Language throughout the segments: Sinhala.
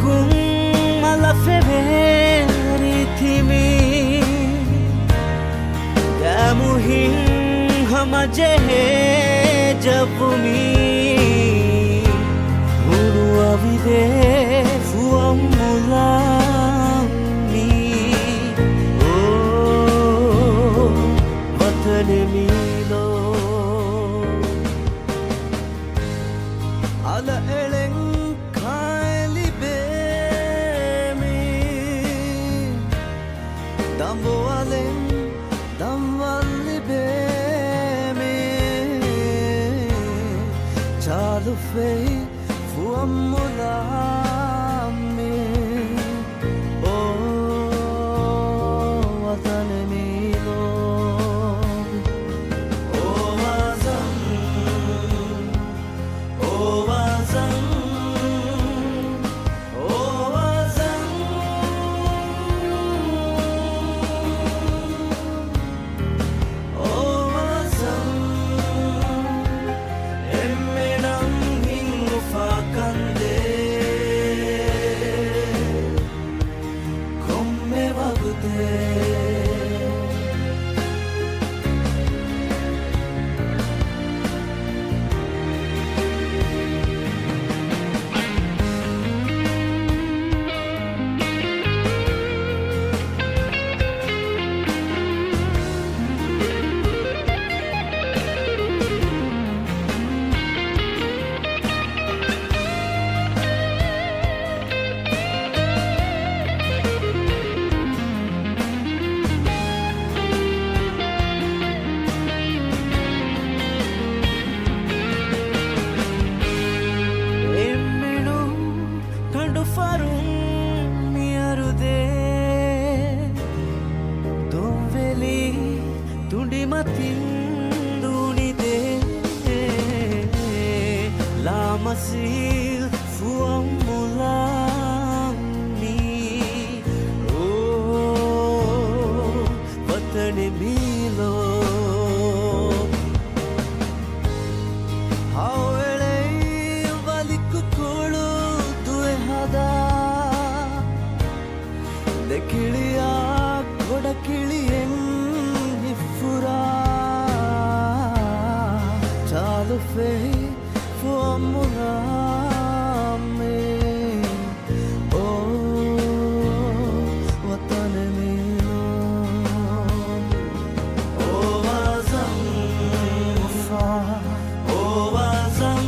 Gasrukum malafeverithimi Gamuhin hamajehe javumi Guru avide fuamulami Oh vatane milo Ala eleng kaili bemi Dambo aleng damwali bemi Chalu fei fuamulami Oh watane milo Oh azam Oh azam Oh azam Oh azam Emmenam hingu fakande komme wagute Emmenu kandu farum miarude Domveli tundi matin dunide Lamasil fuamulami Oh vatane milo Hawelei valikku kolu duwe hada Dekiliya kodakiliyen hifura Chalu fei fuamulami Oh watane milo Oh azam ufa Oh azam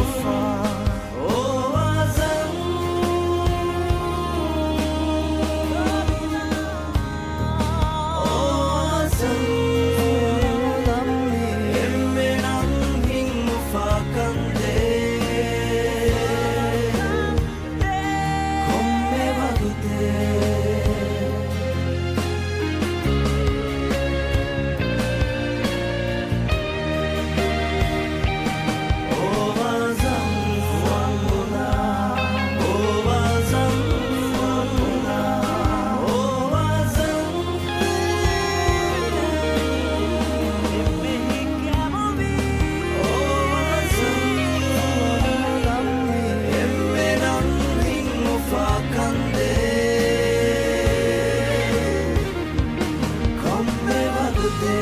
ufa Oh azam Oh azam emmenam hingu fakande komme wagute Oh azam fuamula Oh azam fuamula Oh azam emmehikamumi Oh azam emmenam hingu fakande komme wagute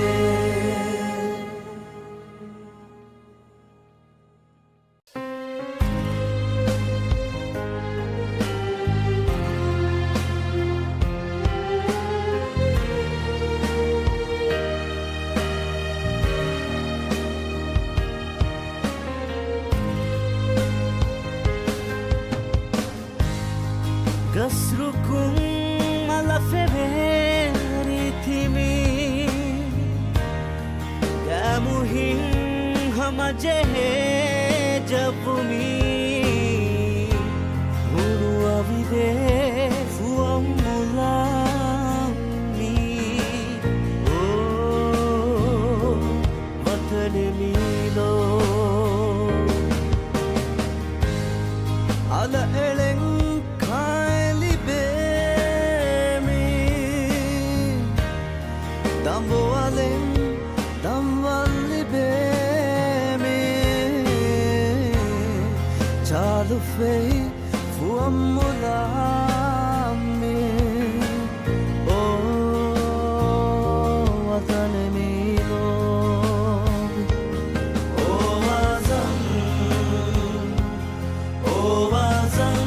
Gasrukum malafeverithimi Gamuhin hamajehe javumi Guru avide fuamulami Oh vatane milo Ala eleng kaili bemi Dambo aleng damwali bemi Chalu fei fuamulami o watanemilo o azam o azam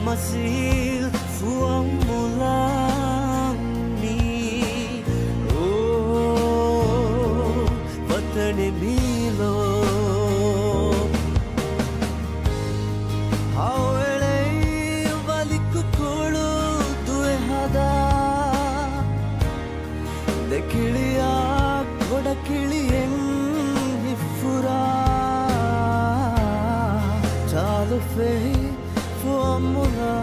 Masil fuang mulami oh watane milo hawele valikku kolu duwe hada dekiliya kodakiliyen hifura chalu fe fuamulami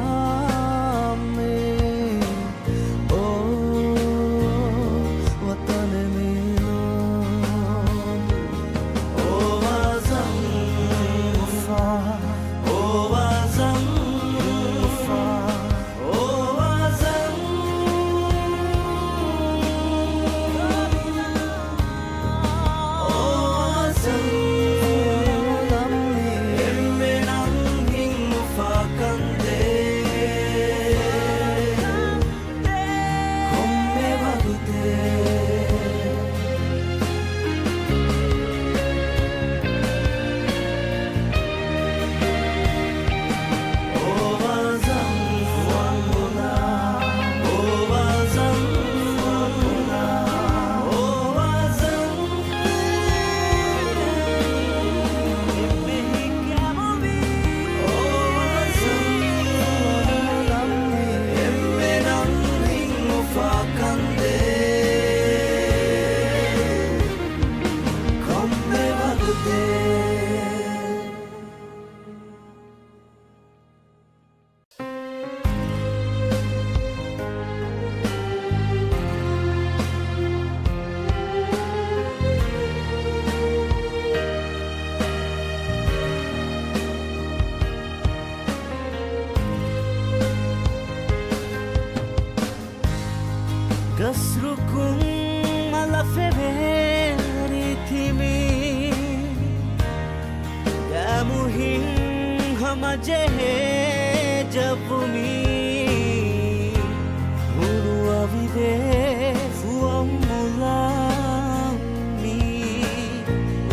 oh watanemilo oh azam fa oh azam fa oh azam oh azam Gasrukung malafeveri thimi Gamuhin hamajehe javumi Hunu avide fuamulami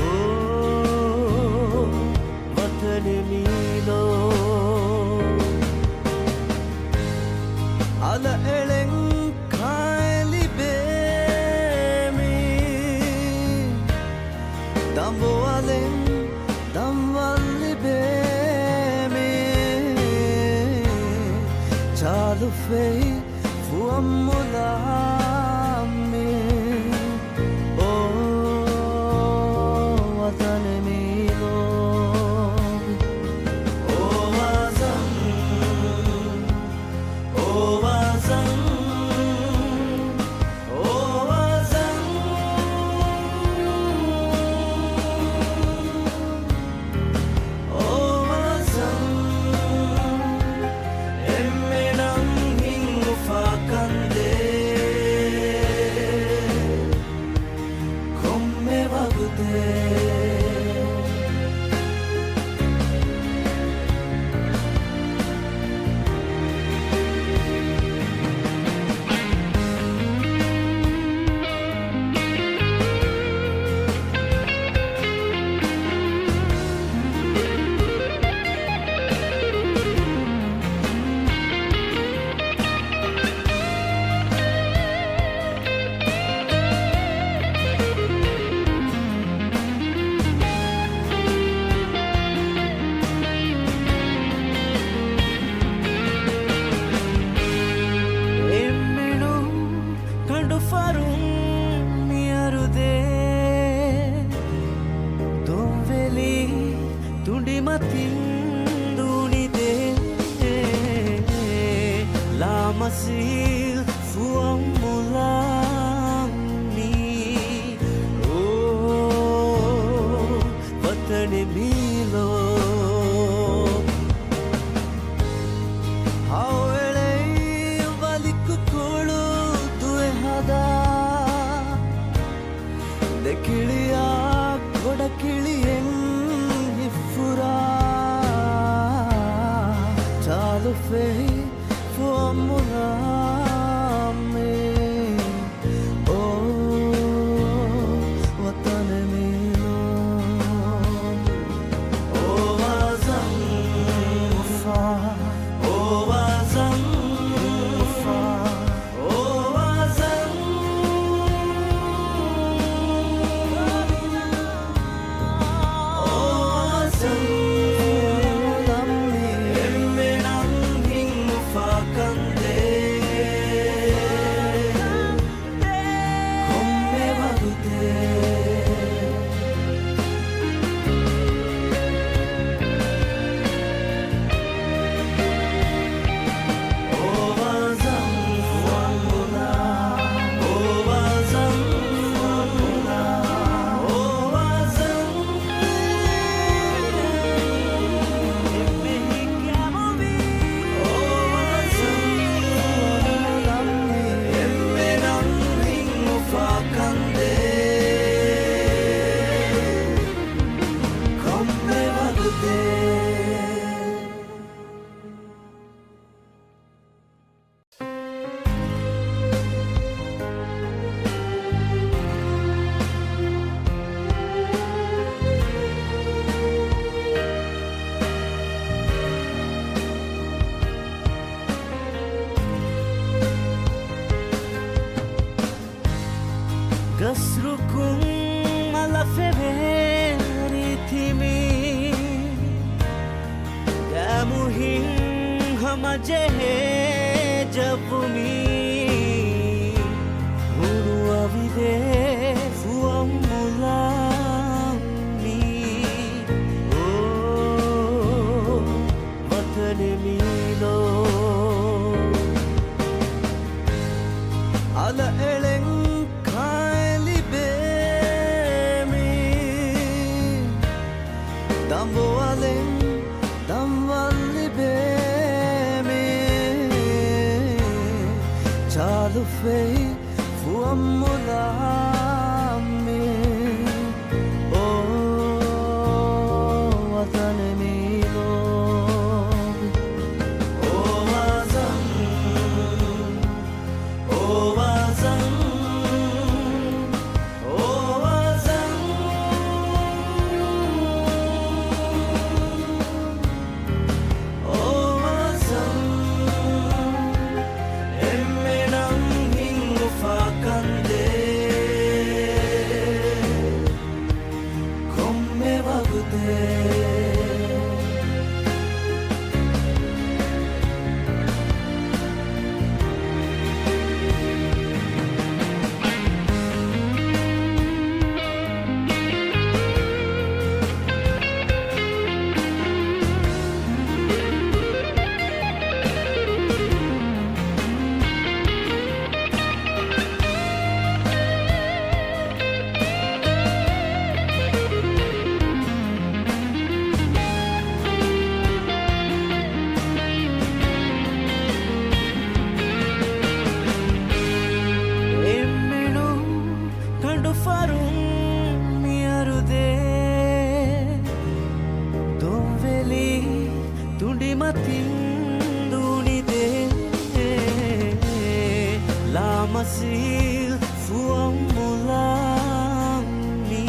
oh watane milo ala eleng chalu fe fuamulami oh watanemilo oh azam oh azam oh azam oh azam emmenam hingu fakande මතින් දුනිදේ ලාමසිල් ෆුවම් මුලාමී වතන මීලෝ හවලේ වලිකු කොළු දුවේ හදා දෙකිලියා ගොඩකිලියෙන් ચાલો ફેરી ફોર્મુલામે ઓ વતન મેલો ઓ વાઝમ વફા ઓ વાઝમ વફા ઓ વાઝમ Gasrukung malafeveri thimi Damuhin hamajehe javumi Huru avide fuam mulami Oh vatane milo Ala eleng Damboalem damvalli beme Chalu fei fuam mulame Oh watane milo Oh wazam Oh wazam Masil fuam mulami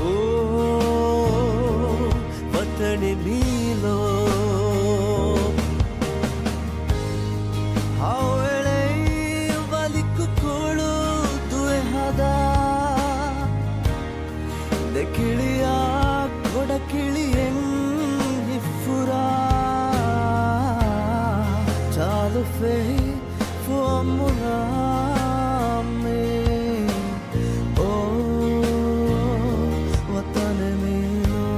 Oh vatane milo Hawele valiku kolu duwe hada Dekiliya godakiliyen hifura Chalu fei Formulame Oh Watan Milo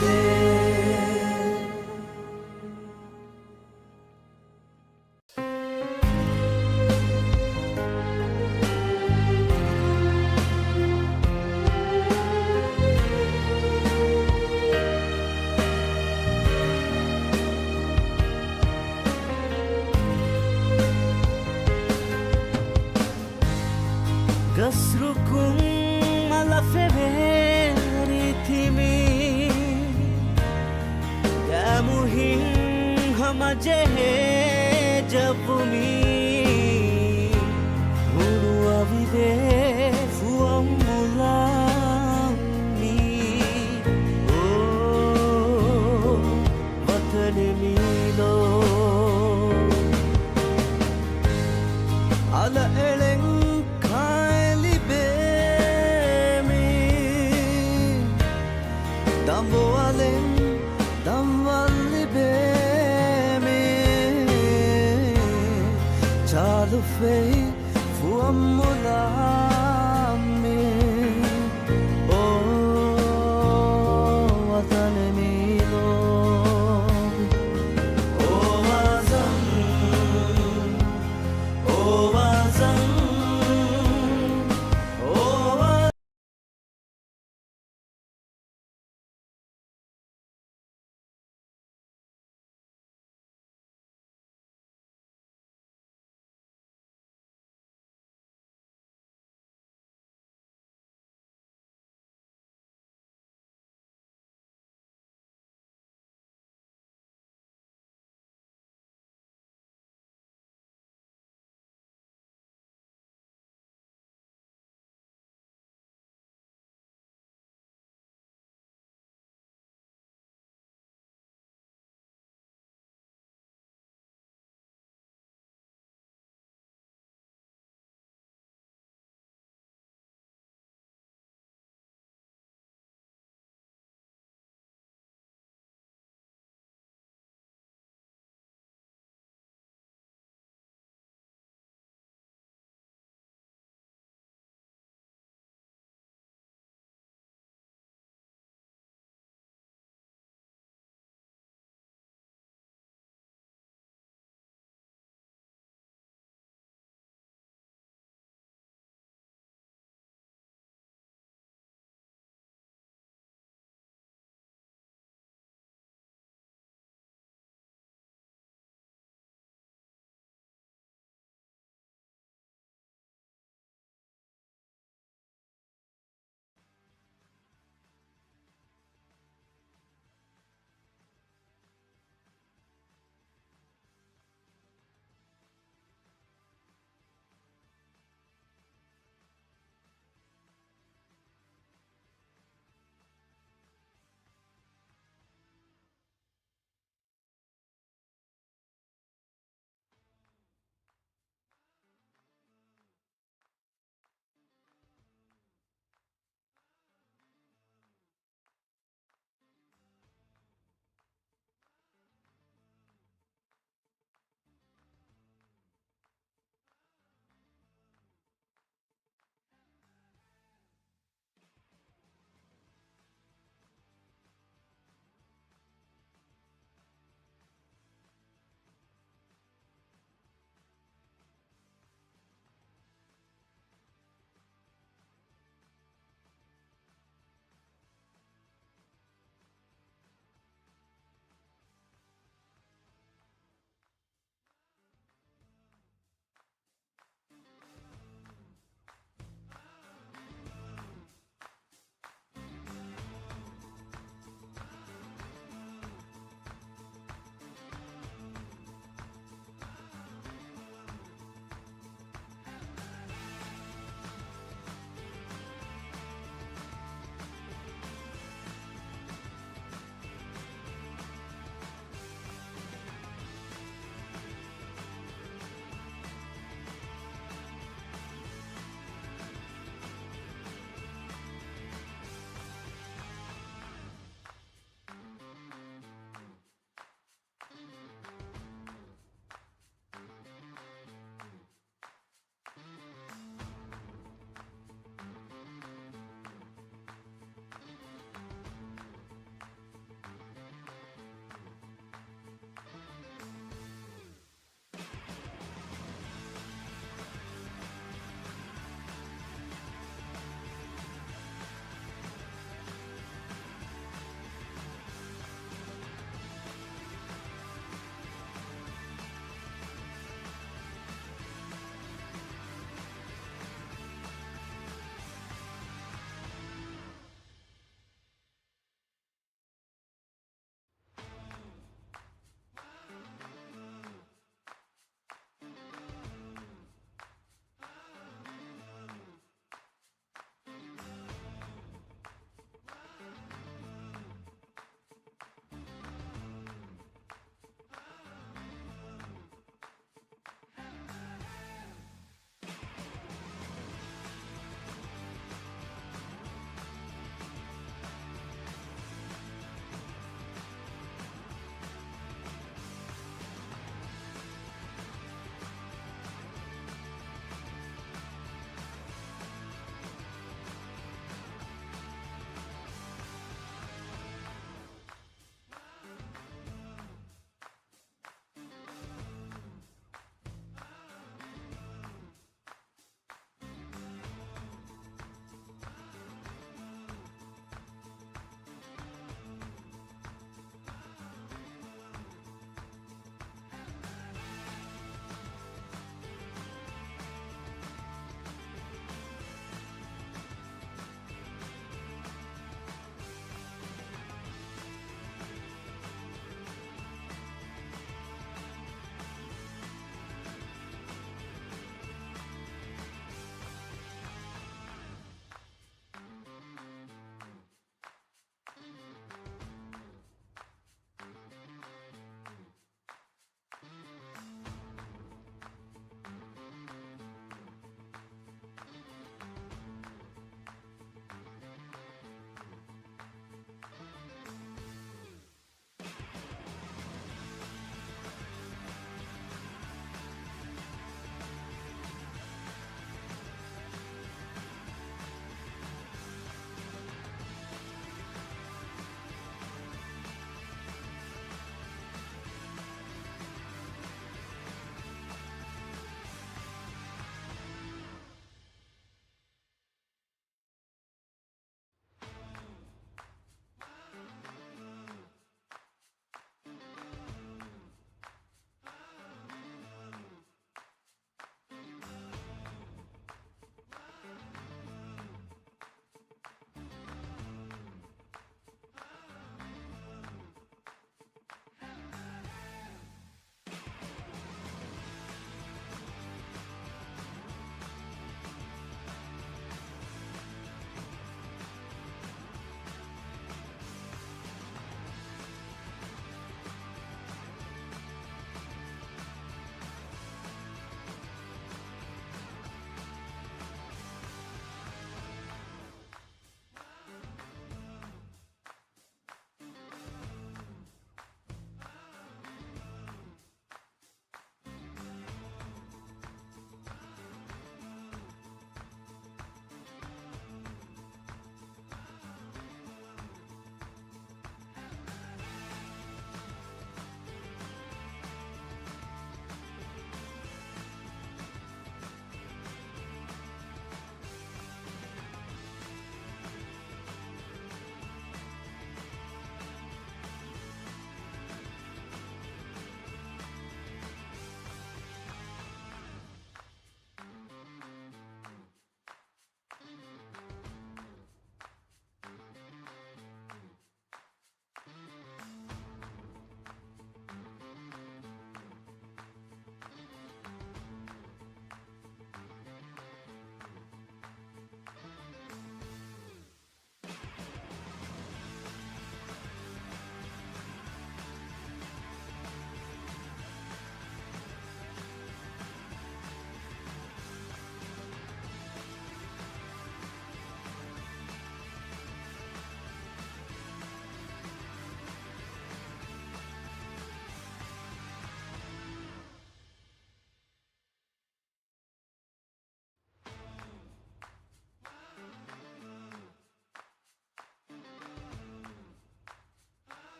ನುಡಿದೆ Gasro kong malafeverithimi Gamuhing hamajehe jabumi Hunu avide fuamulami Oh, vatane milo Ala eleng Damboalem, damwalibe me Chalu fei fuamula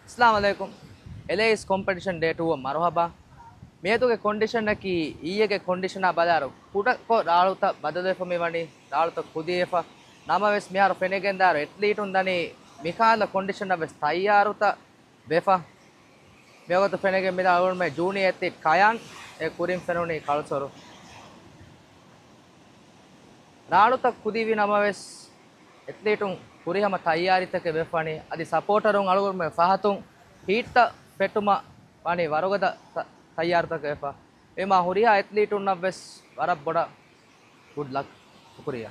Assalamu alaikum. LA's competition day 2 marhaba. Meetuge condition naki iyege condition a badaru. Kuda ko raaluta badale for me wani raaluta kudiyefa. Nama ves mihar fenegen daru athlete undani mikala condition ves tayyaruta befa. Meogotu fenegen mida alun me junior athlete Kayan e kurim fenuni kalsoru. Raaluta kudivi nama ves athlete kurihama tayyaritake befani adi supporterun alugul me fahatun hitta petuma pani varugada tayyarutake befa. Ema huriya athlete unna ves warab boda good luck shukriya.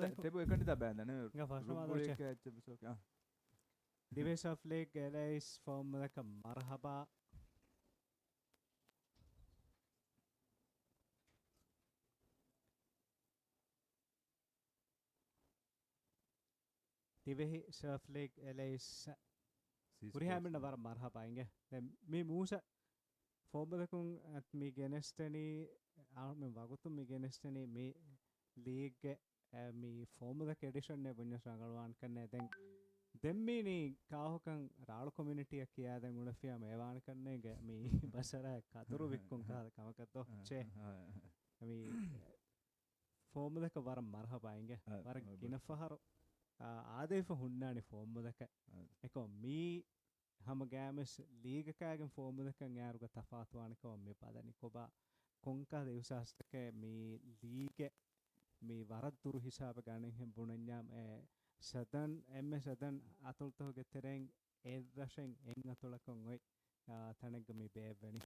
Tebu ekandi ta band ne. Nga first one Rugul che. ek episode ka. Division of Lake LA's form like a marhaba. Division of Lake LA's Urihamin var marhaba inge. Me Musa form like at me genestani me vagutum me genestani me league me form like edition ne bunya sangalwan kanne then දෙම්මීනි කාහකන් රාළු කොමියුනිටි එක කියා දැන් උණෆියා මේවාන කන්නේ ගේ මේ බසර කතුරු වික්කුන් කාද කමකතෝ චේ මේ ෆෝම් දෙක වර මරහබයින්ගේ වර ගිනෆහර ආදේෆ හුන්නානි ෆෝම් දෙක එකෝ මී හම ගෑමස් ලීග කාගෙන් ෆෝම් දෙකන් යාරුග තෆාතුවානකෝ මේ පදනි කොබා කොංකා දෙවසස්තක මේ ලීග මේ වරත් දුරු හිසාබ ගණන් හෙම් බුණඤ්ඤාම් සදන් එම්ම සදන් අතුල්තෝ ගෙතරෙන් එද්දෂෙන් එන් අතුලකන් ඔයි තනෙග්ග මේ බේවැනි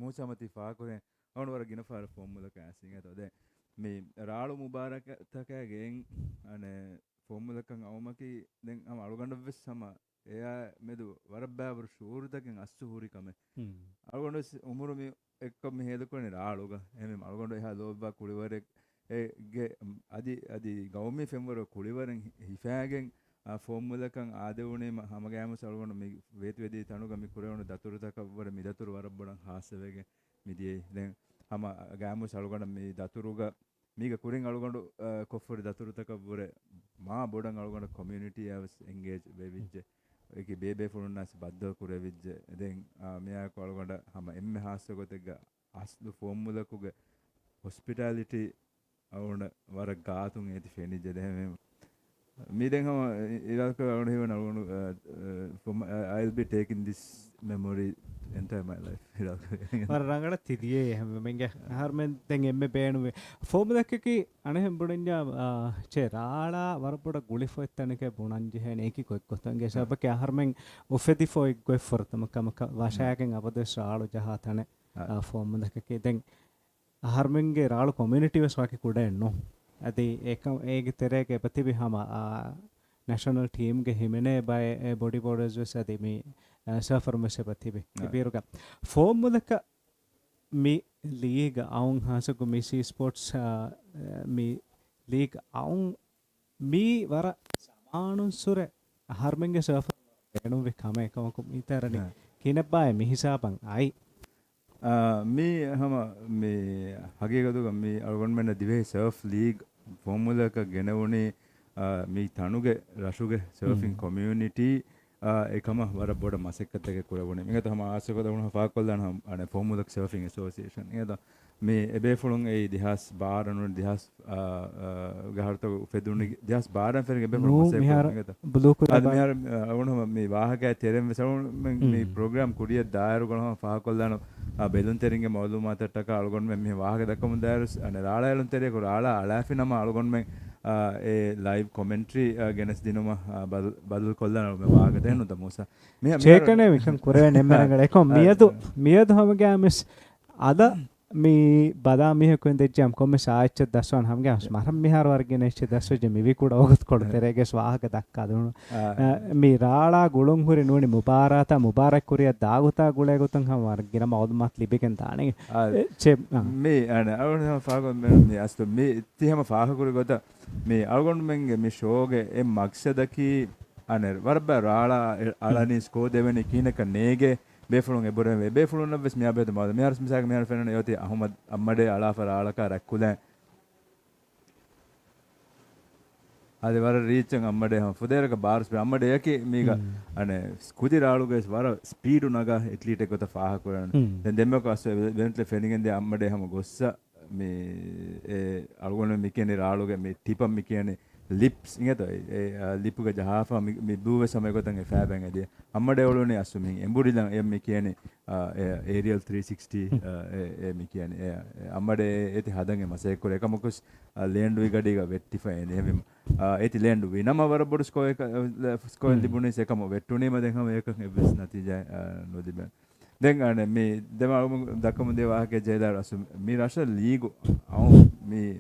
ಮೂಸಮತಿ ಫಾಕುರೆ ಅವನು ವರ ಗಿನಫಾರ ಫಾರ್ಮುಲಾ ಕ್ಯಾಸಿಂಗ್ ಅತದೆ ಮೇ ರಾಳು ಮುಬಾರಕ ತಕಗೆನ್ ಅನೆ ಫಾರ್ಮುಲಾ ಕಂ ಅವಮಕಿ ದೆನ್ ಅಮ ಅಳುಗಂಡ ವೆಸ್ ಸಮ ಎಯಾ ಮೆದು ವರಬ್ಬಾವರ ಶೂರುದಕೆನ್ ಅಸ್ಸು ಹೂರಿ ಕಮೆ ಅಳುಗಂಡ ಉಮುರು ಮಿ ಎಕ್ಕ ಮಿ ಹೇದಕೊನೆ ರಾಳುಗ ಎಮೆ ಅಳುಗಂಡ ಎಹಾ ಲೋಬಾ ಕುಳಿವರೆ ಗೆ ಅದಿ ಗೌಮಿ ಫೆಂವರ ಕುಳಿವರೆನ್ ಹಿಫಾಗೆನ್ ಆ ಫಾರ್ಮುಲಾಕನ್ ಆದೆವುನೆ ಹಮಗಾಮ ಸಳಗೊಂಡ ಮಿ ವೇತು ವೆದಿ ತನುಗ ಮಿ ಕುರೆವಣ ದತುರು ತಕವರ ಮಿ ದತುರು ವರಬ್ಬಣ ಹಾಸವೆಗೆ ಮಿದಿಯೆ ದೆನ್ ಹಮ ಗಾಮ ಸಳಗೊಂಡ ಮಿ ದತುರುಗ ಮೀಗ ಕುರೆನ್ ಅಳಗೊಂಡು ಕೊಫ್ಫರಿ ದತುರು ತಕವರ ಮಾ ಬೋಡನ್ ಅಳಗೊಂಡ ಕಮ್ಯುನಿಟಿ ಯಾವಸ್ ಎಂಗೇಜ್ ವೆವಿಜ್ಜೆ ಏಕಿ ಬೇಬೆ ಫುಳುನ್ನಾಸ್ ಬದ್ದ ಕುರೆವಿಜ್ಜೆ ದೆನ್ ಮಿಯಾ ಅಳಗೊಂಡ ಹಮ ಎಮ್ಮೆ ಹಾಸಗೊತೆಗ ಅಸ್ಲು ಫಾರ್ಮುಲಾಕುಗೆ hospitality ಅವನ ವರ ಗಾತುಂ ಏತಿ ಫೆನಿಜ್ಜೆ ದೆಹಮೆ meeting him iraka around here and I'll be taking this memory entire my life war rangala tidiye menge harmen den emme beenuwe form dakkeki ane budinya che raala warpoda gulifoittanike bunanje hen eki koikkotange sabake harmen ofedi foi goifortama kamaka washaken abades raalu jahatane form dakkeki den harmenge raalu community waswake kuda enno अदी एक तेरे के पति भी हम नेशनल टीम के हिमने बाय बॉडी बोर्डर्स वैसे अदी मी सफर में से पति भी बीरो का फॉर्म मुदक मी लीग आउं हाँ से गुमिसी स्पोर्ट्स मी लीग आउं मी वारा सामानुं सुरे हरमेंगे सफर एनु भी खामे कम को मी तेरनी किने बाय मी हिसाबं आई मी हम मी हकीकतुगा मी अळगොන්මෙන්න දිවේ සර්ෆ් ලීග් ෆෝමුලා එක ගෙනවුනේ මේ තනුගේ රෂුගේ සර්ෆින් කමියුනිටි එකම වර බොඩ මසෙක්කත් එක කුරවුනේ මේක තම ආසකද වුණා ෆාක්කොල් දාන අනේ ෆෝමුලා සර්ෆින් ඇසෝසියේෂන් ඒක මේ එබේ ෆුලුන් ඒ දිහාස් බාරනු දිහාස් ගහරත ෆෙදුනි දිහාස් බාරන් ෆෙරගේ එබේ ෆුලුන් මසෙක් බුලුකුර අද මෙහර වුණා මේ වාහකය තෙරෙම් වෙසවුන් මේ ප්‍රෝග්‍රෑම් කුඩිය දායරු ගනවා ෆාක්කොල් දාන ಬೆಲೂನ್ ತೆರಿಂಗೆ ಮೊದಲು ಮಾತಾಡ್ತಕ್ಕ ಅಳ್ಗೊಂಡ್ಮೆ ಮೇ ವಾಹಕ ದಕ್ಕ ಮುಂದೆ ಅನೆ ರಾಳ ಹೇಳನ್ ತೆರೆಯಕು ರಾಳ ಅಳಾಫಿ ನಮ್ಮ ಅಳ್ಗೊಂಡ್ಮೆ ಏ ಲೈವ್ ಕಾಮೆಂಟ್ರಿ ಗೆನಸ್ ದಿನಮ ಬದಲು ಕೊಲ್ಲ ಮೇ ವಾಹಕ ದೇನು ದ ಮೂಸ ಮೇ ಚೇಕನೆ ವಿಕಂ ಕುರೆ ನೆಮ್ಮರಗಳ ಎಕೊ ಮಿಯದು ಹಮಗೆ ಮಿಸ್ ಅದ मी बदा मी कोंदे जम को में साच दसवन हमगे स्मरम मिहार वर्गे नेच दसव जे मिवि कुड ओगत कोडतेरेगे स्वाहक दक्का दुनु मी राळा गुळुं हुरि नुनि मुबारक कुरिया दागुता गुळे गुतन हम वर्गे नम औदमत लिबिकेन ताणे चे मी अने अवन फागो मी अस्तो मी ति हम फाह कुरि गोता मी अळगොಂಡು මෙන්ගේ मी शोगे ए मकसदकी अने वरब राळा अळनी स्को देवेनी किनක नेगे बेफुलुं एबुरे बेफुलुं नव्वेस मिया बेद माद मियारस मिसाग मियार फेनने योति अहमद अम्मडे अलाफर आलका रक्कुले आदे वर रीचंग अम्मडे हम फुदेरक बार्स पे अम्मडे यकी मीगा अने कुदि राळुगे वर स्पीड नगा एथलीट एकत फाह कुरन देन देम्मे को अस वेंटले फेनिंगेन दे अम्मडे हम गोस्सा मे ए अळगොන්න मिकेने राळुगे मे टिपम मिकेने lips ingeto e lipuga jahafa mi buwe samay gotan e faben edi ammade olone assuming emburilan em mi kiyane aerial 360 e mi kiyane ammade eti hadan e masek kore ekamokus land wi gadiga vettify ene em eti land wi nama warabodu score libune sekamo vettune ma den ham ekan ebes natija nodiben දැන් අනේ මේ දෙමාගම දක්කම දේවාහකේ ජයදාර අසු මේ රාෂ්‍ර ලීගු අව මේ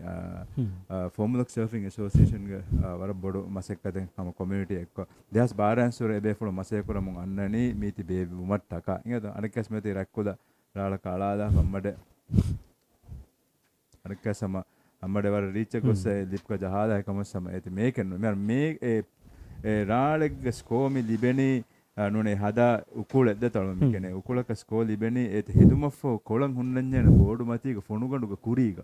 ෆෝමුලා සර්ෆින් ඇසෝසියේෂන් ගේ වර බොඩ මසෙක්කදෙන් හම කමියුනිටි එක්ක දෙහස් බාරන්සුර එබේෆුල මසෙකුර මුන් අන්නනි මීති බේබි මුමට්ටක ඉංගද අනකස් මෙතේ රැක්කොද රාල කාලාදා මම්මඩ අනකසම අම්මඩ වර රීච් කොස්සේ ලිප්ක ජහාදා එකම සම ඇති මේකෙන් මේ රාලෙග්ග ස්කෝමි ලිබෙනි නුනේ හදා උකුලෙද්ද තොලම කෙනේ උකුලක ස්කෝ ලිබෙනි ඒත හිදුමෆෝ කොලන් හුන්නඤ්ඤන බෝඩු මතීක ෆොනුගණුක කුරීග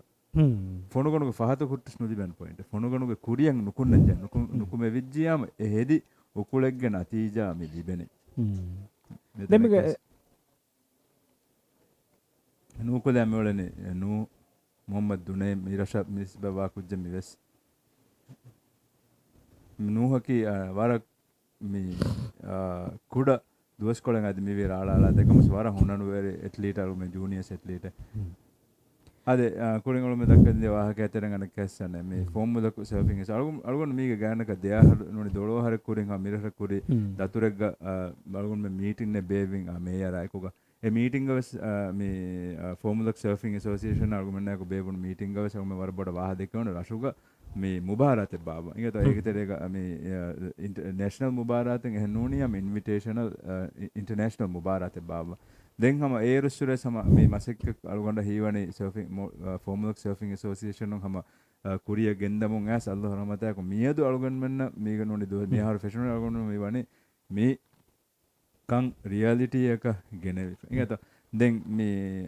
ෆොනුගණුක ෆහත කුට්ටස් නුදිබන් පොයින්ට් ෆොනුගණුක කුරියන් නුකුන්නඤ්ඤන නුකුමෙ විජ්ජියාම එහෙදි උකුලෙග්ග නතීජා මි ලිබෙනි දෙමිග නුකුල ඇමවලනේ නු මොහම්මද් දුනේ මිරෂා මිස්බවා කුජ්ජ මිවස් නුහකි වරක් මේ කුඩ දුවස් කොලන් අද මේ රාලාලා දෙකම ස්වර හොන්නු වෙරේ ඇත්ලීට් අරු මේ ජූනියර්ස් ඇත්ලීට් අද කුලින් වල මේ දක්කන්නේ වාහක ඇතරන් අන කැස්සනේ මේ ෆෝමුලා සර්ෆින් එක අලුගොන් මේක ගෑනක දෙයා නුනේ දොලෝ හර කුරින් හා මිරහ කුරි දතුරෙක් අලුගොන් මේ මීටින් නේ බේවින් මේ යරයිකුග ඒ මීටින් ගවස් මේ ෆෝමුලා සර්ෆින් ඇසෝසියේෂන් අලුගොන් නේක බේවුන් මීටින් ගවස් ඔම වර බඩ වාහ දෙකවන රසුග මේ මුබාරාතේ බාබා ඉංගත ඒකතරේක මේ නැෂනල් මුබාරාතෙන් එහෙනෝනියම් ඉන්විටේෂනල් ඉන්ටර්නැෂනල් මුබාරාතේ බාබා දැන් හැම ඒ රුස්සුරේ සම මේ මසෙක් අලුගොන්ඩ හීවනේ සර්ෆින් ෆෝමුලා සර්ෆින් ඇසෝසියේෂන් එක හැම කුරිය ගෙන්දමුන් ඇස් අල්ලාහ් රහමතයක මියදු අලුගොන් මෙන්න මේක නෝනි දු මේ හාර ෆැෂන් අලුගොන් මේ වනේ මේ කන් රියැලිටි එක ගෙනෙවි ඉංගත දැන් මේ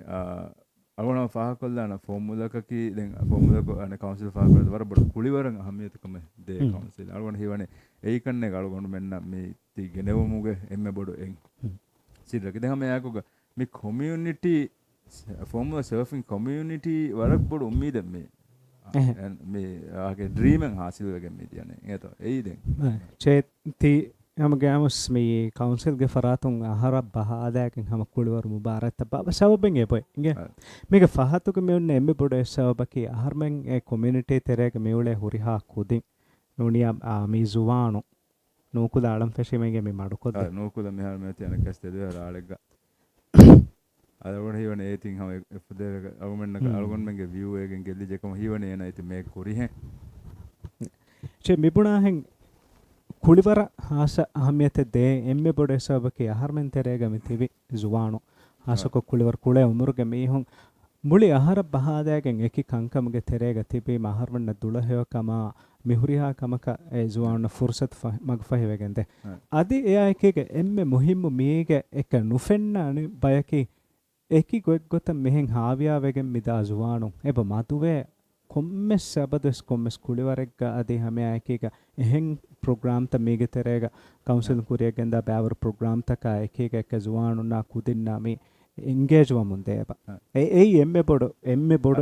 අලුගොන් ෆාහකොල්ලාන ෆෝමුලාකකි දැන් ෆෝමුලාක අන කවුන්සිල් ෆාහකොල්ලා වර බඩ කුලිවරන් අහමියතකම දේ කවුන්සිල් අලුගොන් හීවනේ ඒකන්නේ අලුගොන් මෙන්න මේ ති ගෙනෙවමුගේ එම්මෙ බඩ එන් සිරක දැන් හැම යාකුග මේ කොමියුනිටි ෆෝමුලා සර්ෆින් කොමියුනිටි වරක් බඩ උම්මීද මේ ආගේ ඩ්‍රීමෙන් හාසිල් වෙගෙන මේ තියන්නේ ඒත එයි දැන් චේති हम गैमस में काउंसिल के फरातुं आहार बहादाकिन हम कुलवर मुबारक तब सबबेंगे पोय इंगे मेगे फहातु के मेउन्ने एम्मे बोडे सबकी आहार में ए कम्युनिटी तेरे के मेउले हुरिहा कुदिं नुनिया मी जुवानु नोकुद आडम फेशि मेगे मे माडुकोद नोकुद मेहर में तियन कस्ते दे राळेग අදවන හිවන ඒතින් හම එපදේ අගමන්න අලුගොන් මෙගේ view එකෙන් ගෙල්ලි ජකම හිවන එන ඉතින් මේ කුරි හැ චේ මිබුණා හෙන් ಕುಳಿವರ ಹಾಸ ಅಹಮ್ಯತೆ ದೇ ಎಮ್ಮೆ ಬೊಡೆ ಸಬಕ್ಕೆ ಆಹಾರಮೆನ್ ತೆರೆಗ ಮಿತಿವಿ ಜುವಾಣು ಹಾಸಕ ಕುಳಿವರ ಕುಳೆ ಉಮರುಗೆ ಮೀಹುಂ ಮುಳಿ ಆಹಾರ ಬಹಾದಾಗೆನ್ ಎಕಿ ಕಂಕಮಗೆ ತೆರೆಗ ತಿಬಿ ಆಹಾರವನ್ನ ದುಳಹೆಯ ಕಮ ಮಿಹುರಿಹಾ ಕಮಕ ಎ ಜುವಾಣ ಫುರ್ಸತ್ ಮಗ ಫಹಿವೆಗೆಂದೆ ಅದಿ ಎಯಾಕೆಗೆ ಎಮ್ಮೆ ಮುಹಿಮ್ಮು ಮೀಗೆ ಎಕ ನುಫೆನ್ನ ಅನಿ ಬಯಕಿ ಎಕಿ ಗೊತ್ತ ಮೆಹೆನ್ ಹಾವಿಯಾವೆಗೆನ್ ಮಿದಾ ಜುವಾಣು ಎಬ ಮಾತುವೆ කොම්මෙස් සබදස් කොම්මෙස් කුලිවරෙක්ග අදී හැම එකක එහෙන් ප්‍රෝග්‍රෑම් ත මේගෙ තෙරේග කවුන්සිල් කුරියගෙන්ද බෑවර ප්‍රෝග්‍රෑම් තක එකක එක ජුවානුනා කුදින්නා මේ එන්ගේජ් වමුන් දේබ ඒ එම්මෙ බොඩ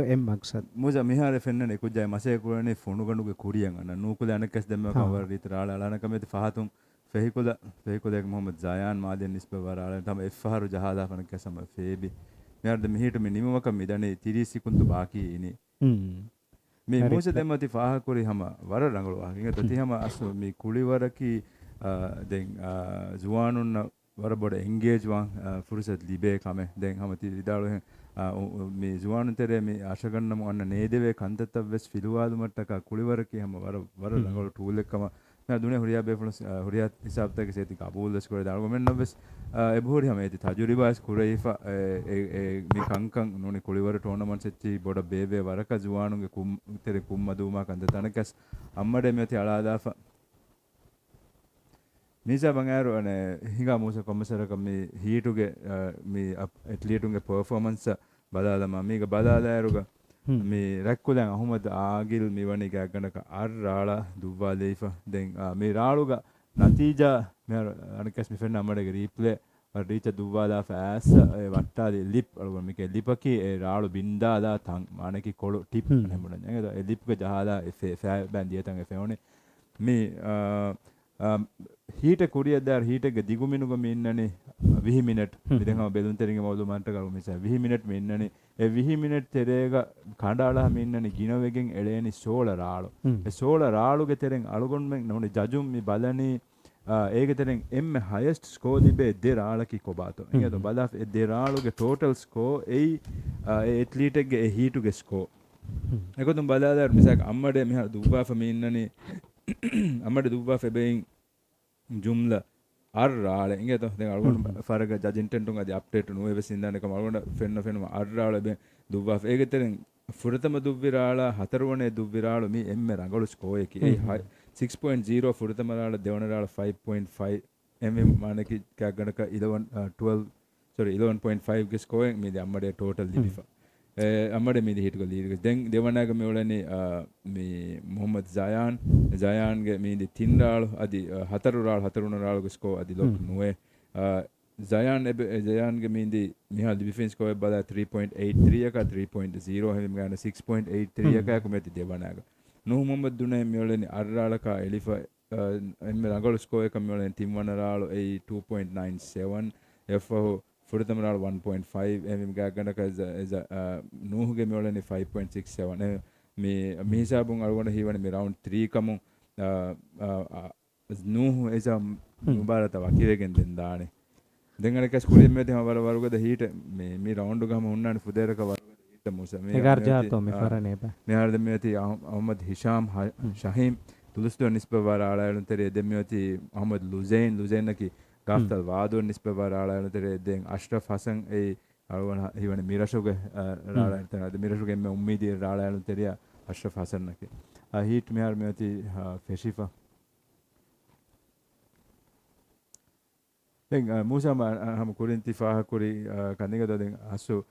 එම් මක්සද් මුජ මිහාර ෆෙන්නනේ කුජයි මසේ කුරනේ ෆොනුගණුගේ කුරියන් අන නූකුල අනකස් දෙම කවර රිතරාල අලනකමෙති ෆහතුන් ෆෙහිකුලෙක් මොහමද් ජායන් මාදෙන් නිස්බවරාල තම එෆහරු ජහදා ෆනකසම ෆේබි මෙහරද මිහිට මේ නිමවක මිදනේ 30 සිකුන්තු ಬಾಕಿ ඉනි මේ මොස දෙමති ෆාහ කුරි හැම වර රංගලවා ඉංග තති හැම අසු මේ කුලිවරකි දැන් ජුවානුන් වර බොඩ එන්ගේජ් වන් ෆුර්සත් ලිබේ කම දැන් හැම ති විදාලෝ මේ ජුවානුන් තරේ මේ ආශගන්නම අන්න නේදවේ කන්තත වෙස් ෆිලුවාදු මට්ටක කුලිවරකි හැම වර රංගල ටූල් එකම मैं दुनिया हुरिया बेफुल हुरिया हिसाब तक से ती काबूल दस करे दाल गोमेन नवस एबोरी हमें ती तजुरिबास कुरेइफा मी कंकं नोनी कुलिवर टूर्नामेंट सेच्ची बोड बेबे वरक जुवानुगे कुम तेरे कुम्मदुमा कंद तनकस अम्मडे मेति अलादाफा नीसा बंगारो अने हिंगा मूसा कमसरक मी हीटुगे मी एथलीटुगे परफॉर्मेंस बदालमा मीगे बदालारुगा මේ රැක්කුලන් අහුමද ආගිල් මෙවනි ගෑගනක අර රාලා දුවා දෙයිෆා දැන් මේ රාළුග නතිජා මේ අනකස් මෙ ෆෙන්න අමඩගේ රීප්ලේ රීච දුවාලා ෆෑස් වට්ටාලි ලිප් අලුග මේකේ ලිපකි ඒ රාළු බින්දාලා තන් මානකි කොළු ටිප් නෙමුණ නේද ඒ ලිප්ගේ ජහලා ෆෑ බැන්දිය තන් ෆෙෝනේ මේ හීට කුරිය දාර හීටගේ දිගුමිනුග මින්නනේ 20 මිනිත් ඉතින් හම බෙලුන් තෙරින්ගේ මොළු මන්ට කරු මිස 20 මිනිත් මින්නනේ ඒ 20 මිනිත් තෙරේග කණ්ඩාලා මින්නනේ ගිනවෙගෙන් එළේනි සෝල රාළු ඒ සෝල රාළුගේ තෙරෙන් අලුගොන් මෙන් නෝනේ ජජුම් මි බලනි ඒකතරෙන් එම්ම හයස්ට් ස්කෝ තිබේ දෙරාලකි කොබාතෝ එඟ බදා දෙරාලුගේ ටෝටල් ස්කෝ එයි එත්ලීටෙක්ගේ හීටුගේ ස්කෝ එකතුම් බදාදර මිසක් අම්මට මෙහ දුබාෆ මින්නනේ අම්මට දුබා ෆෙබෙයින් ජුම්ල අර්රාල ඉඟ තො දැන් අලුගොන ෆරග ජජින්ටන්ටුන් අද අප්ඩේට් නුවේ සින්දානක මලුගොන ෆෙන්නම අර්රාල බෙ දුබා ඒකතරෙන් ෆුරතම දුව්විරාලා හතරවනේ දුව්විරාලු මේ එම්ම රංගලු ස්කෝ එකේ 6.0 ෆුරතමරාලා දෙවනරාලා 5.5 mm මානකි කගණක 11.5 ගේ ස්කෝ එක මේ අම්මඩේ ටෝටල් ලිපිෆා අම්මඩේ මේ හිට ගල ඊරක දැන් දෙවනාග මේ වලනේ මේ මොහම්මද් ජයාන්ගේ මේ තින්රාලු අදි හතරුණරාලු ස්කෝ අදි ලොක් නුවේ ජයාන්ගේ මින්දි මිහල් ඩිෆෙන්ස් ස්කෝර් බලා 3.83 එක 3.0 හැම ගාන 6.83 එක කොමෙති දෙවනාග නූ මොහම්මද් දුනේ මියලනේ අර්රාලක එලිෆ එම්ම රංගල ස්කෝර් එක මියලනේ තිම්වනරාලු 2.97 එෆෝ ෆුරතමරාලු 1.5 එම් ගාගනක නූහුගේ මියලනේ 5.67 මේ මිහිසාබුන් අරගොන හීවනේ මේ රවුන්ඩ් 3 කමු නූහු එසම් මුබාරත වකිරගෙන් දෙන් දානේ දෙංගනක ස්කූලේ මේ තම වරගද හීට මේ රවුන්ඩ් ගම උන්නානේ ෆුදේරක වරගද හීට මුස මේ එගාර්ජාතෝ මේ ෆරනේ බ මෙහාර දෙමියති අහමද් හිෂාම් ශහීම් තුලස්තෝ නිස්බවර ආලායලුන් තෙරේ දෙමියති අහමද් ලුසෙන්නකි ගාෆ්තල් වාදෝ නිස්බවර ආලායලුන් තෙරේ දෙන් අෂ්රෆ් හසන් ඒ අරවන හිවන මිරෂුගේ රාලායලුන් තෙරේ මිරෂුගේ මේ උම්මීදී රාලායලුන් තෙරිය අෂ්රෆ් හසන්නකි හීට මෙහාර මෙයති ෆෙෂිෆා දැන් මූසම හම කුරින්ති ෆාහ කුරි කන්දිගද දැන් අසු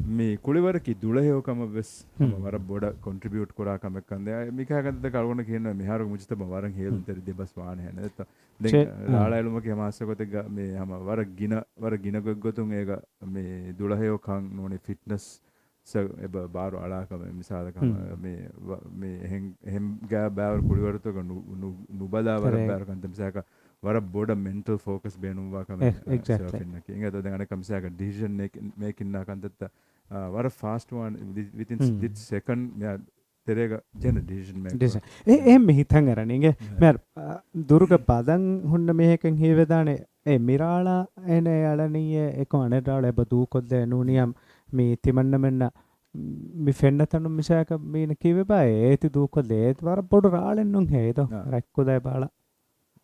මේ කුලිවරකි දුලහෙවකම වෙස් වර බොඩ කොන්ට්‍රිබියුට් කරා කමක් කන්දේ මිකහකන්ද කල්ගොන කියන මිහාරු මුචිත වරන් හේලුන් තෙරි දෙබස් වාන හැන නැත දැන් රාලායලුමක යමාසකොත මේ හම වර ගින ගොතුන් ඒක මේ දුලහෙවකන් නෝනේ ෆිට්නස් එබ බාරු අලාකම මිසාලකම මේ එහෙම් ගෑ බෑවර කුලිවරතක නුබදා වර බෑර කන්ත මිසාක වර බොඩ මෙන්ටල් ෆෝකස් බේනුවා කම එක්සැක්ට්ලි ඉංගද දැන් අර කම්සාක ඩිසිෂන් මේකින් නාකන්තත් වර ෆාස්ට් වන් විතින් ස්ප්ලිට් සෙකන්ඩ් මෙයා තෙරේක ජෙන ඩිසිෂන් මේක එහෙම හිතන් අරන් ඉංග මෙයා දුරුක පදන් හුන්න මේකෙන් හේවදානේ ඒ මිරාලා එන යලනීය එක අනරාල එබ දූකොද්ද නූනියම් මේ තිමන්න මෙන්න මි ෆෙන්නතනු මිසාක මීන කිවේ බය ඒති දූකොද්ද ඒත් වර පොඩු රාලෙන් නුන් හේද රැක්කොදයි බාලා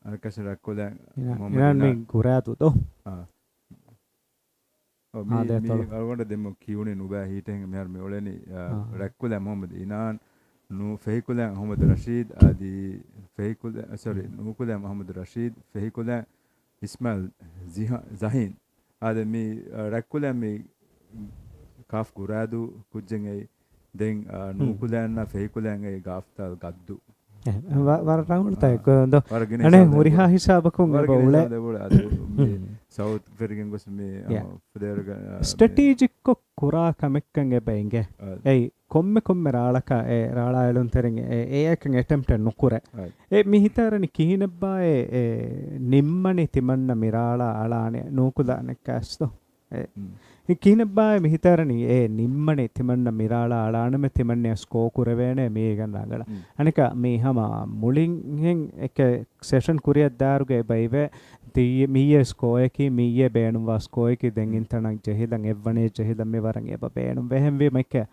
අරකස රැක්කෝ දැන් මොහම්මද් මේ ගුරාතු තෝ මේ අරගොඩ දෙම කියුනේ නුබෑ හීටෙන් මෙහර මේ ඔලෙනි රැක්කෝ දැන් මොහම්මද් ඉනාන් නු ෆෙහිකෝ දැන් මොහම්මද් රෂීද් ආදි ෆෙහිකෝ සෝරි නුකෝ දැන් මොහම්මද් රෂීද් ෆෙහිකෝ දැන් ඉස්මාල් ජහීන් ආද මේ රැක්කෝ දැන් මේ කාෆ් ගුරාදු කුජෙන් ඒ දැන් නුකෝ දැන් ෆෙහිකෝ දැන් ඒ ගාෆ්තල් ගද්දු වර රවුන්ඩ් තයකඳ අනේ මුරිහා හිසාබකුන් බෝල සවුත් ෆෙරිගෙන් ගොස් මේ ෆදේරග ස්ට්‍රැටජික් කුරා කමෙක්කන් එබෙන්ගේ ඒ කොම්මෙ රාලක ඒ රාලායලුන් තෙරින් ඒ එකන් ඇටෙම්ප්ට් නුකුර ඒ මිහිතරනි කිහිනෙබ්බා ඒ නිම්මනි තිමන්න මිරාලා අලානේ නූකුදානෙක්කස්තෝ කිහිනෙබ්බා මිහිතරනි ඒ නිම්මනි තිමන්න මිරාලා අලානම තිමන්නේ ස්කෝ කුරවේනේ මේගන් රංගල අනික මේ හම මුලින් එක සෙෂන් කුරියක් දාරුගේ බයිවේ දී මීයේ ස්කෝ එකේ මීයේ බේනුම් වා ස්කෝ එකේ දැන් ඉන්ටර්නක් ජෙහිදන් එවනේ ජෙහිදන් මේ වරන් එබ බේනුම් වෙහෙම් වේ මක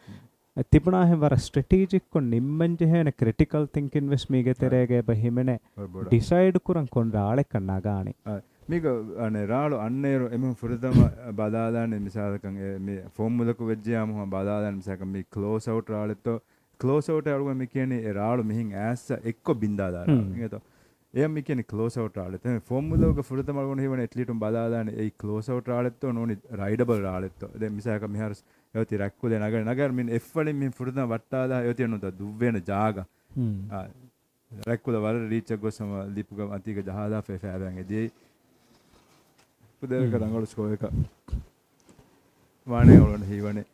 තිබුණා හැම වර ස්ට්‍රැටජික් කො නිම්මන් ජෙහෙන ක්‍රිටිකල් තින්කින් වෙස් මීගේ තරේගේ බහිමනේ ඩිසයිඩ් කුරන් කොන් රාලෙක් කන්නාගානේ මේක අනේ රාලු අන්නේරු එම ෆුරතම බදාදානේ මිසාලකන් මේ ෆෝමුලක වෙජ්ජාම හම බදාදාන මිසක මේ ක්ලෝස් අවුට් රාලෙතෝ ක්ලෝස් අවුට් අරුව මේ කියන්නේ ඒ රාලු මෙහින් ඈස්ස එක්ක බින්දා දානවා නේද එයා මේ කියන්නේ ක්ලෝස් අවුට් රාලෙත ෆෝමුලක ෆුරතම අරුවන හේවන ඇට්ලිටුම් බදාදානේ ඒ ක්ලෝස් අවුට් රාලෙතෝ නෝනි රයිඩබල් රාලෙතෝ දැන් මිසක මෙහර යෝති රැක්කු දෙ නගර මින් එෆ් වලින් මින් ෆුරතම වට්ටාදා යෝති නෝත දුව්වේන ජාග රැක්කුල වල රීච් එක ගොසම ලිපුග අතික ජහදා ෆෙෆෑරන් එදී පුදේරක රංගල ස්කෝ එක වානේ වලන හීවනේ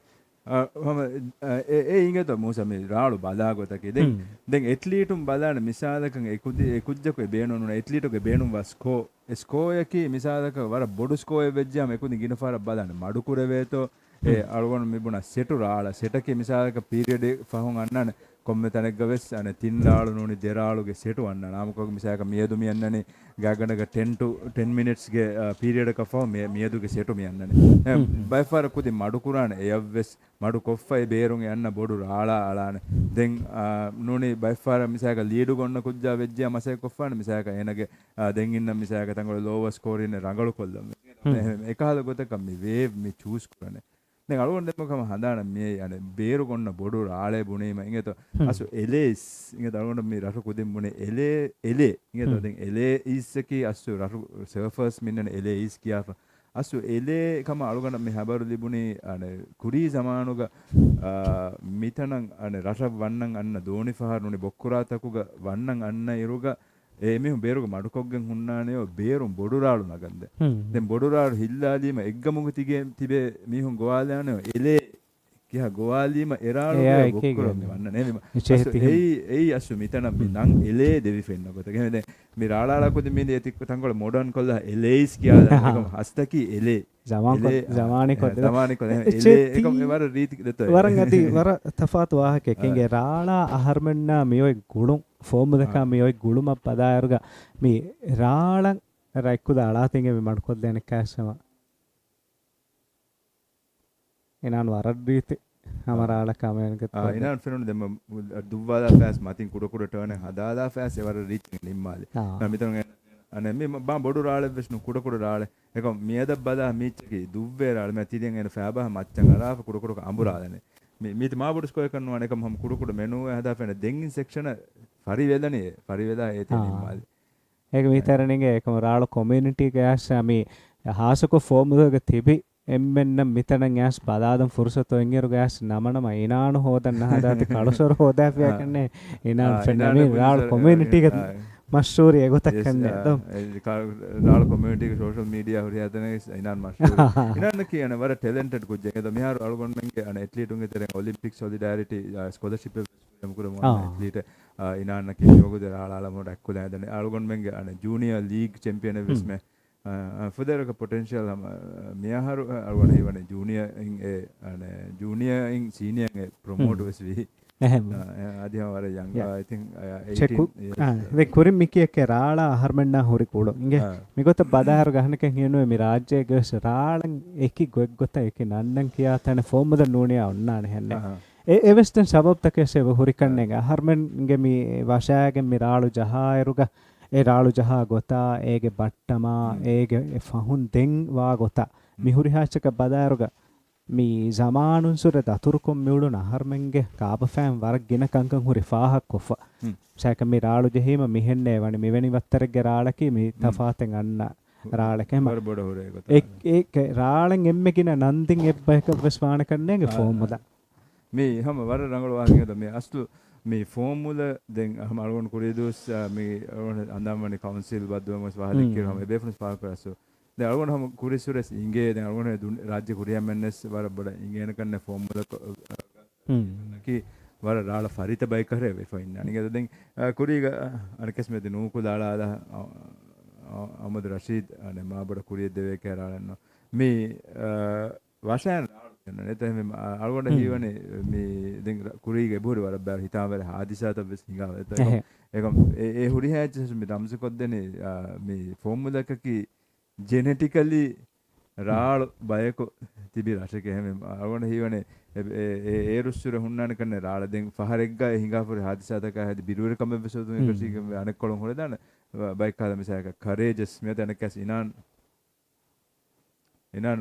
මම ඒ ඉංගත මොසමේ රාලු බදාගොතකේ දැන් ඇට්ලීටුම් බදාන මිසාලකන් එකුද්ජකේ බේනොනුන ඇට්ලීටුගේ බේනුම් වස්කෝ ස්කෝ එකේ මිසාලක වර බොඩු ස්කෝ වෙජ්ජාම එකුදි ගිනපාර බදාන මඩු කුරවේතෝ ඒ අලගොන මිබුණ සෙටු රාල සෙටකේ මිසාලක period ෆහොන් අන්නන komme tanegga wes ane tinralu nuni deralu ge setu anna namako misaka miedu mi annani gaganaga 10 to 10 minutes ge period ka fa miedu ge setu mi annani by far kudi madu kurana eyavves madu koffa e berun e anna bodu raala alane den nuni by far misaka leadu gonna kujja vejja masay koffa misaka enage den inna misaka tangol lower score in rangalu kollam ekala gotaka mi wave mi choose kurane දැන් අලුවන් දෙන්නකම හදාන මේ අනේ බේරු ගොන්න බොඩු රාලේ බුනේම ඉංගෙත අසු එලේස් ඉංගෙත අලුවන් මේ රසු කුදින් බුනේ එලේ ඉංගෙත දැන් එලේ ඉස්සකි අසු රසු සර්ෆර්ස් මින්නන එලේ ඉස් කියාප අසු එලේ කම අලුගන මේ හබරු ලිබුනේ අනේ කුරි සමානුග මිතනන් අනේ රස වන්නන් අන්න දෝනි ෆහරුනේ බොක්කුරාතකුග වන්නන් අන්න ඉරුග මෙහු බේරුග මඩුකොග්ගෙන් හුන්නානේ බේරුම් බොඩුරාලු නගන්ද දැන් බොඩුරාලු හිල්ලාලීම එග්ගමුග තිබේ මිහුන් ගෝවාලයනේ එලේ කියා ගෝවාලීම එරාලු බොක්කුරම් වන්න නේ එයි අසු මිතන නං එලේ දෙවි ෆෙන්නකොට ගෙන දැන් මේ රාලාලකුද මේ දෙතික් තංගොල මොඩර්න් කොල්ලා එලේස් කියලා එකම හස්තකි එලේ zamaani ko එලේ එකම වර රීති දෙත වරන් ඇති වර තෆාත් වාහක එකගේ රාලා අහර්මන්නා මියොයි ගුළුම් ෆෝම් දක මියොයි ගුළුම පදායරුග මේ රාලන් රයික්කුද අලාතින්ගේ මේ මඩකොල් දෙන කෑසම එනන් වරද්දීති හමරාල කමෙන්ක ඉනාන් ෆෙනුන දෙම දුව්වාදා ෆෑස් මතින් කුඩ ටර්න් හදාදා ෆෑස් එවර රීචින් ලිම්මාලේ මම මිතන අනේ මේ බා බොඩු රාලෙ වෙස්නු කුඩ රාලෙ එක මියද බදා මීච්චකි දුව්වේ රාලෙ මම තිරියන් එන ෆෑබා මච්චන් අරාෆ කුඩ අඹුරාලනේ මේ මීත මා බොඩු ස්කෝර් කරනවා නේ කම කුඩ මෙනු හදා ෆෙන දෙන්ගින් සෙක්ෂන පරිවේදනේ පරිවේදා ඒතේ ලිම්මාලේ ඒක මිතරණගේ එකම රාල කොමියුනිටි ගෑස් මේ හාසකෝ ෆෝම් එක තිබි එම්මෙන්න මිතන ගෑස් බදාදම් ෆුර්සතෝ එංගිරු ගෑස් නමනම ඉනාන හොදන්න හදාති කලසොර හොදාපියා කන්නේ ඉනාන් ෆෙනමි රාල කොමියුනිටි එක මෂ්හූරි එගොතක් කන්නේ රාල කොමියුනිටි එක සෝෂල් මීඩියා හොරි හදන ඉනාන් මෂ්හූරි ඉනාන් කියන වර ටැලන්ටඩ් කුජ්ජ එක මෙහාර අලගොන්මන්ගේ අන ඇත්ලීටුන්ගේ තරෙන් ඔලිම්පික් සොලිඩැරිටි ස්කෝලර්ෂිප් මුකුර මොන ඇත්ලීට ඉනාන් කියෝගොද රාලාල මොඩ එක්කුද හදන අලගොන්මන්ගේ අන ජූනියර් ලීග් චැම්පියන් එවස්මේ further potential මියහරු අලගොන හිවන ජූනියර් ඉන් ජූනියර් ඉන් සීනියර් ප්‍රොමෝට් වෙස්වි අධිම වර young I think 18 वे कुरिम मिकी के राला हरमन्ना होरी कोडो इंगे मिगोत बदाहर गहन के हिनु मि राज्य गस राळं एकी गोग गोත एकी नन्नं किया तने फॉर्म द नोनिया उन्नाने हन्ने ए वेस्टर्न सबब तके से होरी कन्ने गा हरमन इंगे मि वाशागे मि राळु जहायरुगा ए राळु जहा गोता एगे बट्टमा एगे फहुन दें वा गोता मिहुरि हाचක බදාරුග මේ zamaanun sura daturukom miuluna harmenge kaaba fam warak gina kankan huri faahak koffa saka me raalu jehima mihenne wani meveni wattarege raalaki me tafaten anna raalake mar boda hore gota ek raalen emme gina nandin ebba ek veswana kannege formula me hama war rangalu wahingeda me aslu me formula den hama algon kuridus me andamani council badwamos wahalik kirama befnus paakarasu දැන් අලගොන හම කුරිසුරස් ඉංගේ දැන් අලගොන රාජ්‍ය කුරියම්මන්නස් වර බඩ ඉංගේන කන්න ෆෝමුල කි වර රාල ෆරිත බයි කරේ වෙෆින් අනිගද දැන් කුරිග අනකස් මෙද නූකු දාලා ආලා අමද රෂීද් අනේ මා බඩ කුරිය දෙවේ කරාලන්න මේ වශයෙන් නේද මේ අලගොන හීවනේ මේ දැන් කුරිගේ බොර වර බෑ හිතාවර හාදිසාත වෙස් හිඟාව ඒක ඒ හුරි හැචස් මේ දම්ස කොද්දනේ මේ ෆෝමුල කකි genetically රාළ බයක තිබි රශක හැම අරගොන හීවනේ ඒ රුස්සුර හුන්නාන කන්නේ රාළ දෙන් ෆහරෙග්ගා හිඟාපුර හාදිසාතක හැදි බිරුවර කම වෙසොතුන් එකසික අනෙක් කොළොන් හොර දාන බයික් කාද මිසයක කරේජස් මෙත අනෙක්ස් ඉනාන්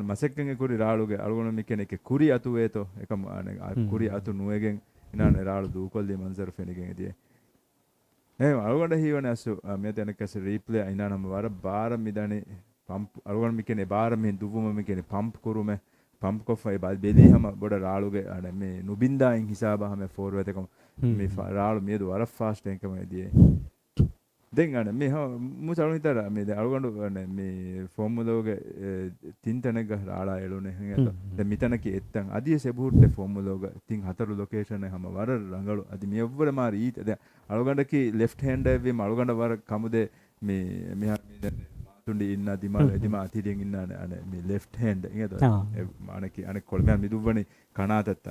මසෙක්කෙන් කුරි රාළුගේ අරගොන මිකෙනෙක් කුරි අතු වේතෝ එකම කුරි අතු නුවේගෙන් ඉනාන රාළු දූකොල්ලි මන්සර් ෆෙනිගෙන් එදී එහෙම අරගොන හීවනේ අසු මෙත අනෙක්ස් රීප්ලේ ඉනානම වර බාර මිදනේ පම්ප් අරගොන මිකනේ බාර මේ දුවුම මිකනේ පම්ප් කුරුමේ පම්ප් කොෆයි බල් බෙලි හැම බොඩ රාළුගේ අනේ මේ නුබින්දායින් හිසාබ හැම ෆෝර්වර්ඩ් එකම මේ රාළු මේදු වර ෆාස්ට් එකම එදී දැන් අනේ මේ මුසලු හිතර මේ අරගොන මේ ෆෝමුලෝගේ තින්තනක රාළා එළුනේ හංගත දැන් මිතනකි එත්තන් අදිය සෙබුට්ටේ ෆෝමුලෝගේ තින් හතරු ලොකේෂන් හැම වර රංගලු අදි මේ ඔව්වර මාරි ඊට දැන් අරගොනකි ලෙෆ්ට් හෑන්ඩර් වෙම අරගොන වර කමුදේ මේ මෙහා තුන්ඩි ඉන්න දිමාල එදිමා අතිරියෙන් ඉන්න අනේ මේ ලෙෆ්ට් හෑන්ඩ් ඉංගද අනකි අනෙක් කොල්මයන් මිදුවනේ කනාතත්ත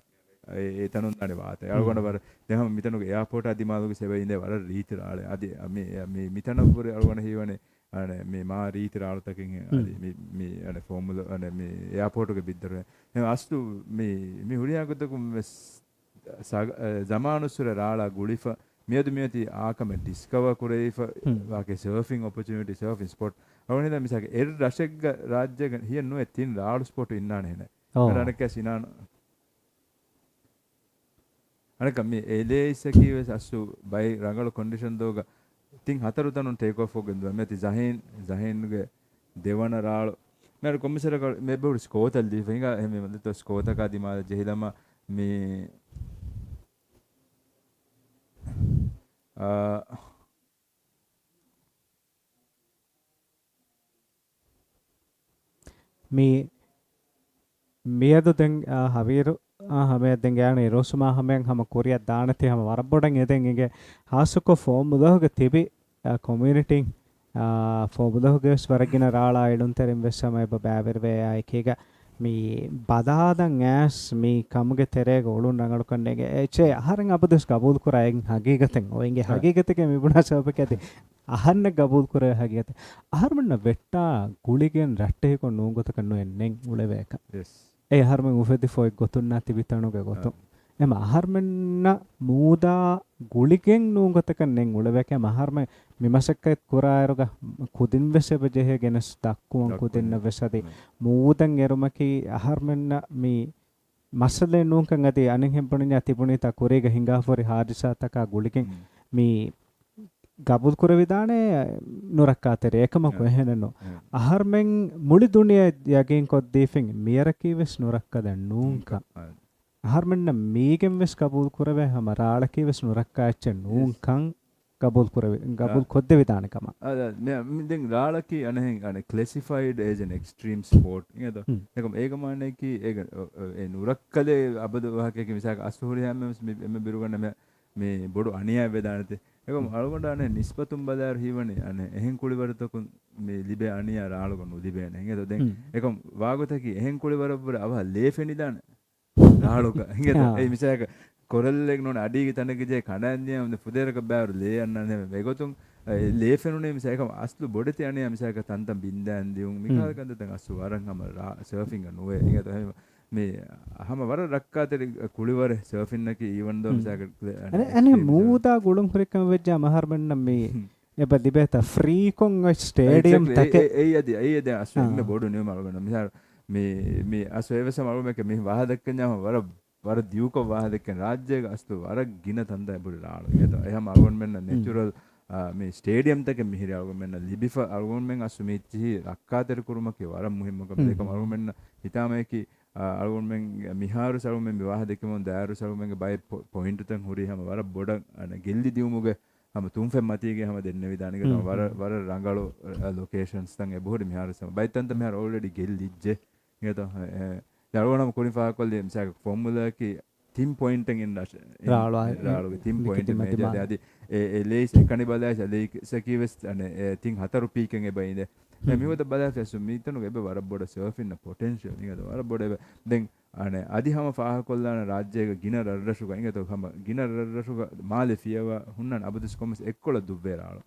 ඒ තනුන්දානේ වාත අලගොන්න වර දැන් මිතනුගේ එයාපෝට් අදිමාලුගේ සෙවෙ ඉඳේ වර රීති රාලේ අදි මේ මිතනපුර අලගොන්න හීවනේ අනේ මේ මා රීති රාලතකින් අදි මේ අනේ ෆෝමුලා අනේ මේ එයාපෝට් එක බිද්දර මේ අස්තු මේ හුරියාගතකුම් zamanussura rala gulifa miyati aakame discover kureifa wake surfing opportunity surfing spot awanida misake rashegga rajyaga hiya no etin raalu spot innane hene aranaka sinan anaka me LA's kiwes asu by rangalu condition doga tin hataru tanun take off ogendu meti zahin ge devana raalu mer komisara me bur skotal di finga me mande skota ka di ma jehilama me මියදු තෙන් හවීරු හමේ දෙන් ගෑනේ රොසුමා හමෙන් හම කොරියා දානති හම වරබොඩන් එතෙන් ඉගේ හාසුකෝ ෆෝම් මුදහුගේ තිබි කොමියුනිටි ෆෝම් මුදහුගේ ස්වරගින රාලා ඉලුන් තරින් වෙස්සම එබ බෑවරවේ ආයිකේග මේ බදාදන් ඇස් මේ කමුගේ තෙරේක ඔළුන් රංගලු කන්නේගේ එචේ අහරන් අපදස් කබූල් කරායෙන් හගීගතෙන් ඔයගේ හගීගතකේ මිබුණා සෝපක ඇති අහන්න කබූල් කරා හගීගත අහරමන්න වෙට්ටා ගුලිගෙන් රට්ටේ කො නූගත කන්නු එන්නෙන් උලවේක ඒ අහරමන් උෆෙදි ෆොයි ගොතුන්නා තිබිතණුගේ ගොතු එම අහරමන්න මූදා ගුලිගෙන් නූගත කන්නෙන් උලවේක මහරම මිමසක්කත් කුරායරුග කුදින් වෙසෙබ ජෙහෙ ගෙනස් දක්කුවන් කුදින්න වෙසදී මූදන් එරුමකි අහර්මන්න මේ මසලේ නූකන් අදී අනෙන් හෙම්පුණිය තිබුණී තා කුරේග හිඟාෆොරි හාදිසාතක ගුලිගෙන් මේ ගබුල් කුර විදානේ නුරක්කාතර ඒකම කොහෙනනෝ අහර්මෙන් මුලි දුනිය යගෙන් කොද්දීෆින් මියරකී වෙස් නුරක්කද නූංක අහර්මන්න මීගෙන් වෙස් ගබුල් කුරවේ හැම රාලකී වෙස් නුරක්කාච්ච නූංකන් gabul kodde vidanakama den raalaki ane classified as an extreme sport ingeda ekam egamane ki ega e nurakkale abadu wahake ki misaka asuri hamme me biruganna me bodu aniya vedanate ekam algonda ane nisbatum badar hiwani ane ehen kuliwaratakun me libe aniya raalugon udibene ingeda den ekam wagota ki ehen kuliwarabura ava lefeni dan raaluga ingeda ei misaka කොරල්ලෙක් නෝන අඩීගේ තනක ජේ කඩන්නේ උන් පුදේරක බෑරු ලේ යන්නන්නේ මේගොතුන් ලේ ෆෙනුනේ මිසයක අස්ලු බොඩති අනේ මිසයක තන්තම් බින්දන් දියුන් මිකාල කන්ද තන් අස්සු වරන් හම සර්ෆින් නෝවේ ඒක තමයි මේ හම වර රක්කාතේ කුලිවර සර්ෆින් නකි ඊවන් දෝ මිසයක අනේ මූදා ගුළුන් හරිකම වෙජ්ජා මහර්මන්න මේ එබ දිබේත ෆ්‍රී කොන් ස්ටේඩියම් තක ඒ අස්සු ඉන්න බොඩු නේ මල්ගන මිසාර මේ අස්සු එවස මල්ගමක මේ වහදක්කන්යම වර දියුක වාහදකෙන් රාජ්‍යයක අස්තු වර ගින තන්දා බුරි රාලු ඒත එහෙම අලගොන් මෙන්න නැචරල් මේ ස්ටේඩියම් තක මිහිරි අලගොන් මෙන්න ලිබිෆ අලගොන් මෙන් අසු මිච්චි රක්කාතර කුරුමකේ වර මුහිම්මක දෙකම අලගොන් මෙන්න හිතාමේකි අලගොන් මෙන් මිහාරු සලගොන් මෙන් විවාහ දෙකම දාරු සලගොන් මෙන් බයි පොයින්ට් තන් හුරි හැම වර බොඩ අන ගෙල්ලි දියුමුගේ හැම තුන්ෆෙම් මතියගේ හැම දෙන්න විදානික වර රංගලෝ ලොකේෂන්ස් තන් එබොඩි මිහාරු සම බයි තන්ත මිහාර ඔල්රෙඩි ගෙල්ලිජ්ජේ ඒත Yarwana Kunifa called him Sack formula ki team pointing in Ralo team pointing major a lace cannibal as a lake Sakivist and a thing Hataru peaking by the Miwa the Balafas to meet and ever about a surf in the potential about then and Adihama Fahakola Raja Gina Rashuga Gina Rashuga Malifieva Hunan Abudus Comas Ecola do Vera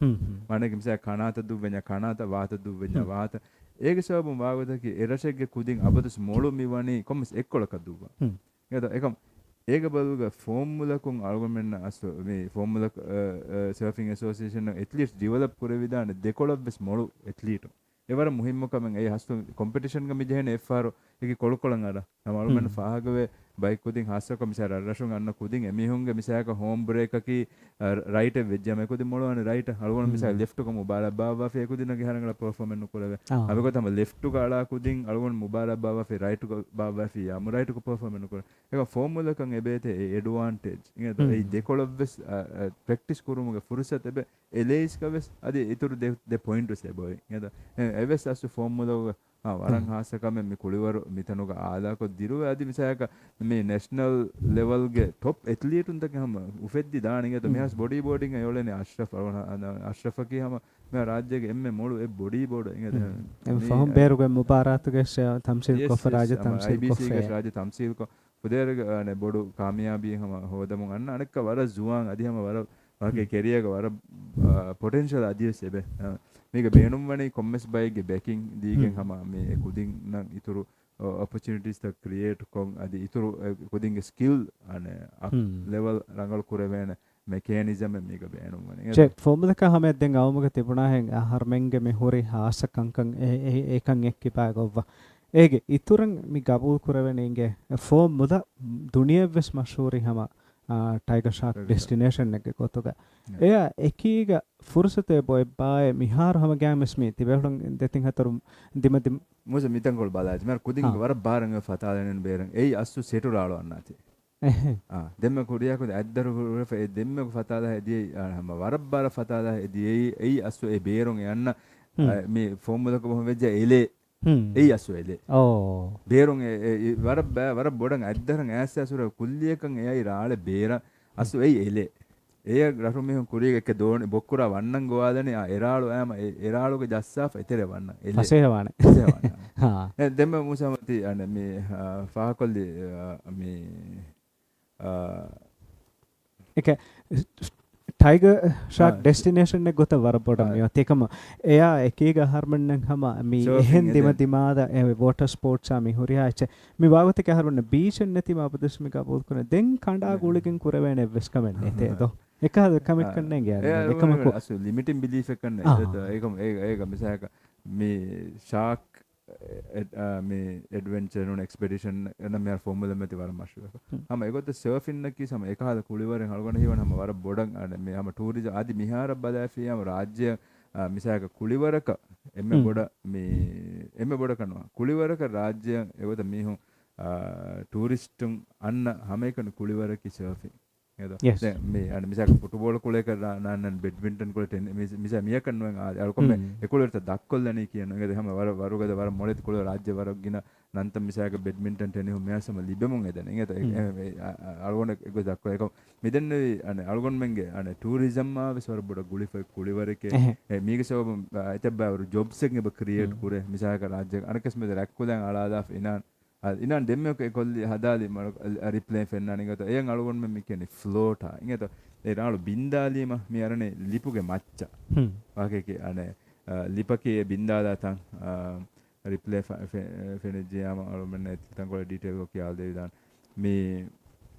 Manakim say Kanata do Venya Kanata Vata do Venya Vata ඒක සබම් වාගතකි එරෂෙක්ගේ කුදින් අබදස් මොළු මිවනි කොමස් එක්කොලක දුවා යද එකම් ඒක බලුග ෆෝමුලකුන් අල්ගොමෙන්න අස් මේ ෆෝමුලක සර්ෆින් ඇසෝසියේෂන් ඇත්ලීට්ස් ඩෙවලොප් කරේ විදාන දෙකොළබ්ස් මොළු ඇත්ලීට් එවර මුහිම්මකමෙන් ඒ හස්තු කොම්පිටිෂන් ගම ජෙහෙන එෆ්ආර් එක කොළකොළන් අර නමල්මෙන් ෆාහගවේ බයික් කුදින් හස්සක මිසාර රෂුන් අන්න කුදින් එමිහුන්ගේ මිසයක හෝම් බ්‍රේක් කි රයිට් වෙජ්ජම කුදින් මොළවන රයිට් අල්ගොන මිසා ලෙෆ්ට් ක මුබාරක් බාවා ෆේ කුදින ගහරංගල පර්ෆෝමන්ස් නුකොලවේ අබක තම ලෙෆ්ට් ක අලා කුදින් අල්ගොන මුබාරක් බාවා ෆේ රයිට් ක බාවා ෆේ යමු රයිට් ක පර්ෆෝමන්ස් නුකොල ඒක ෆෝමුලා කන් එබේතේ ඇඩ්වාන්ටේජ් ඉංගද ඒ දෙකොළවස් ප්‍රැක්ටිස් කරුමුගේ ෆුර්සත් එබේ එලේස් කවස් අද ඉතුරු දෙ පොයින්ට් උස් එබෝයි ඉංගද එවස් අසු ෆෝමුලා වරන් හාසකම මේ කුලිවර මිතනුක ආදාක දිරුව ඇදි මිසයක මේ නැෂනල් ලෙවල් ගේ টপ ඇත්ලීට් උන්ට ගහම උෆෙද්දි දාණිගේ તો මෙහස් බොඩි බෝඩින් යෝලනේ අශ්රෆ කියම මේ රාජ්‍යගේ එම්මේ මොළු ඒ බොඩි බෝඩ ඉංගද එම් ෆහම් බේරුගේ මුබාරාතුගේ තම්සිල් කොෆ රාජ තම්සිල් කොෆ රාජ තම්සිල් කො පුදේරක අනේ බොඩු කාමියාබී හම හොදමුන් අන්න අනෙක්ක වර ජුවාන් අධියම වර වගේ කෙරියක වර පොටෙන්ෂල් අධියස් එබේ මේක බේනුම් වනේ කොම්මස් බයිගේ බැකින් දීගෙන් හම මේ කුදින් නම් ඉතුරු opportunities to create kong adi ituru kodinge skill ane up level rangal kurevena mechanism mega beenum wane che formula ka hame den awmuga tibuna hen harmenge me hori hasa kankan ekan ekki pa govwa ege ituran mi gabul kurevena inge form muda duniya ves mashhuri hama tiger shark destination එක කොතක එයා එකීග ෆුර්සතේ බොයි බාය මිහාර හම ගෑමස් මේ තිබෙහුන් දෙතින් හතරු දිමති මොස මිතන් කොල් බලාජ් මර කුදින් වර බාරංග ෆතාලෙන් බේරන් එයි අස්සු සෙටු රාලෝ අන්නාති දෙම්ම කුඩියා කුද ඇද්දරු රුෆ ඒ දෙම්ම ෆතාලා හෙදී හම වර බාර ෆතාලා හෙදී එයි අස්සු ඒ බේරොන් යන්න මේ ෆෝමුලක බොහොම වෙජ්ජ එලේ එයි අස්සු එලේ බේරොන් වර බොඩන් ඇද්දරන් ඈස් ඇසුර කුල්ලියකන් එයි රාලේ බේර අස්සු එයි එලේ ඒ රරු මෙහුන් කුරියක එක දෝනේ බොක්කුරා වන්නන් ගෝවාදනේ එරාලු ඈම එරාලුගේ ජස්සාෆ එතර වන්න එලේ අසේවාන හා දෙම්ම මුසමති අනේ මේ ෆාකොල්ලි මේ එක tiger shark destination එක ගොත වරපොඩම යතේකම එයා එකීග හර්මන්නන් හම මි එහෙන් දිම දිමාද water sports ආ මි හොරියාච මි වාගතක හර්මන්න beach නැති මාපදස්මික අපෝල් කරන දෙන් කණ්ඩා ගුලකින් කුරවැන එවස් කමෙන් එතේදෝ එකද කමිට් කරන්න ගියා එකම අසු ලිමිටින් බිලීෆ් එක කරන්න ඒකම ඒක මිසයක මේ shark මේ adventure නුන expedition එන මෙයා ෆෝමුලා මෙති වර මාෂු හම ඒගොත සර්ෆින් නකි සම එකහද කුලිවරෙන් හල්ගොන හිවන හම වර බොඩන් අනේ මේ හම ටූරිසම් ආදි මිහාර බදාෆිය හම රාජ්‍ය මිසයක කුලිවරක එම්මෙ බොඩ මේ එම්මෙ බොඩ කරනවා කුලිවරක රාජ්‍ය ඒගොත මිහු ටූරිස්ටුන් අන්න හම එකන කුලිවරකි සර්ෆින් Yes. මේ අන මිසක ෆුට්බෝල් කුලේක නන්නන් බැඩ්මින්ටන් කුලේ මිස මිය කන්නුවෙන් අරකොම එකුලේට දක්කොල්ලනේ කියන එක හැම වරුගද වර මොලෙත් කුල රාජ්‍ය වරක් ගින නන්තම් මිසක බැඩ්මින්ටන් ටෙනිහු මෙයාසම ලිබෙමුන් එදන එත අලගොන එක දක්කො එක මෙදෙන් අන අලගොන් මෙන්ගේ අන ටූරිසම් ආවස් වර බොඩ ගුලිෆ කුලිවරකේ මේක සෝබ එතබ්බවරු ජොබ්ස් එක බ ක්‍රියේට් කුරේ මිසක රාජ්‍ය අනකස් මෙද රැක්කුදන් අලාදාෆ් ඉනාන් ඉnan දෙම්මක කොල්ලි හදාලි මර රිප්ලේ ෆෙන්නානි ගත එයන් අලුගොන් මෙ කියන්නේ ෆ්ලෝටා ඉංගත ඒ රාලු බින්දාලියම මේ අරනේ ලිපුගේ මච්චා වාකේකේ අනේ ලිපකේ බින්දාලා තන් රිප්ලේ ෆෙනජියාම අලුමනේ තන් කොල ඩීටේල් එක කියාල් දෙවිදාන් මේ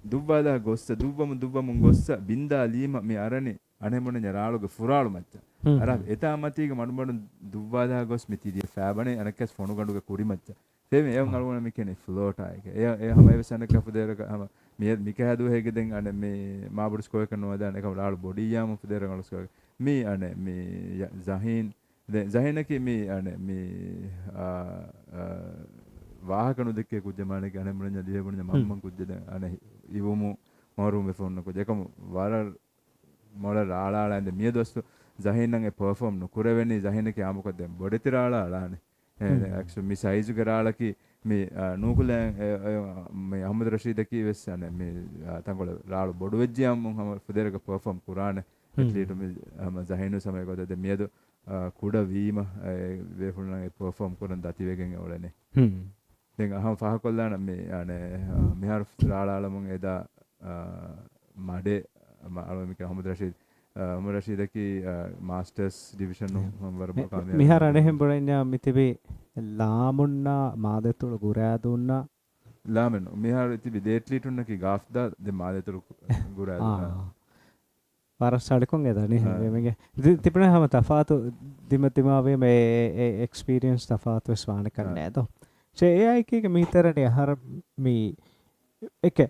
දුබ්බාලා ගොස්ස දුබ්බම ගොස්ස බින්දාලියම මේ අරනේ අනේ මොන ඥරාලුගේ ෆුරාලු මච්චා අර එතාමතිගේ මනුබඩු දුබ්බාලා ගොස් මිතිරිය ෆෑබනේ අනකස් ෆොනු ගඩුගේ කුරි මච්චා තේමේ එයන් අලුගොන මේ කියන්නේ ෆ්ලෝටා එක එය හැම වෙසන කපු දෙරක හැම මේ මික හැදුව හේගෙදෙන් අනේ මේ මාබුඩු ස්කෝර් කරනවා දාන එකම ලාලු බොඩි යාම පුදේර ගලු ස්කෝර් මේ අනේ මේ ජහීනකේ මේ අනේ මේ වාහකණු දෙකේ කුජමානේ අනේ මොන දිහෙගුණ මම්මන් කුජ්ජද අනේ ඉවමු මාරු මේ ෆෝන් නකො දෙකම වර මොල රාලාලන්ද මිය දොස්තු ජහීනන්ගේ පර්ෆෝම් නුකුරවෙන්නේ ජහීනකේ ආමකොද බොඩි තිරාලාලානේ actually මේ සයිසු කරාලකි මේ නූකුලෙන් මේ අහමද් රෂීදකි වෙස්සන මේ තංගොල රාළු බොඩු වෙජ්ජියම් මොහම ෆදෙරක පර්ෆෝම් කුරාන ඇට්ලීට් මේ අම ජහීනු සමය කොතද මියද කුඩ වීම වේෆුණගේ පර්ෆෝම් කරන දති වේගෙන් ඔලනේ දැන් අහම ෆහකොල්ලාන මේ අනේ මිහාර රාලාලමුන් එදා මඩේ අලමික අහමද් රෂීද් රෂීදකි මාස්ටර්ස් ඩිවිෂන් වර මිහාර අනෙහෙම් බොරඤ්ඤා මිතිබේ ලාමුන්නා මාදතුළු ගුරෑදුන්නා ලාමෙන් මිහාර ඉතිබි දේට්ලිටුන්නකි ගාෆ්දා දෙ මාදතුළු ගුරෑදුන්නා වරස්සාඩකොන් එදනේ මේගේ තිබෙන හැම තෆාතු දිමතිමාවේ මේ එක්ස්පීරියන්ස් තෆාතු ස්වාන කරන්න ඇතෝ ඒ අයිකේක මිතරනේ හර මේ එක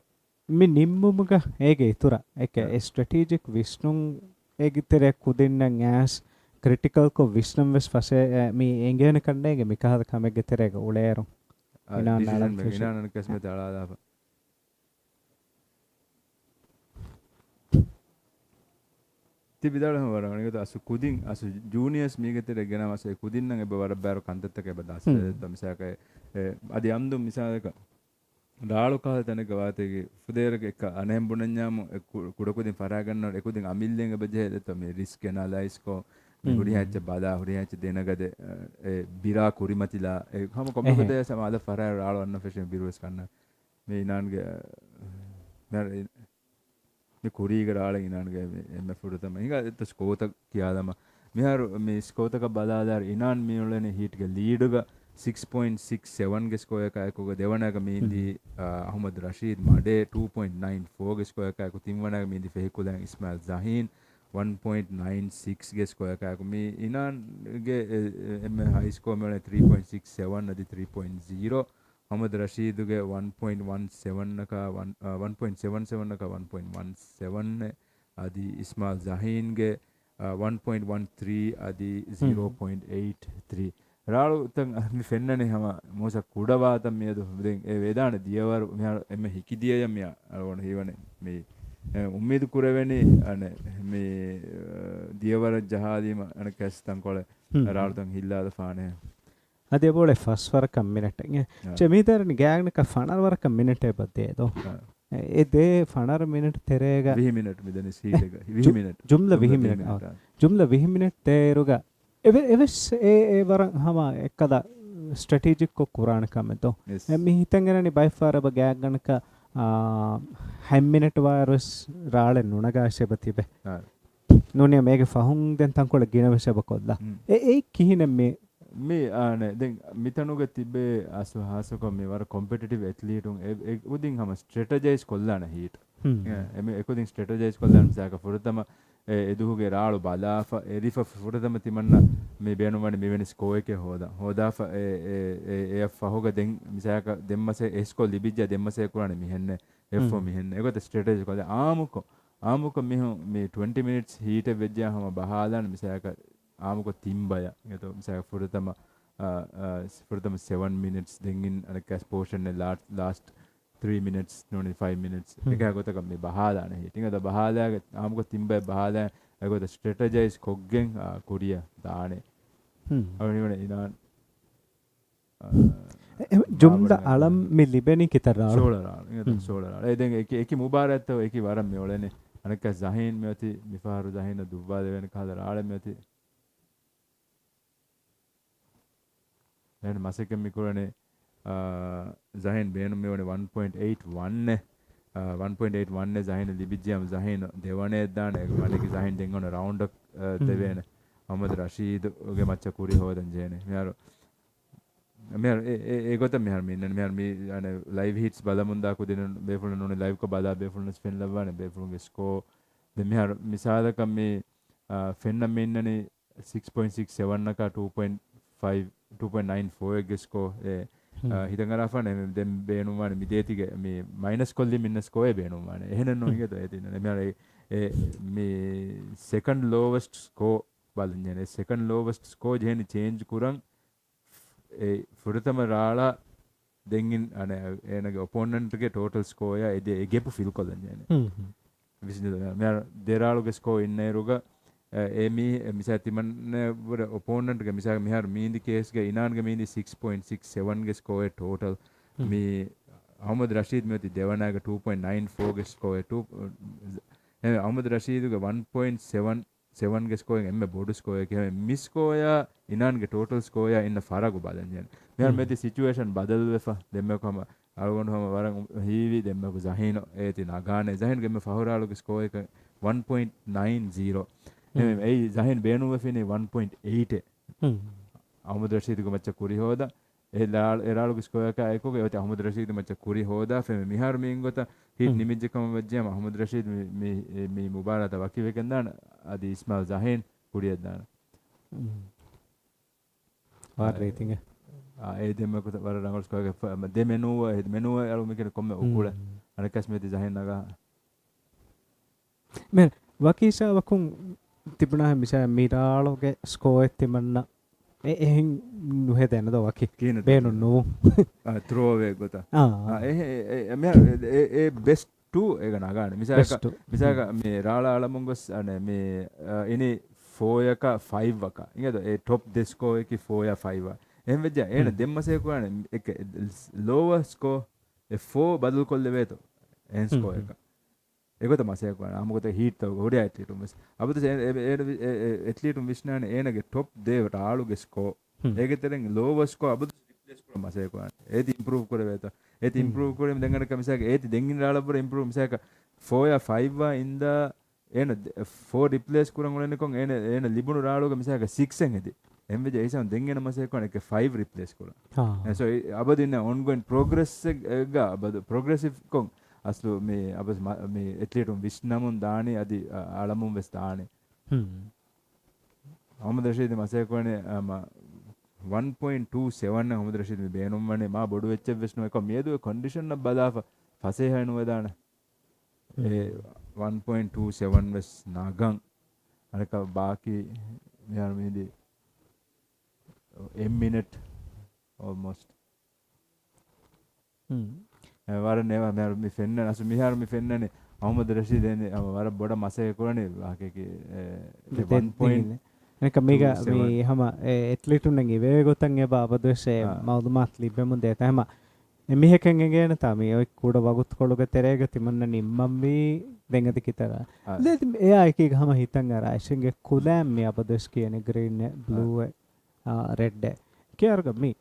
මේ නිම්මුමුග ඒගේ ඉතුර එක ස්ට්‍රැටජික් විශ්නුන් ඒගිතරයක් කුදින්න ඈස් ක්‍රිටිකල් කො විශ්නම් වෙස් ෆසේ මේ එංගේන කණ්ඩේගේ මිකහද කමෙක් ගෙතරේක උලේරු ඉනාන කස්මෙ තාලාදාප තිබිදාලම වරණිගත අසු කුදින් අසු ජූනියර්ස් මීගෙතර ගෙනවස කුදින්න එබ වර බෑරු කන්තත්තක එබ දාස මිසක අදි අම්දු මිසාලක ඩාලු කාල තැනක වාතේගේ ෆුදේරක එක අනෙම්බුණඤ්ඤාම කුඩකුදින් ෆරා ගන්නව එකුදින් අමිල්ලෙන් බෙජේ දෙත මේ රිස්ක් ඇනලයිස් කො හුරි හැච්ච බදා හුරි හැච්ච දෙනගද ඒ බිරා කුරිමතිලා ඒ හැම කොම්බකද සමාද ෆරා රාලු අන්න ෆෙෂන් බිරුවස් කන්න මේ ඉනාන්ගේ මේ කුරීග රාලෙන් ඉනාන්ගේ එම ෆුරතම හිඟ එත ස්කෝත කියාදම මිහාරු මේ ස්කෝතක බදාදාර ඉනාන් මියුලනේ හීට්ගේ ලීඩුග 6.67 ಗೆ ಸ್ಕೋರ್ ಕಾಯಕುಗ ದೇವನಾಗ ಮೀಂದಿ ಅಹಮದ್ ರಶೀದ್ ಮಡೆ 2.94 ಗೆ ಸ್ಕೋರ್ ಕಾಯಕು ತಿಮ್ಮನಾಗ ಮೀಂದಿ ಫೆಹಿಕುಲಾಂಗ್ ಇಸ್ಮಾಯಿಲ್ ಜಹೀನ್ 1.96 ಗೆ ಸ್ಕೋರ್ ಕಾಯಕು ಮೀ ಇನಾನ್ ಗೆ ಎಮ್ ಹೈ ಸ್ಕೋರ್ ಮೇಲೆ 3.67 ಅದಿ 3.0 ಅಹಮದ್ ರಶೀದ್ ಗೆ 1.17 ನಕ 1.77 ನಕ 1.17 ಅದಿ ಇಸ್ಮಾಯಿಲ್ ಜಹೀನ್ ಗೆ 1.13 ಅದಿ 0.83 ರಾಳು ತಂ ಮಿ ಫೆನ್ನನೆ ಹಮ ಮೋಸ ಕುಡವಾತ ಮೇದು ದೆನ್ ಎ ವೇದಾನ ದಿಯವರು ಎಮ್ಮೆ ಹಿಕಿದಿಯ ಮಿ ಅಳವಣ ಹೀವನೆ ಮಿ ಉಮ್ಮೀದು ಕುರವೆನಿ ಅನೆ ಮಿ ದಿಯವರ ಜಹಾದಿಮ ಅನ ಕೆಸ್ ತಂ ಕೊಳೆ ರಾಳು ತಂ ಹಿಲ್ಲಾದ ಫಾನೆ ಅದೇ ಬೋಳೆ ಫಸ್ಟ್ ವರ ಕಮ್ಮಿನೆಟ್ ಚೆಮೀದರ್ನಿ ಗ್ಯಾಗ್ನ ಫಣರ್ ವರ ಕಮ್ಮಿನೆಟ್ ಬದ್ದೆ ಅದು ಎದೆ ಫಣರ್ ಮಿನಿಟ್ ತೆರೆಗ 20 ಮಿನಿಟ್ ಮಿದನೆ ಸೀಲೆಗ 20 ಮಿನಿಟ್ ಜುಮ್ಲ 20 ಮಿನಿಟ್ ತೇರುಗ එවස් ඒ වර හම එක්කද ස්ට්‍රැටීජික් කො කුරාණ කමෙතෝ මි හිතංගෙනනි බයිෆාරබ ගෑක් ගණක හැම්මිනට වරස් රාಳೆ නුණගාශයබ තිබේ නුනිය මේක ෆහුන් දෙන් තංකොල ගිනවශබ කොල්ලා ඒ කිහින මේ ආනේ දැන් මිතනුග තිබේ අසහාසක මේ වර කොම්පිටිටිව් ඇත්ලීටුන් උදින් හම ස්ට්‍රැටජයිස් කොල්ලාන හීට එමෙ එකුදින් ස්ට්‍රැටජයිස් කොල්ලාන සාක ෆුරතම එදුහුගේ රාಳು බලාෆ එරිෆ ෆුරතම තිමන්න මේ බේනුමනේ මෙවැනි ස්කෝ එකේ හොදාෆ ඒ ෆහුග දෙන් මිසාක දෙම්මසේ එස්කෝ ලිබිජ්ජ දෙම්මසේ කුරානේ මිහෙන්නේ එෆෝ මිහෙන්නේ ඒකත ස්ට්‍රැටජි කොල්ලා ආමුක මිහු මේ 20 minutes හීට වෙජ්ජා හම බහාලන මිසාක ආමුක තිම්බය එතෝ මිසාක ෆුරතම 7 minutes දෙන්ගින් අර කැස් portion last 3 minutes no 5 minutes eka gotaka me bahala ne hitinga da bahala amuko timba bahala ego da strategize koggen kuriya daane awni wone inan jumla alam me libeni kitara solara eden eki mubarat eki waram me olene anaka zahin meoti mifaru zahin dubba deven kala raale meoti nen masekem mikurane zahin beenum me 1.81 1.81 zahin libijjam zahin devane daane waneki zahin dengon round devene Muhammad Rashid oge macha kuri hodan jene meharu meharu e gota meharu me ane live hits balamunda kudin befulun none live ko bala befulun fen lawane befulun score de meharu misala kam me fenna mennani 6.67 naka 2.94 ge score හිතංගරාෆන දැන් බේනුමාන මිදේතිගේ මේ මයිනස් කොල්ලි මින්නස් කොේ බේනුමාන එහෙන නොහිගත ඇතින මේ second lowest score බලන්නේ second lowest score ජෙනි change කුරන් ඒ ෆුරතම රාලා දෙන්ගින් අන එනගේ opponent ගේ total score ය ඒ ගෙපු ෆිල් කොල්ලන්නේ විසින මෙ දෙරාලුගේ score ඉන්නේ රුග එමි මිසා තිමන්න වර opponent ගේ මිසා මිහාර මීන්දි කේස් ගේ ඉනාන් ගේ මීන්දි 6.67 ගේ score total මේ අහමද් රෂීද් මෙති දෙවනාගේ 2.94 ගේ score 2 අහමද් රෂීද් ගේ 1.77 ගේ score එම්මෙ බොඩු score එක මිස් score ඉනාන් ගේ total score ඉන්න ෆරගු බලන්නේ මෙහාර මෙති situation බදල් වෙෆා දෙම්මකම අලගොන් හම වරන් හීවි දෙම්මක ජහීන ඒති නගානේ ජහීන් ගේ ෆහරාලුගේ score එක 1.90 ඒ zahin beenuwa fini 1.8 ahmad rashid ko macha kuri hoda eralu score ka eko ge ahmad rashid macha kuri hoda fe mihar mingota hit nimijje kam wajja ahmad rashid mi mubarata wakive kendan adi ismail zahin kuri edana war rating e demme ko war rangol score ge de menuwa alu mikene komme ukula anakas meti zahin naga men wakisa wakun තිබුණා මිසා මිරාලෝගේ ස්කෝර් එක තිබන්න එහෙන් නුහෙ දෙන්නද වකි බේනු නෝ throw away ගොතා ඒ best 2 එක නගාන මිසාක මේ රාලා අලමුංගස් අනේ මේ ඉනි 4 එක 5 එක ඉංගද ඒ top the score එක 4 5 එහෙන් වෙජ්ජා එන දෙම්මසේ කුවානේ එක lower score ඒ 4 බදල් කොල්ල වේතෝ එහෙන් score එක ඒකත මාසයක් වань ආමකට හීට් තව ගොඩ ඇට්ලිටුම් මිස් අපිට ඇට්ලිටුම් විශ්නාන ඒනගේ টොප් දේවට ආලුගේ ස්කෝ ඒකතරෙන් ලෝවර් ස්කෝ අපිට රිප්ලේස් කරලා මාසයක් වань ඒත් ඉම්ප්‍රූව් කරවෙත ඒත් ඉම්ප්‍රූව් කරෙම දැන් අර මිසක ඒත් දෙන්ගින් රාලබර ඉම්ප්‍රූව් මිසක 4 या 5 වා ඉඳ එන 4 රිප්ලේස් කරන් වලනේ කොන් එන ලිබුණු රාලෝග මිසක 6 එන් එදි එම්බෙ ජේසන් දෙන්ගෙන මසේ කොන එක 5 රිප්ලේස් කරා so abadin ongoing progress ga abad progressive kon aslu me abas me atletum visnamun daani adi alamun ves daani Ahmad Rashid mase kone 1.27 Ahmad Rashid me beenum mane ma bodu vecche vesnu ek medu condition na balafa fase hanu wedana 1.27 ves nagan anaka baaki yar medi a minute almost war neva mer mi fenna asu mihar mi fennane Ahmad Rashid ene war boda mase korane waakeke 1. එක මේක මේ හැම ඇත්ලීටුන් නං ඉවේ ගොතන් ඒ බාබදොෂේ මවුදුමාත් ලිබෙමුන් දෙත හැම එමිහෙකෙන් එගෙන තමයි ඔය කුඩ වගුත් කොළුග තෙරේග තිමන්න නිම්මම්මි දෙංගති කිතර ලෙත් එයා එකේ ගහම හිතන් අර ඇෂන්ගේ කුලෑම් මේ අපදොෂ් කියන ග්‍රීන් බ්ලූ රෙඩ් කියර්ග මේ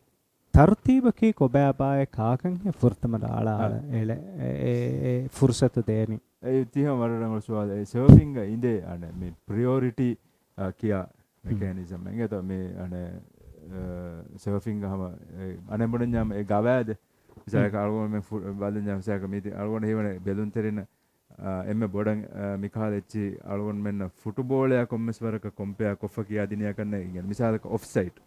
තර්තිබකී කොබෑබාය කාකන් ෆුර්තම ඩාලා එල ෆුර්සතු දේනි ඒ තිහ මරරම සුවාද ඒ සර්ෆින්ග ඉඳේ අන මේ ප්‍රියොරිටි කියා mechanism engeto me ane surfing gama anemboden jam e gawade misaka algon me balden jam misaka miti algon hevane belun terina emme bodan mikalechi algon menna football ya kommes waraka compare koffa kiya diniya kanne igen misalaka offside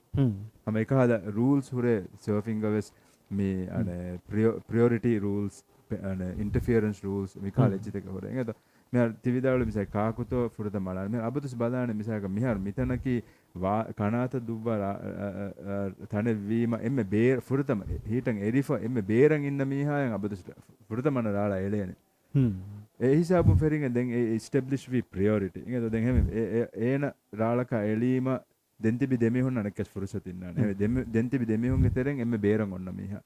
ama ekada rules hure surfing gaves me ane priority rules ane interference rules mikalechi teka hore engeto මෙහර තිවිදාවල මිසයි කාකුතෝ ෆුරත මලාන මෙහර අබතුස් බදාන මිසක මිහර මිතනකි කනාත දුබ්බා තන වීම එම්මෙ බේර ෆුරතම හීටන් එරිෆ එම්මෙ බේරන් ඉන්න මීහායන් අබතුස් ෆුරතමන රාලා එලයනේ ඒ හිසාබුන් ෆෙරින් දැන් ඒ එස්ටැබ්ලිෂ් වී ප්‍රයොරිටි ඉංගද දැන් හැම ඒන රාලක එලීම දෙන්තිබි දෙමිහුන් අනකස් ෆුරසතින් නේ දෙන්තිබි දෙමිහුන්ගේ තෙරෙන් එම්මෙ බේරන් ඔන්න මීහා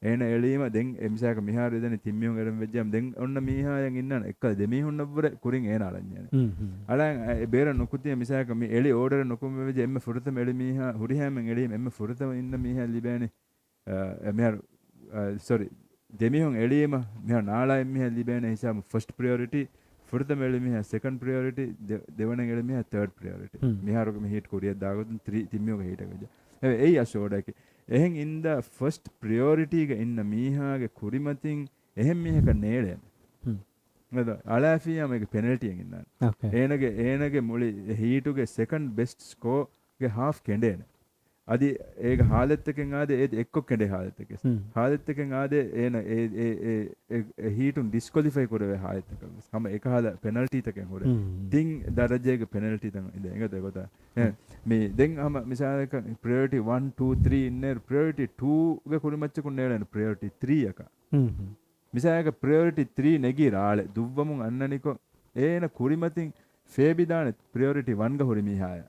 එන එලීම දැන් එමිසක මිහාර දෙන තිම්මියුන් එරම් වෙජ්ජම් දැන් ඔන්න මීහායන් ඉන්නන එක දෙමිහුන් නබ්බර කුරින් එන අලඤ්ඤනේ අලන් බේර නොකුතිය මිසක මි එලි ඕඩර් නොකුම් වෙජ එම්ම ෆුරතම එලි මීහා හුරිහැමෙන් එලීම එම්ම ෆුරතම ඉන්න මීහා ලිබෑනේ මෙහර sorry දෙමිහුන් එලීම මෙහා නාලා එම්මිහා ලිබෑනේ හිසම ෆස්ට් ප්‍රයොරිටි ෆුරතම එලි මීහා සෙකන්ඩ් ප්‍රයොරිටි දෙවන එලි මීහා තර්ඩ් ප්‍රයොරිටි මිහාරුක මිහිට කුරියක් දාගොත් 3 තිම්මියුක හිට වෙජ එයි අෂෝඩකේ එහෙන් ඉන්ද ෆස්ට් ප්‍රයොරිටි එක ඉන්න මීහාගේ කුරිමතින් එහෙන් මීහක නේලෙන් නේද අලාෆියා මේක පෙනල්ටි එකෙන් ඉන්නන ඒනගේ මුලි හීටුගේ සෙකන්ඩ් බෙස්ට් ස්කෝර් ගේ හාෆ් කෙඬේන අදි ඒක හාලෙත් එකෙන් ආදේ ඒ එක්ක කෙඬේ හාලෙත් එකේ හාලෙත් එකෙන් ආදේ ඒන ඒ හීටුන් ඩිස්ක්වොලිෆයි කරවේ හාලෙත් එක හැම එක හාල පෙනල්ටි එකෙන් හොරේ තින් දරජයේගේ පෙනල්ටි තන ඉතින් ඒකද ඒකත මේ දැන් හැම මිසාලක ප්‍රයොරිටි 1 2 3 ඉන්නේ ප්‍රයොරිටි 2 ගේ කුරිමච්චකුන් නේලන ප්‍රයොරිටි 3 එක මිසාලක ප්‍රයොරිටි 3 නෙගි රාලේ දුව්වමුන් අන්නනිකෝ ඒන කුරිමතින් ෆේබිදාන ප්‍රයොරිටි 1 ගේ හොරි මිහාය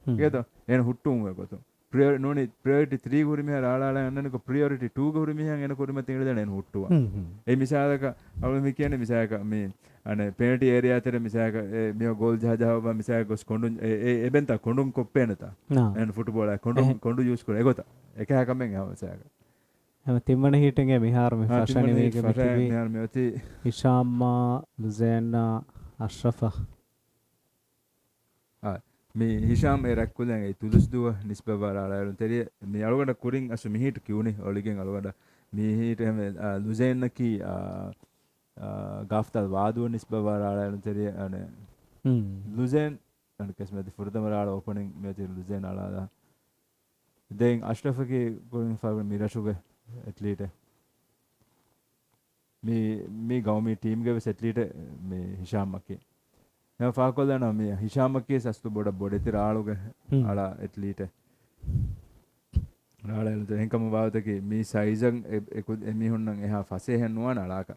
ඒකද එන හුට්ටුම් වේකොතෝ priority 3 ගුරිමිහ රාලාලා යන්නනක priority 2 ගුරිමිහන් එන කුරිමතින් ඉඳලා එන හුට්ටුවා ඒ මිසාලක අවල මේ කියන්නේ මිසාලක මේ අනේ penalty area අතර මිසාලක මේ ගෝල් ජහජහව මිසාලක ගොස් කොඬුන් ඒ බෙන්ත කොඬුන් කොප්පේනත එන ෆුට්බෝල් කොඬු යූස් කර ඒගොත එක හැකමෙන් ආව මිසාලක හැම තිම්මන හීටන්ගේ මිහාර මේ ෆෂන් මේක මිහාර මෙති ඉෂාම්මා ලුසෑනා අෂ්රෆා මේ හිෂාම් ඒ රැක්කුලෙන් ඒ තුදුස්දුව නිස්බවරාලයන් තෙරිය මේ අලුගඩ කුරින් අසු මිහිට කියුනේ ඔලිගෙන් අලුගඩ මිහිට හැම ලුසෙන්නකි ගාෆ්තල් වාදුව නිස්බවරාලයන් තෙරිය අනේ ලුසෙන් අනකස් මෙති ෆුරදමරාල ඕපනින් මෙති ලුසෙන් අලාදා දැන් අෂ්රෆගේ කුරින් ෆාවර් මිරෂුගේ ඇත්ලීට මේ ගෞමි ටීම් ගේ ඇත්ලීට මේ හිෂාම් මකේ ෆාකොල්දන මේ හිෂාමකේ සස්තු බොඩ රාලුගේ අලා ඇත්ලීට රාලයන් තෙන්කම වාවතකේ මේ සයිසන් එකුත් එමිහුන්නන් එහා ෆසේ හෙන්නුවා නලාක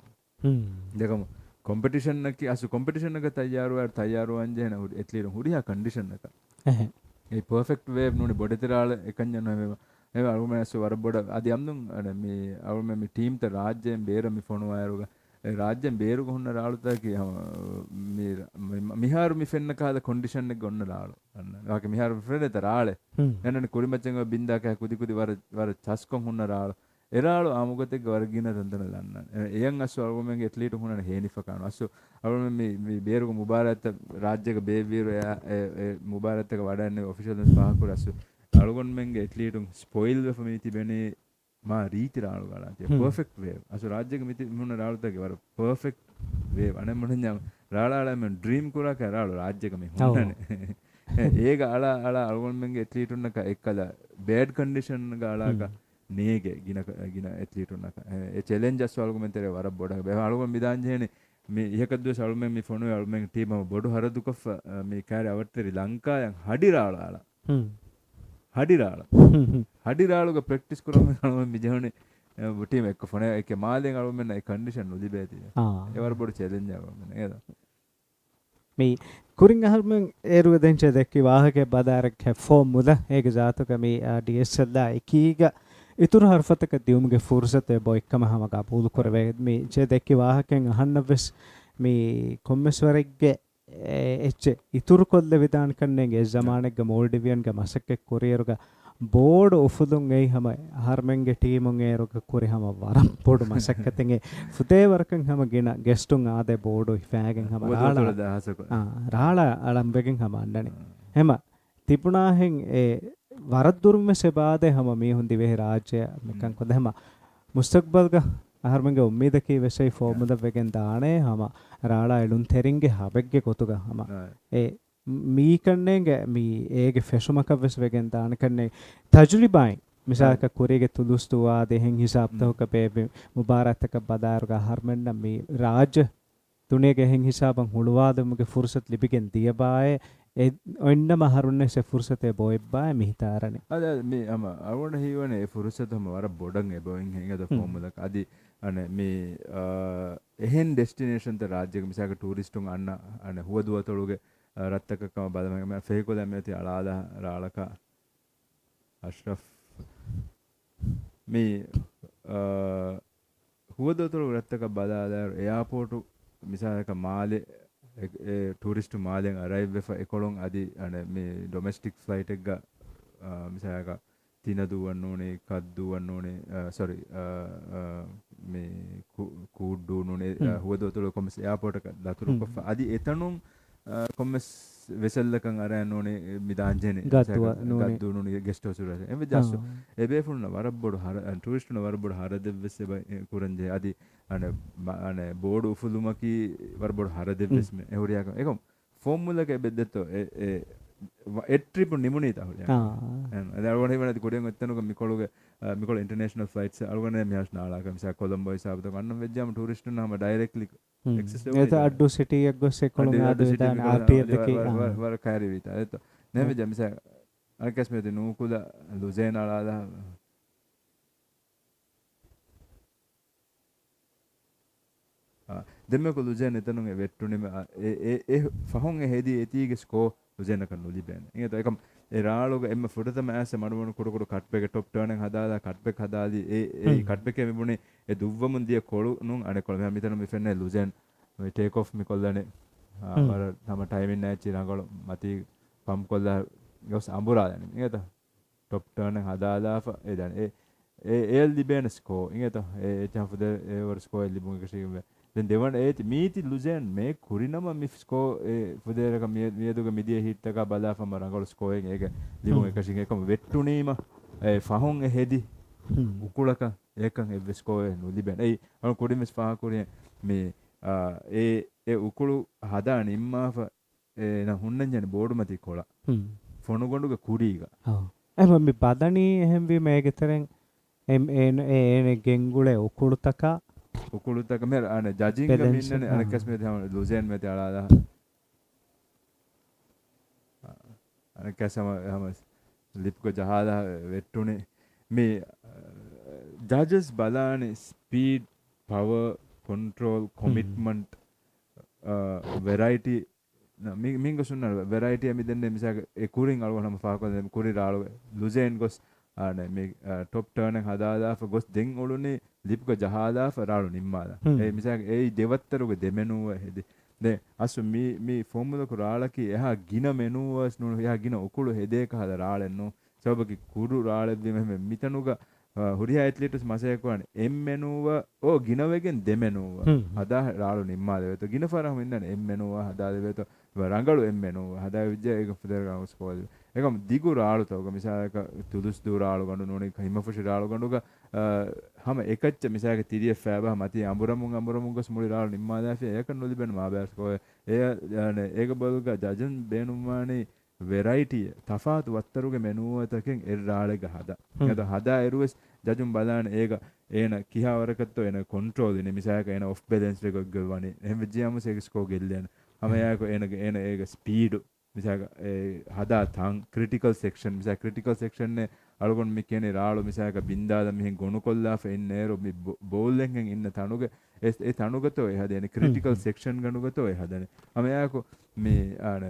දෙකම කොම්පිටිෂන් එකක අසු කොම්පිටිෂන් එක තයාරුවන් ජේන ඇත්ලීට හුරියා කන්ඩිෂන් එක ඒ පර්ෆෙක්ට් වේව් නුනි බොඩෙතරාල එකන් යනවා මේ අරුමැසු වර බොඩ අද යම්දුන් මේ අරුමැ මේ ටීම් ත රාජ්‍යයෙන් බේරමි ෆොනු වයරුග ರಾಜ್ಯಂ ಬೇರುಗ ಹುನ್ನ ರಾಳುತ್ತಾಕಿ ಮಿಹಾರು ಮಿ ಫೆನ್ನ ಕಾದ ಕಂಡೀಷನ್ ಗೊನ್ನ ರಾಳು ಅನ್ನ ಆಕೆ ಮಿಹಾರು ಫ್ರೆಂಡ್ ಐತ ರಾಳೆ ನನ್ನ ಕುರಿಮಚ್ಚಂಗ ಬಿಂದಾಕ ಕುದಿ ಕುದಿ ವರ ಚಸ್ಕೊಂಡ್ ಹುನ್ನ ರಾಳು එරාಳು ආමුගතෙක් වර්ගින තන්තන දන්න එයන් අස්සු අල්ගොමෙන් එත්ලීට හුණන හේනිෆකාන අස්සු අල්ගොම මේ බේරුග මුබාරත්ත රාජ්‍යක බේවීරු මුබාරත්තක වඩන්නේ ඔෆිෂියල්ස් පහකුර අස්සු අල්ගොන්මෙන්ගේ එත්ලීටුන් ස්පොයිල් වෙ ෆමී තිබෙනේ මා රීති රාළු ගාලා තිය පර්ෆෙක්ට් වේව් අස්සු රාජ්‍යක මිති මුණ රාළුතගේ වර පර්ෆෙක්ට් වේව් අනේ මොන ඥා රාළාලා මෙන් ඩ්‍රීම් කුරා කරාළු රාජ්‍යක මේ හොන්නනේ ඒක අලා අල්ගොන්මෙන්ගේ එත්ලීටුන්නක එක්කද බෑඩ් කන්ඩිෂන් ගාලාක ನೇಗೆ ಗಿನ ಎತ್ಲೀಟುನ್ನಕ ಎ ಚಾಲೆಂಜಸ್ ಅಲ್ಗುಮೆಂtere ವರ ಬೋಡ ಬೆ ಅಲ್ಗುಮ ಮಿದಾಂಜೇನೆ ಮಿ ಇಹಕದ್ದು ಅಲ್ಗುಮೆಂ ಮಿ ಫೋನು ಅಲ್ಗುಮೆಂ ಟೀಮ್ ಬೋಡು ಹರದುಕಫ ಮಿ ಕ್ಯಾರಿ ಅವರ್ತರಿ ಲಂಕಾಯಂ ಹಡಿರಾಳ ಹಡಿರಾಳುಗ ಪ್ರಾಕ್ಟೀಸ್ ಕುರಮ ಅಲ್ಗುಮೆಂ ಮಿಜಹನೆ ಟೀಮ್ ಎಕ್ಕ ಫೋನೆ ಎಕ್ಕೆ ಮಾಲೆಂ ಅಲ್ಗುಮೆಂ ಐ ಕಂಡೀಷನ್ ಉದಿಬೇತಿ ಎ ವರ ಬೋಡು ಚಾಲೆಂಜ್ ಅಲ್ಗುಮೆಂ ಏದ මේ කුරින් අහල්මෙන් ඒරුව දෙංච දෙක්කි වාහකේ බදාරක් ෆෝම් මුද ඒක ජාතක මේ DSL එකීග ඉතුරු හර්ෆතක දියුමුගේ ෆුර්සතේ බොයික්කම හමක අපූදු කරවේ මේ චේ දෙක්කි වාහකෙන් අහන්නවෙස් මේ කොම්මස්වරෙක්ගේ එච්ච ඉතුරු කොල්ල විධාන කන්නේගේ ජමානෙක්ගේ මෝල්ඩිවියන්ගේ මසක්කෙක් කොරියරුග බෝඩ උෆුදුන් එයි හම හර්මෙන්ගේ ටීමුන් ඒරුග කොරි හම වරම් බෝඩ මසක්කතෙන්ගේ ෆුතේ වරකන් හම ගෙන ගෙස්ටුන් ආදේ බෝඩ ඉෆෑගෙන් හම රාලා අලම්බෙගෙන් හම අන්නනේ හැම තිබුණාහෙන් ඒ වරද්දුරුම සෙබාදේ හම මේ හොඳි වෙහ රාජ්‍ය මෙකන් කොදහම මුස්තක්බල්ග අහර්මගේ උම්මීදකී වෙසයි ෆෝමුද වෙගෙන් දානේ හම රාලා එළුන් තෙරින්ගේ හබෙක්ගේ කොතුග හම ඒ මී කන්නේගේ මී ඒගේ ෆෙෂුමක වෙස් වෙගෙන් දාන කන්නේ තජුලිබයි මිසාක කුරීගේ තුදුස්තුවා දෙහෙන් හිසාබ්තහක පේ මුබාරත්තක බදාරුග අහර්මෙන්න මේ රාජ්‍ය තුනේගේ හෙන් හිසාබන් හුළුවාදමුගේ ෆුර්සත් ලිබිගෙන් දියබායේ ඔන්නම හරුන්නේ සේ ෆුර්සතේ බොයිබ්බා මිහිතාරනේ අද මේ අම අරුණ හීවනේ ඒ ෆුර්සතම වර බොඩන් එබොයින් හෙඟද ෆෝමුලක අදි අනේ මේ එහෙන් ඩෙස්ටිනේෂන් ත රාජ්‍යක මිසක ටූරිස්ටුන් අන්න හුවදුවතොළුගේ රත්තකකම බලමම ෆේකෝ දැමෙති අලාදා රාලක අෂ්රෆ් මේ හුවදුවතොළු රත්තක බදාලා එයාපෝටු මිසක මාලේ ಟೂರಿಸ್ಟ್ ಮಾಲೆಂಗ್ ಅರೈವ್ ವೆಫ ಎಕೊಳೊಂ ಅದಿ ಅನೆ ಮೇ ಡೊಮೆಸ್ಟಿಕ್ ಫ್ಲೈಟ್ ಎಗ್ಗ ಮಿಸಾಗ ತಿನದು ಅನ್ನೋನೆ ಕದ್ದು ಅನ್ನೋನೆ ಸಾರಿ ಮೇ ಕೂಡ್ಡು ನೋನೆ ಹುವದೋತುಳು ಕೊಮ್ಮಸ್ ಏರ್ಪೋರ್ಟ್ ಕ ದತುರು ಕೊಫ ಅದಿ ಎತನುಂ ಕೊಮ್ಮಸ್ ವೆಸಲ್ಲಕಂ ಅರ ಅನ್ನೋನೆ ಮಿದಾಂಜೆನೆ ಗದ್ದು ನೋನೆ ಗೆಸ್ಟ್ ಹೌಸ್ ರಸ ಎವೆ ಜಾಸ್ತು ಎಬೆ ಫುನ್ನ ವರಬ್ಬೊಡು ಹರ ಟೂರಿಸ್ಟ್ ನ ವರಬ್ಬೊಡು ಹರದೆವ್ವೆಸ್ ಎಬ ಕುರಂಜೆ ಅದಿ අනේ බෝඩ් උෆුලුමකි වරබොඩ් හරදෙවස් මේ එහුරියාක ඒකම් ෆෝමුලක බෙද්දතෝ ඒ ට්‍රිප් නිමුනීත හුරියා අද අරගොනේ වනදි කොඩෙන් එතනක මිකොළුගේ මිකොළ ඉන්ටර්නැෂනල් ෆ්ලයිට්ස් අරගොනේ මියස් නාලාක මිසා කොලම්බෝ ඉසාබත කන්න වෙජ්ජාම ටූරිස්ට් නම ඩයිරෙක්ට්ලි එක්සස් ඒත අඩ්ඩු සිටි එක ගොස්සේ කොළඹ ආද විදාන ආර්ටිඑල් එකේ වර කාරි විත ඒත නේ වෙජ්ජා මිසා අරකස් මෙද නූකුල ලුසේන අලාදා දෙමක ලුජෙන් එතනුගේ වෙට්ටුනිම ඒ ෆහොන් හෙදී එතීගේ ස්කෝ ලුජෙන් කන් නුලිබෙන ඉතින් ඒකම් ඒ රාලෝග එම්ම ෆුඩතම ඇස මඩුවන කුඩ කට් එක টොප් ටර්න් එක හදාලා කට් එක හදාලි ඒ කට් එකේ මෙබුනේ ඒ දුව්වමුන් දිය කොළු නුන් අනේ කොළ මෙහා මෙතන මෙෆෙන්නේ ලුජෙන් මේ ටේක් ඔෆ් මිකොල්ලානේ වර තම ටයිමින් නැචි රංගල මති පම්ප් කොල්ලා ගොස් අඹුරාලනේ ඉතින් ඒත টොප් ටර්න් එක හදාලා ඒ දැන් ඒ ලිබෙන ස්කෝ ඉතින් ඒත ඒ චම්ෆුද ඒ වර ස්කෝ ලිබුන් එක ශීම දැන් දෙවන ඒ මීති ලුජෙන් මේ කුරිනම මිස්කෝ ඒ ෆුදේරක මියදුග මිදිය හිට් එක බලාෆම රංගල ස්කෝ එක ඒක ලිබුන් එක ශීම එකම වෙට්ටුනීම ඒ ෆහොන් හෙදි උකුලක ඒකන් ඒ ස්කෝ ඒ නුලිබෙන ඒ අර කුරිමස් පහ කුරිය මේ ඒ උකුළු හදා නිම්මාෆ ඒ න හුන්නන් ජන බෝඩුමති කොළ ෆොනුගොඩුගේ කුරීග එම මේ බදණී එහෙම වි මේකතරෙන් ඒ ගෙන්ගුලේ උකුළුතක උකුළුතක මෙර අනේ ජජින්ග මින්නනේ අනකස් මේ තම ලුසෙන් මේ තලාදා අනකසම හම ලිප්ක ජහදා වෙට්ටුනේ මේ ජජස් බලානේ speed power control commitment variety mingo sunna variety ami denne misaga e kurin alwana faako dem kuri raalo luzen gos ane me top turn එක හදාලා ගොස් දෙන් ඔළුනේ ලිප්ක ජහලා ෆරාලු නිම්මාලා ඒ මිසක ඒ දෙවත්තරුගේ දෙමෙනුව හෙදි දැන් අසු මේ ෆෝමුලා කුරාලකි එහා ගින මෙනුවස් නුන එහා ගින උකුළු හෙදේක හද රාලෙන්නු සබකි කුරු රාලෙද්දි මෙහෙම මිතනුග ಹುರಿಯ ಎತ್ಲಿಟುಸ್ ಮಸೆಯಕೋಣ ಎಮ್ಮೆನುವ ಓ ಗಿನವೆಗೆನ್ ದೆಮೆನುವ ಹದಾ ರಾಳು ನಿಮ್ಮಾದೇವೆತು ಗಿನಫರ ಹಿಂದನೆ ಎಮ್ಮೆನುವ ಹದಾದೇವೆತು ರಂಗಳು ಎಮ್ಮೆನುವ ಹದಾ ವಿದ್ಯ ಏಕ ಫುದರ್ಗ ಉಸ್ಕೋಲ್ ಏಕಂ ದಿಗು ರಾಳು ತೋಗ ಮಿಸಾಕ ತುದುಸ್ ದೂ ರಾಳು ಗಂಡು ನೋನಿ ಹಿಮಫುಶಿ ರಾಳು ಗಂಡುಗ ಹಮ ಏಕಚ್ಚ ಮಿಸಾಕ ತಿರಿಯ ಫෑಬ ಮತಿ ಅಂಬುರಮುಂಗ ಸ್ಮುಳಿ ರಾಳು ನಿಮ್ಮಾದಾಫಿ ಏಕ ನುಲಿಬೆನ್ ಮಾಬಾಸ್ಕೋ ಏಕ ಬಲುಗ ಜಜನ್ ಬೇನುಮಾನಿ ವೆರೈಟಿ ತಫಾತು ವತ್ತರುಗೆ ಮೆನುವತಕೆನ್ ಎರ್ರಾಳೆಗ ಹದ ಎರುವೆಸ್ ಜಜುಂ ಬಲಾನ ಏಗ ಏನ ಕಿಹಾವರಕತ್ತೋ ಏನ ಕಂಟ್ರೋಲ್ ನೆ ಮಿಸಾಕ ಏನ ಆಫ್ ಬ್ಯಾಲೆನ್ಸ್ ರೆಗೊಗ್ಗಲ್ವಾನಿ ಎಂ ವಿಜ್ಯಾಮ ಸೇಗಿಸ್ಕೋ ಗೆಲ್ಲೇನ ಹಮಯಾಕ ಏನ ಏಗ ಸ್ಪೀಡ್ ಮಿಸಾಕ ಹದ Thang critical section ಮಿಸಾಕ critical section ನೆ ಅಳಗೊಂಡು ಮಿಕ್ಕೇನೆ ರಾಳು ಮಿಸಾಕ ಬಿಂದಾದ ಮಿಹೆನ್ ಗೊಣುಕೊಲ್ಲಾಫ ಇನ್ನೇರು ಮಿ ಬೌಲ್ಲೆನ್ ಹೆನ್ ಇನ್ನ ತಣುಗೆ ಎ ತಣುಗತೋ ಹದೇನೆ ಕ್ರಿಟಿಕಲ್ ಸೆಕ್ಷನ್ ಗಣುಗತೋ ಹದನೆ ಹಮಯಾಕ ಮಿ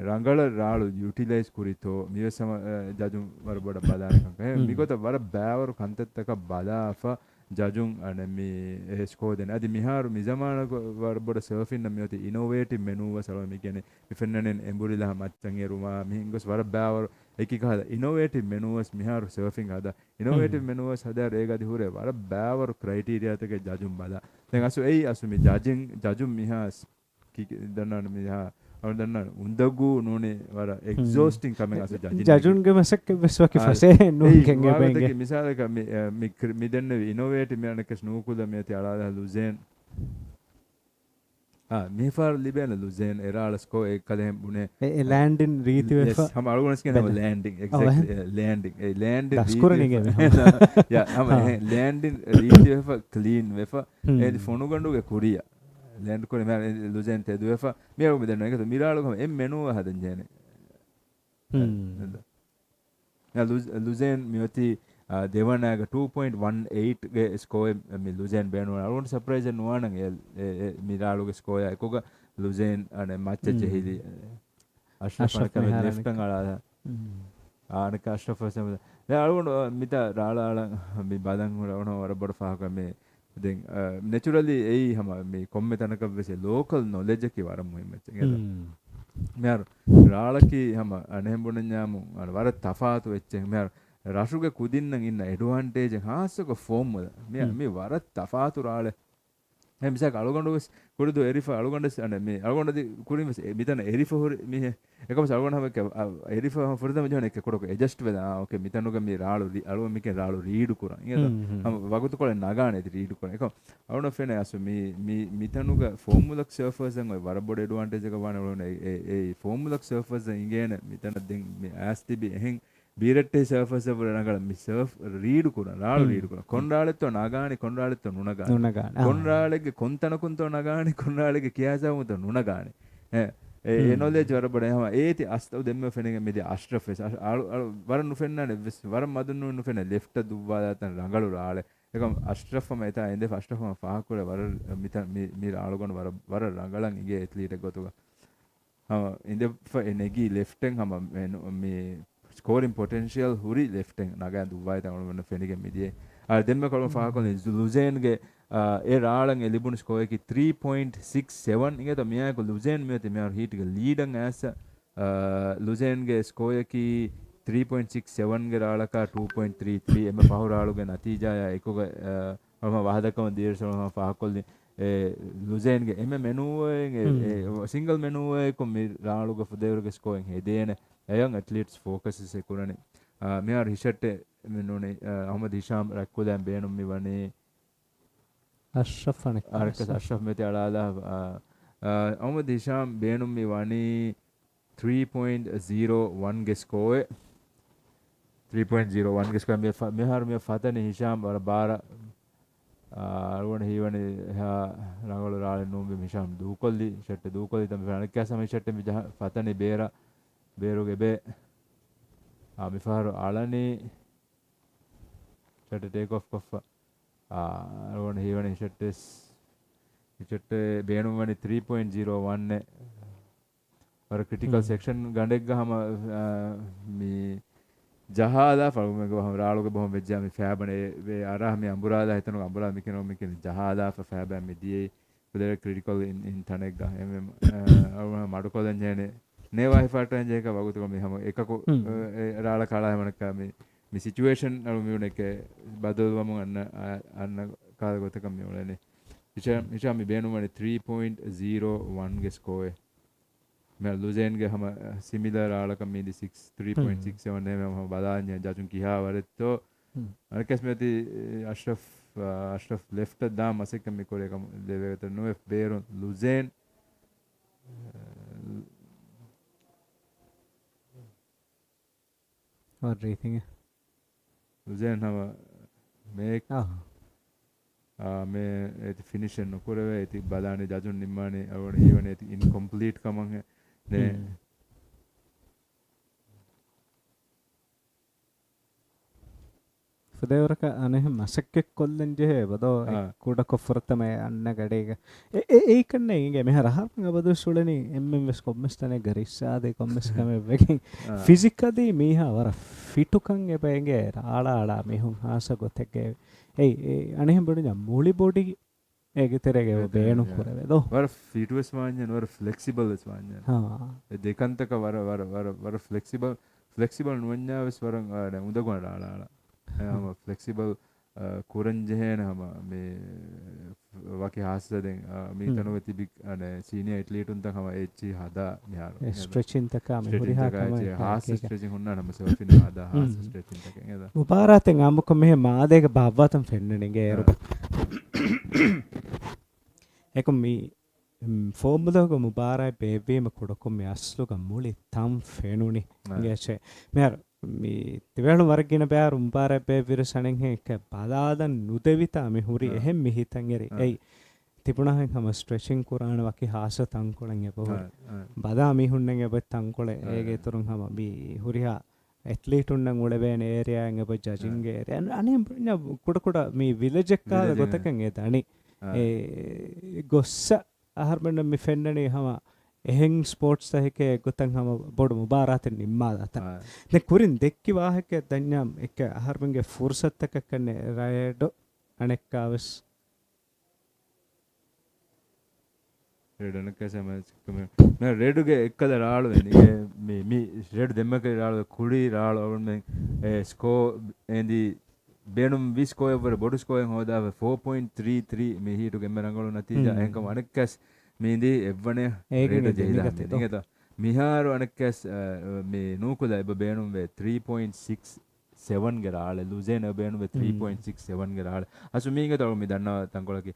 ರಂಗಳ ರಾಳು ಯುಟಿಲೈಸ್ ಕುರಿತೋ ಮಿವಸಮ ಜಜುಂ ವರಬಡ ಬದಾನಕಂಕ ಮಿಗೊತ ವರ ಬ್ಯಾವರು ಕಂತೆತ್ತಕ ಬದಾಫ ಜಜುಂ ಮಿ ಎಸ್ಕೋದೆನೆ ಅದಿ ಮಿಹಾರು ಮಿಜಮಾನ ವರಬಡ ಸರ್ಫಿನ್ ಮಿಯೊತಿ ಇನೋವೇಟಿವ್ ಮೆನುವ ಸಲ ಮಿಗೆನೆ ಮಿಫೆನ್ನನೆನ್ ಎಂಬುರಿಲ ಮಚ್ಚಂ ಎರುಮಾ ಮಿಹಿಂಗೊಸ್ ವರ ಬ್ಯಾವರು ಏಕಿಕ ಹದ ಇನೋವೇಟಿವ್ ಮೆನುವಸ್ ಮಿಹಾರು ಸರ್ಫಿಂಗ್ ಹದ ಇನೋವೇಟಿವ್ ಮೆನುವಸ್ ಹದ ರೇಗದಿ ಹುರೆ ವರ ಬ್ಯಾವರು ಕ್ರೈಟೀರಿಯಾತಗೆ ಜಜುಂ ಬದ ದೆನ್ ಅಸು ಏಯ್ ಅಸು ಮಿ ಜಜುಂ ಮಿಹಾಸ್ ಕಿ ದನ್ನನ ಮಿಹಾ ಅವನ್ನ ಉಂದಗೂ ನೋನೆ ವರ ಎಕ್ಸಾಸ್ಟಿಂಗ್ ಕಮೆಂಗ್ ಅಸ ಜಜುನ್ಗೆ ಮಸಕ್ಕೆ ಬೆಸ್ವಕ್ಕೆ ಫಸೆ ನೂಕೆಂಗೆ ಬೆಂಗೆ ಮಿಸಾಲಕ ಮಿ ದೆನ್ನ ಇನೋವೇಟಿವ್ ಮೆನಕ ಸ್ನೂಕುದ ಮೇತಿ ಅಳಾದ ಲುಜೇನ್ මිෆාර් ලිබෙන ලුසෙන් එරාලස්කෝ එක්කලෙන් බුනේ ලෑන්ඩින් රීති වෙෆ හම අලුගොනස් කියන ලෑන්ඩින් එක්සැක්ට්ලි ලෑන්ඩින් ඒ ලෑන්ඩින් අස්කුරණිගේ යා හම ලෑන්ඩින් රීති වෙෆ ක්ලීන් වෙෆ ඒ ෆොනු ගඬුගේ කුරියා ලෑන්ඩ් කොනේ මම ලුසෙන් තෙදු වෙෆ මියරු මෙදෙන්න එකද මිරාලුගම එම් මෙනුව හදන් ජේනේ යා ලුසෙන් මියති දෙවනාග 2.18 ಗೆ ಸ್ಕೋರ್ ಮಿ ಲುಜೆನ್ ಬೇನು ಅರುಣ್ ಸರ್ಪ್ರೈಸ್ ನುವಾನಂ ಮಿರಾಳುಗೆ ಸ್ಕೋರ್ ಯಾಕೋಗ ಲುಜೆನ್ ಅನೆ ಮಚ್ಚ ಚೆಹಿಲಿ ಅಶ್ರಫ್ ಕಮೆ ಲೆಫ್ಟ್ ಅಂಗಳಾದ ಆನಕ ಅಶ್ರಫ್ ಸಮ ಅರುಣ್ ಮಿತ ರಾಳಾಳ ಮಿ ಬಾದಂ ಅರುಣ್ ವರಬಡ ಫಾಕ ಮೆ ದೆನ್ ನ್ಯಾಚುರಲಿ ಏಯಿ ಹಮ ಮಿ ಕೊಮ್ಮೆ ತನಕ ಬೆಸೆ ಲೋಕಲ್ ನಾಲೆಜ್ ಕಿ ವರ ಮುಹಿಮಚ್ಚ මෙයාර රාලකි හම අනෙහඹුණඥාමු වර තෆාතු වෙච්චෙන් මෙයාර රශුගේ කුදින්නන් ඉන්න ඇඩ්වාන්ටේජ් හාස්සක ෆෝම් වල මේ වර තෆාතු රාල එහෙම මිසක් අලුගොඬුස් කුරුදු එරිෆ අලුගොඬස් අනේ මේ අලුගොඬදි කුරිමස් මිතන එරිෆ හොරි මේ එකම අලුගොඬ හැම එරිෆ ෆොරදම ජොන එක කොඩක ඇඩ්ජස්ට් වෙලා ඕකේ මිතනුක මේ රාලු අලුව මිකේ රාලු රීඩ් කුරන් ඉයද හම වගුතු කොලේ නගානේ රීඩ් කුරන් එක අලුන ෆෙනේ අසු මේ මිතනුක ෆෝමුලක් සර්ෆර්ස් එක වර බොඩ ඇඩ්වාන්ටේජ් එක වන අලුන ඒ ෆෝමුලක් සර්ෆර්ස් ඉගෙන මිතන දෙන් මේ ආස්තිබි එහෙන් ಬೀರಟ್ಟೆ ಸರ್ಫಸ್ ನಗಳ ಮಿ ಸರ್ಫ್ ರೀಡ್ ಕೂಡ ರಾಳು ರೀಡ್ ಕೂಡ ಕೊಂಡ್ರಾಳೆತ್ತೋ ನಗಾಣಿ ಕೊಂಡ್ರಾಳೆತ್ತೋ ನುಣಗಾಣಿ ಕೊಂಡ್ರಾಳೆಗೆ ಕೊಂತನ ಕುಂತೋ ನಗಾಣಿ ಕೊಂಡ್ರಾಳೆಗೆ ಕಿಯಾಸಾವುಂತ ನುಣಗಾಣಿ ಎನೊಲೇಜ್ ವರಬಡ ಹಮ ಏತಿ ಅಸ್ತವ ದೆಮ್ಮೆ ಫೆನೆಗೆ ಮಿದಿ ಅಶ್ರಫ್ ಅಳು ವರ ನುಫೆನ್ನನೆ ವರ ಮದನ್ನು ನುಫೆನೆ ಲೆಫ್ಟ್ ದುವ್ವಾದತನ ರಂಗಳು ರಾಳೆ ಏಕಂ ಅಶ್ರಫ್ ಮೈತಾ ಎಂದೆ ಅಶ್ರಫ್ ಫಾಕುರೆ ವರ ಮಿತ ಮಿ ರಾಳುಗೊಂಡು ವರ ರಂಗಳಂ ಇಗೆ ಎತ್ಲೀಟ್ ಗೊತ್ತುಗ ಹಮ ಇಂದೆ ಎನೆಗಿ ಲೆಫ್ಟೆನ್ ಹಮ ಮಿ scoring potential huri leften naga duwai tangolonna fenige midie demme kolon fahakon luzen ge e raalan elibun score ki 3.67 inge to miya ko luzen mete me heat ge leadan as luzen ge score ki 3.67 ge raalaka 2.33 emme pahu raalu ge natija ya ekoga ama wahadakam dirsolma fahakol luzen ge emme menu single menu ko mi raalu ge fuderu ge scoring hedene young athletes focuses ekurane mear hishatte menone ahmad hisham rakkudan beenum miwane ashraf anek ashraf mete alala ahmad hisham beenum miwane 3.01 ge score 3.01 ge score mehar me fatane hisham bara අරුවන හීවනේ රංගල රාලේ නෝම්බි මිෂම් දූකොල්ලි ෂට් දූකොල්ලි තම අනක්කා සමයි ෂට් මිජ ෆතනේ බේරා ಬೇರುಗೆ ಬೇ ಮಿಫಾರು ಆಳನಿ ಶಟ್ ಟೇಕ್ ಆಫ್ ಕಫ ಅರುವಣ ಹೀವಣಿ ಶಟ್ ಬೇಣುವಣಿ 3.01 ವರ ಕ್ರಿಟಿಕಲ್ ಸೆಕ್ಷನ್ ಗಂಡೆಗ್ಗ ಹಮ ಮಿ ಜಹಾದಾ ಫಲ್ಮೆಗ ಹಮ ರಾಳುಗೆ ಬಹು ವೆಜ್ಜಾ ಮಿ ಫ್ಯಾಬನೆ ವೆ ಅರಾ ಮಿ ಅಂಬುರಾದಾ ಹಿತನು ಅಂಬುರಾ ಮಿಕಿನೋ ಮಿಕಿನ ಜಹಾದಾ ಫ್ಯಾಬ ಮಿ ದಿಯೆ ಕುದೇ ಕ್ರಿಟಿಕಲ್ ಇನ್ ತನೆಗ್ಗ ಎಮ್ ಅರುವಣ ಮಾಡುಕೋದನ್ ಜೇನೆ ನೇವಾ ಹಿಫಾಟನ್ ಜೇಕ ವಗುತು ಮಿ ಹಮ ಏಕಕು ರಾಳ ಕಾಳ ಹಮನಕ ಮಿ මේ සිචුවේෂන් අර මියුනක බදල්වම අන්න කාල ගොතකම් මියුලනේ හිෂා මේ බේනුමනේ 3.01 ගේ ස්කෝර් मैं लुज़ेन के हम सिमिलर आला का मेरी 3.67 है हम बादान्य जाचुन किया वाले तो अरकेस में थी अशरफ लेफ्ट दाम असे कमी कोरे का लेवे तो नो एफ बेरों लुज़ेन और रेटिंग है लुज़ेन हम मैं मैं फिनिशर नो कोरे वे थी बादान्य जाचुन निम्माने और इवन थी इनकम्प्लीट का मंगे ने ಫದೇವರಕ ಅನೆ ಮಸಕ್ಕೆ ಕೊಲ್ಲಂಜೆ ಬದೋ ಕೂಡ ಕೊಫರತಮೆ ಅನ್ನ ಗಡೆಗ ಏ ಕನ್ನೆ ಹಿಂಗೆ ಮೆಹರ ಹಾರ್ಂಗ ಬದು ಸುಳನಿ ಎಂಎಂಎಸ್ ಕೊಮ್ಮಿಸ್ತಾನೆ ಗರಿಸಾದೆ ಕೊಮ್ಮಿಸ್ ಕಮೆ ಬೆಗೆ ಫಿಸಿಕದಿ ಮೀಹ ಅವರ ಫಿಟುಕಂಗೆ ಬೆಂಗೆ ಆಳ ಮಿಹುಂ ಹಾಸ ಗೊತೆಗೆ ಏ ಅನೆ ಬಡು ಮೂಳಿ ಬೋಡಿ ಏಗೆ ತೆರೆಗೆ ಬೇಣು ಕೊರವೆ ದೋ ವರ ಫಿಟ್ನೆಸ್ ವಾಂಜನ್ ವರ ಫ್ಲೆಕ್ಸಿಬಲ್ ವಾಂಜನ್ ಹಾ ದೇಕಂತಕ ವರ ಫ್ಲೆಕ್ಸಿಬಲ್ ನುವನ್ಯಾವಸ್ ವರ ಉದಗೋಣ ಆಳ हम फ्लेक्सिबल कुरंज है ना हम में वाकई हाथ से दें मीतनो वेती बिग अने सीनियर एथलीट उन तक हम एची हादा निहारो स्ट्रेचिंग तक हम हुरी हाथ स्ट्रेचिंग होना हम से फिर हादा हाथ स्ट्रेचिंग तक है दा मुबारक हैं हम को में मादे के बाबा तुम फेन्नेंगे यार एक मी ಫೋಮ್ದ ಮುಬಾರ ಬೇಬಿ ಮಕ್ಕಳಕ್ಕೂ ಮೇ ಅಸ್ಲು ಮೂಳಿ ತಮ್ ಫೇನುನಿ ಗೆಚೆ ಮೇರ್ ಮಿ ತಿವೇಳು ವರ್ಗಿನ ಬ್ಯಾರ್ ಮುಬಾರ ಬೇಬಿರ ಸಣೆಂ ಹೆಕ ಬದಾದ ನುದೆವಿತ ಮಿ ಹುರಿ ಎಹೆಂ ಮಿಹಿತಂಗೆರಿ ಏಯ್ තිබුණා හැම ස්ට්‍රෙචින් කුරාන වකි හාස තංකොලෙන් එපොහ බදා මිහුන්නෙන් එප තංකොලේ ඒගේ තුරුන් හැම බි හුරිහා ඇත්ලීට් උන්නන් උඩබේන ඒරියා එප ජජින්ගේ ඒරියා අනේ කුඩ කුඩ මේ විලේජ් එකක ගොතකන් ඒ තනි ඒ ගොස්ස අහර්මන්න මි ෆෙන්නනේ හැම එහෙන් ස්පෝර්ට්ස් තහකේ ගොතන් හැම බොඩ මුබාරාතෙන් නිම්මාදත නේ කුරින් දෙක්කි වාහකේ දන්නම් එක අහර්මන්ගේ ෆුර්සත් එකක් කන්නේ රයඩෝ අනෙක්කාවස් रेड कैसे मैं रेड के एक कलर राल वेनी मी रेड देम्मा के राल खुड़ी राल और मैं स्को एंडी बेनुम विस को ओवर बोडस को होदा 4.33 मी ही टू के मेरंगलो नतीजा एंक अनक्कस मींदी एवने रेड जेहिदा निगेता मिहारो अनक्कस मी नूकुला एब बेनुम वे 3.67 ಗೆ ರಾಳೆ ಲುಜೆನ್ ಬೇನು 3.67 ಗೆ ರಾಳೆ ಅಸು ಮೀಂಗೆ ತೊ ಮಿ ದನ್ನ ತಂಕೊಳಕಿ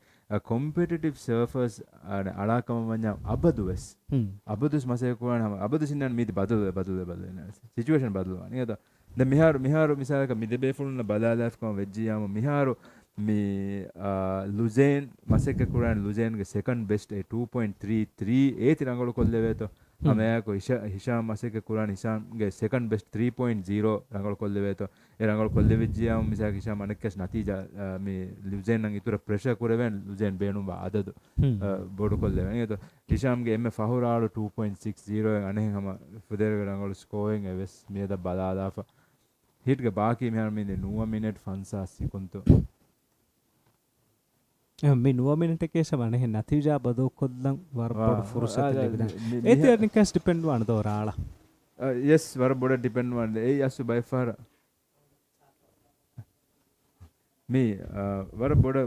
ಕಾಂಪಿಟಿಟಿವ್ ಸರ್ಫರ್ಸ್ ಅಳಾಕಮ ಮಂಜ ಅಬದುಸ್ ಮಸೆ ಕೋಣ ಅಬದುಸ್ ಇನ್ನ ಮೀದಿ ಬದಲು ಸಿಚುವೇಶನ್ ಬದಲು ನಿಗದ ದ ಮಿಹಾರು ಮಿಸಾಲಕ ಮಿದೆ ಬೇಫುಲ್ನ ಬದಾಲಾಫ್ ಕಮ ವೆಜ್ಜಿಯಾಮ ಮಿಹಾರು ಮಿ ಲುಜೆನ್ ಮಸೆಕ ಕುರಾನ್ ಲುಜೆನ್ ಗೆ ಸೆಕೆಂಡ್ ಬೆಸ್ಟ್ 2.33 ಏತಿ ರಂಗಳು ಕೊಲ್ಲೆವೇತೋ ಅಮೆಯಾಕೋ ಹಿಶಾಮ್ ಮಸೆಕ ಕುರಾನ್ ಹಿಶಾಮ್ ಗೆ ಸೆಕೆಂಡ್ ಬೆಸ್ಟ್ 3.0 ರಂಗಳು ಕೊಲ್ಲೆವೇತೋ ಎ ರಂಗಳು ಕೊಲ್ಲೆವಿಜ್ಜಿಯಾಮ ಮಿಸಾಕ ಹಿಶಾಮ್ ಅನಕ್ಕೆಸ್ ನತೀಜಾ ಮಿ ಲುಜೆನ್ ನಂಗೆ ಇತುರ ಪ್ರೆಷರ್ ಕುರವೆನ್ ಲುಜೆನ್ ಬೇನು ಬಾ ಅದದು ಬೋಡು ಕೊಲ್ಲೆವೆನ್ ಏತೋ ಹಿಶಾಮ್ ಗೆ ಎಮ್ಮೆ ಫಹುರಾಳು 2.60 ಅನೆ ಹಮ ಫುದೆರ ರಂಗಳು ಸ್ಕೋರಿಂಗ್ ಎವೆಸ್ ಮೇದ ಬದಾದಾಫ ಹಿಟ್ ಗೆ ಬಾಕಿ ಮೆಹರ್ ಮಿನೆ 9 ಮಿನಿಟ್ ಫನ್ಸಾ ಸಿಕುಂತು මේ 9 මිනිට එකේ සමන එහෙ නතිජා බදෝ කොල්ලන් වරපොඩ ෆුර්සත් ලැබෙන ඒත් නිකස් ඩිපෙන්ඩ් වන දෝරාලා yes වර බොඩ ඩිපෙන්ඩ් වන ඒ යසු බයි ෆාර මේ වර බොඩ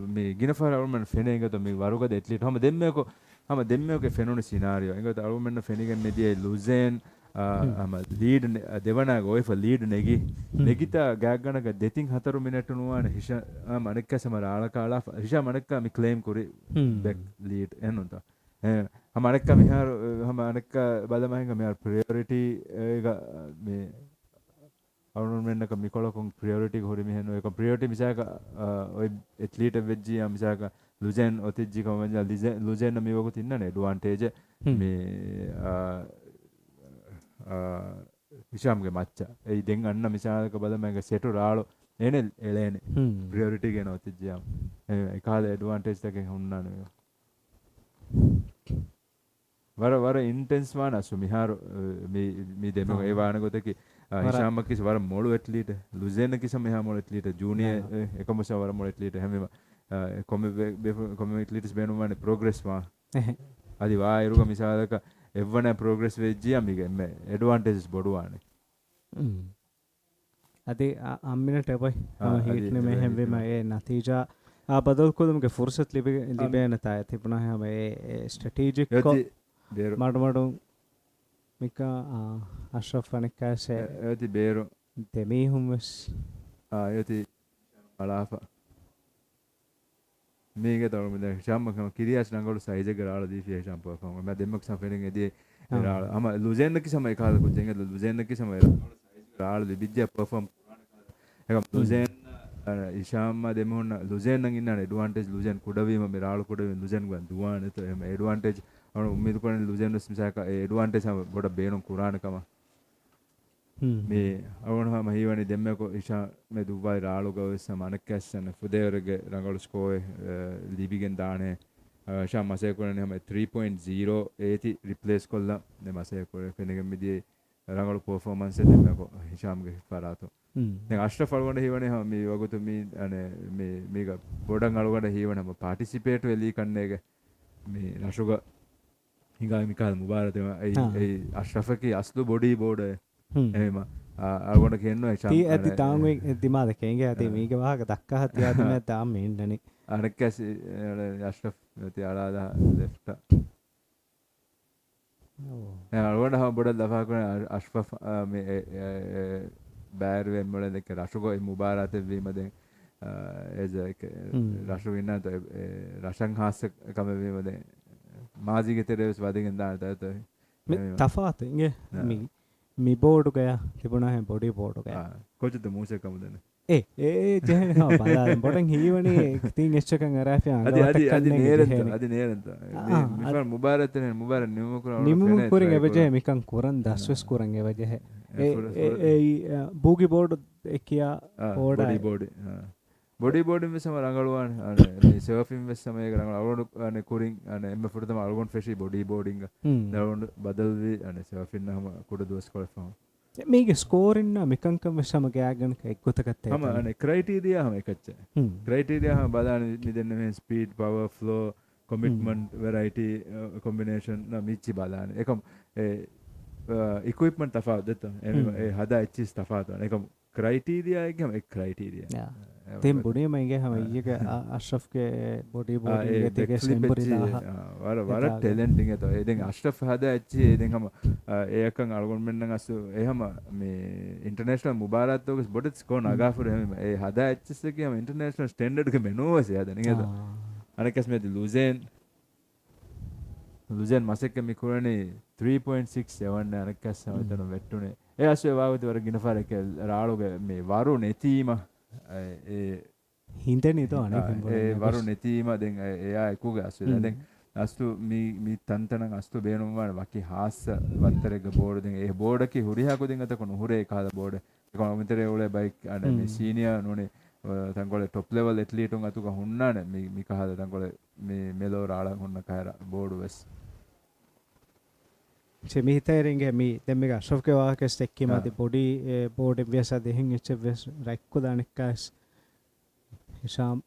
මේ ගිනෆාර අවුමන් ෆෙනේ ගත මේ වරුගද එට්ලිට හැම දෙම්මේක ෆෙනුන සිනාරියෝ එංගත අවුමන් ෆෙනිගන් නෙදී ලුසෙන් हम लीड देवना गोय फॉर लीड नेगिता गैगणक देतिंग 4 मिनिट नुवान हिशा मनक्का समर आळकाळा हिशा मनक्का मि क्लेम कुरी बैक लीड एनुंता हम मनक्का मिहार हम मनक्का बदमहेंग मिहार प्रायोरिटी एगा मे अरुण मेनक मिकोलकों प्रायोरिटी होरी मिहेनो एक प्रायोरिटी मिसाका ओय एथलीट वेज्जी मिसाका लुजेन ओतिज्जी कमंजा लुजेन मिवगु तिन्नने एडवांटेज मे ಹಿಶಾಮ್ಗೆ ಮಚ್ಚ ಈ ದೆಂಗ ಅಣ್ಣ ಮಿಸಾಲಕ ಬದಮಗ ಸೆಟು ರಾಳು ಏನೆ ಎಳೆನೆ ಪ್ರಿಯಾರಿಟಿ ಗೆ ನೋತಿಜ್ಜಾಮ್ ಈ ಕಾಲ ಅಡ್ವಾಂಟೇಜ್ ತಕೆ ಹುನ್ನಾನು ವರ ಇಂಟೆನ್ಸ್ ವಾನ ಸು ಮಿಹಾರು ಮಿ ದೆಮ ಏ ವಾನ ಗೊತಕಿ ಹಿಶಾಮ್ ಕಿಸ್ ವರ ಮೊಳು ಎಟ್ಲೀಟ್ ಲುಜೆನ್ ಕಿಸ್ ಮಿಹಾ ಮೊಳು ಎಟ್ಲೀಟ್ ಜೂನಿಯರ್ එකමස වර මොಳು ಎಟ್ಲೀಟ್ හැම කොම ಎಟ್ಲೀಟ್ಸ್ ಬೇನು ವಾನೆ ಪ್ರೋಗ್ರೆಸ್ ವಾ ಅದಿ ವಾ ಇರುಗ ಮಿಸಾಲಕ එවන ප්‍රෝග්‍රස් වෙච්චි අමිගෙ මේ ඇඩ්වාන්ටේජස් බොඩුවානේ अदे अम्मिनट है भाई हाँ, हिट ने अदे में हम वे हिट में ए नतीजा बदल को तुमके फुर्सत लिबे न ताय थे पुनः हम ए स्ट्रेटेजिक को යති බේරු माडमाडो मिका अशरफ अनिका से යති බේරු දෙමී හුම්වස් යති අලාප මේක තවම දැන් ශාම්මකම කිරියාස් නංගොළු සයිජ් එක රාලා දීපිය ශාම්පකම මම දෙම්මක් සම්පෙරින් එදී රාලා අම ලුසෙන්න කි සමය කාල කුජෙන් ලුසෙන්න කි සමය රාලා දිබිද්‍ය පර්ෆෝම් එක ලුසෙන් ඉෂාම්ම දෙමුන්න ලුසෙන් නම් ඉන්නනේ ඇඩ්වාන්ටේජ් ලුසෙන් කුඩවීම මේ රාලා කුඩවීම ලුසෙන් ගන් දුවාන එත එම ඇඩ්වාන්ටේජ් අන උම්මීද කරන්නේ ලුසෙන් මිසක ඇඩ්වාන්ටේජ් සම බොඩ බේනුම් කුරානකම මේ අවුණම හීවනි දෙම්මක ඉෂා මේ දුබයි රාලු ගවස්සම අනකැස්සන ෆුදේවරගේ රංගලු ස්කෝේ ලිබිගෙන් දානේ ශා මසේ කරන්නේ හැම 3.0 ඒති රිප්ලේස් කොල්ලා මේ මසේ කරේ කෙනෙක් මිදී රංගලු පර්ෆෝමන්ස් එක දෙම්මක හිෂාම්ගේ පරාතෝ දැන් අෂ්රෆ් අලුගොඩ හීවනේ හැම මේ වගුතු මේ අනේ මේ මේක බොඩන් අලුගොඩ හීවනම පාටිසිපේට් වෙලී කන්නේක මේ රෂුග හිඟා මිකාල් මුබාරක ඒ අෂ්රෆ්ගේ අස්ලු බොඩි බෝඩ එහෙම අලුගොඩ කියනවා ती ඇති තාම දිමාද කෙන්ගේ ඇති මේක වාහක දක්කා තියා දෙන්න තාම ඉන්නනේ අනකැස් අෂ්රෆ් තියාලා ලෙෆ්ට් අලුගොඩ හැම බොඩ දෆා කරන අෂ්රෆ් මේ බෑරුවෙන් මොළ දෙක රෂුගෝ මුබාරත වීම දැන් එජක රෂු වින්න රෂන් හාස කම වීම දැන් මාජිගේ තෙරෙස් වදින් දාන තත මේ තෆාත් ඉංගේ मी बोर्ड गया තිබුණා හැම බොඩි බෝඩ් ගයා කොච්චද මූසේ කමුදන ඒ ජෙහන හා බලා බොඩන් හීවනි තින් එච්චකන් අරාෆියා අදි නේරන්ත මිෆර් මුබාරතන මුබාර නිමුම කුරින් එවජේ මිකන් කුරන් දස්වස් කුරන් එවජේ ඒ බූගි බෝඩ් එකියා බොඩි බෝඩ් में सम रंगलवान सर्फिंग में समय रंगल अलोन अने कुरिंग अने M फुरतम alone facie body boarding दरोन बदलवी अने सर्फिंग हम कुड दोस कोलफम මේක ස්කෝර් ඉන්න මිකංකම සම ගෑගන එක්කොතකත් हम अने क्राइटेरिया हम एकච්ච क्राइटेरिया हम බදාන මිදෙන්න මේ speed power flow commitment variety combination නම් මිච්චි බදාන එකම ඉක්විප්මන්ට් තෆාවුත් දෙත ඒ හදා එච්චිස් තෆාවුත් එකම क्राइटेरिया एक हम एक क्राइटेरिया तेम बुढ़े महंगे हम ये के अशरफ के बॉडी बॉडी के तेरे सिंबरी ला वार टैलेंटिंग है तो ये देंगे अशरफ हदा अच्छी ये देंगे हम एक अंग अलगों में नंगा सो ये हम में इंटरनेशनल मुबारक तो कुछ बड़े स्कोर नागा फुरे हम ये हदा अच्छी से कि हम इंटरनेशनल स्टैंडर्ड के मेनू वैसे याद नहीं है तो अने कैसे में लुजेन मासे के मिकुरने 3.67 ने अने कैसे में तो वेट्टू ने ඒ අස්සේ වාවති වර ගිනෆාර එක රාළුගේ මේ වරු නැතිීම ඒ හින්දනේ තෝ අනේ ඒ වරු නැතිීම දැන් එයා එකුගේ අස්සේ දැන් අස්තු මී තන්තන අස්තු බේනුම් වල වකි හාස්ස වත්තරේක බෝඩ් දැන් ඒ බෝඩ් කි හුරියා කොදින් අත කොන හුරේ කාද බෝඩ් ඒක මෙතරේ ඔලේ බයික් අනේ මේ සීනියර් නෝනේ තංගොල টপ ලෙවල් ඇත්ලීටුන් අතුක හුන්නානේ මේ කහද තංගොල මේ මෙලෝ රාළන් හුන්න කයර බෝඩ් වෙස් මිහිතේරින්ගේ මේ දැන් මේක අශෝක්ගේ වාහකස් එක්කීමදී බොඩි බෝඩ් එව්‍යස දෙහින් එච්චවස් රැක්කෝ දානක්කාස් හිෂාම්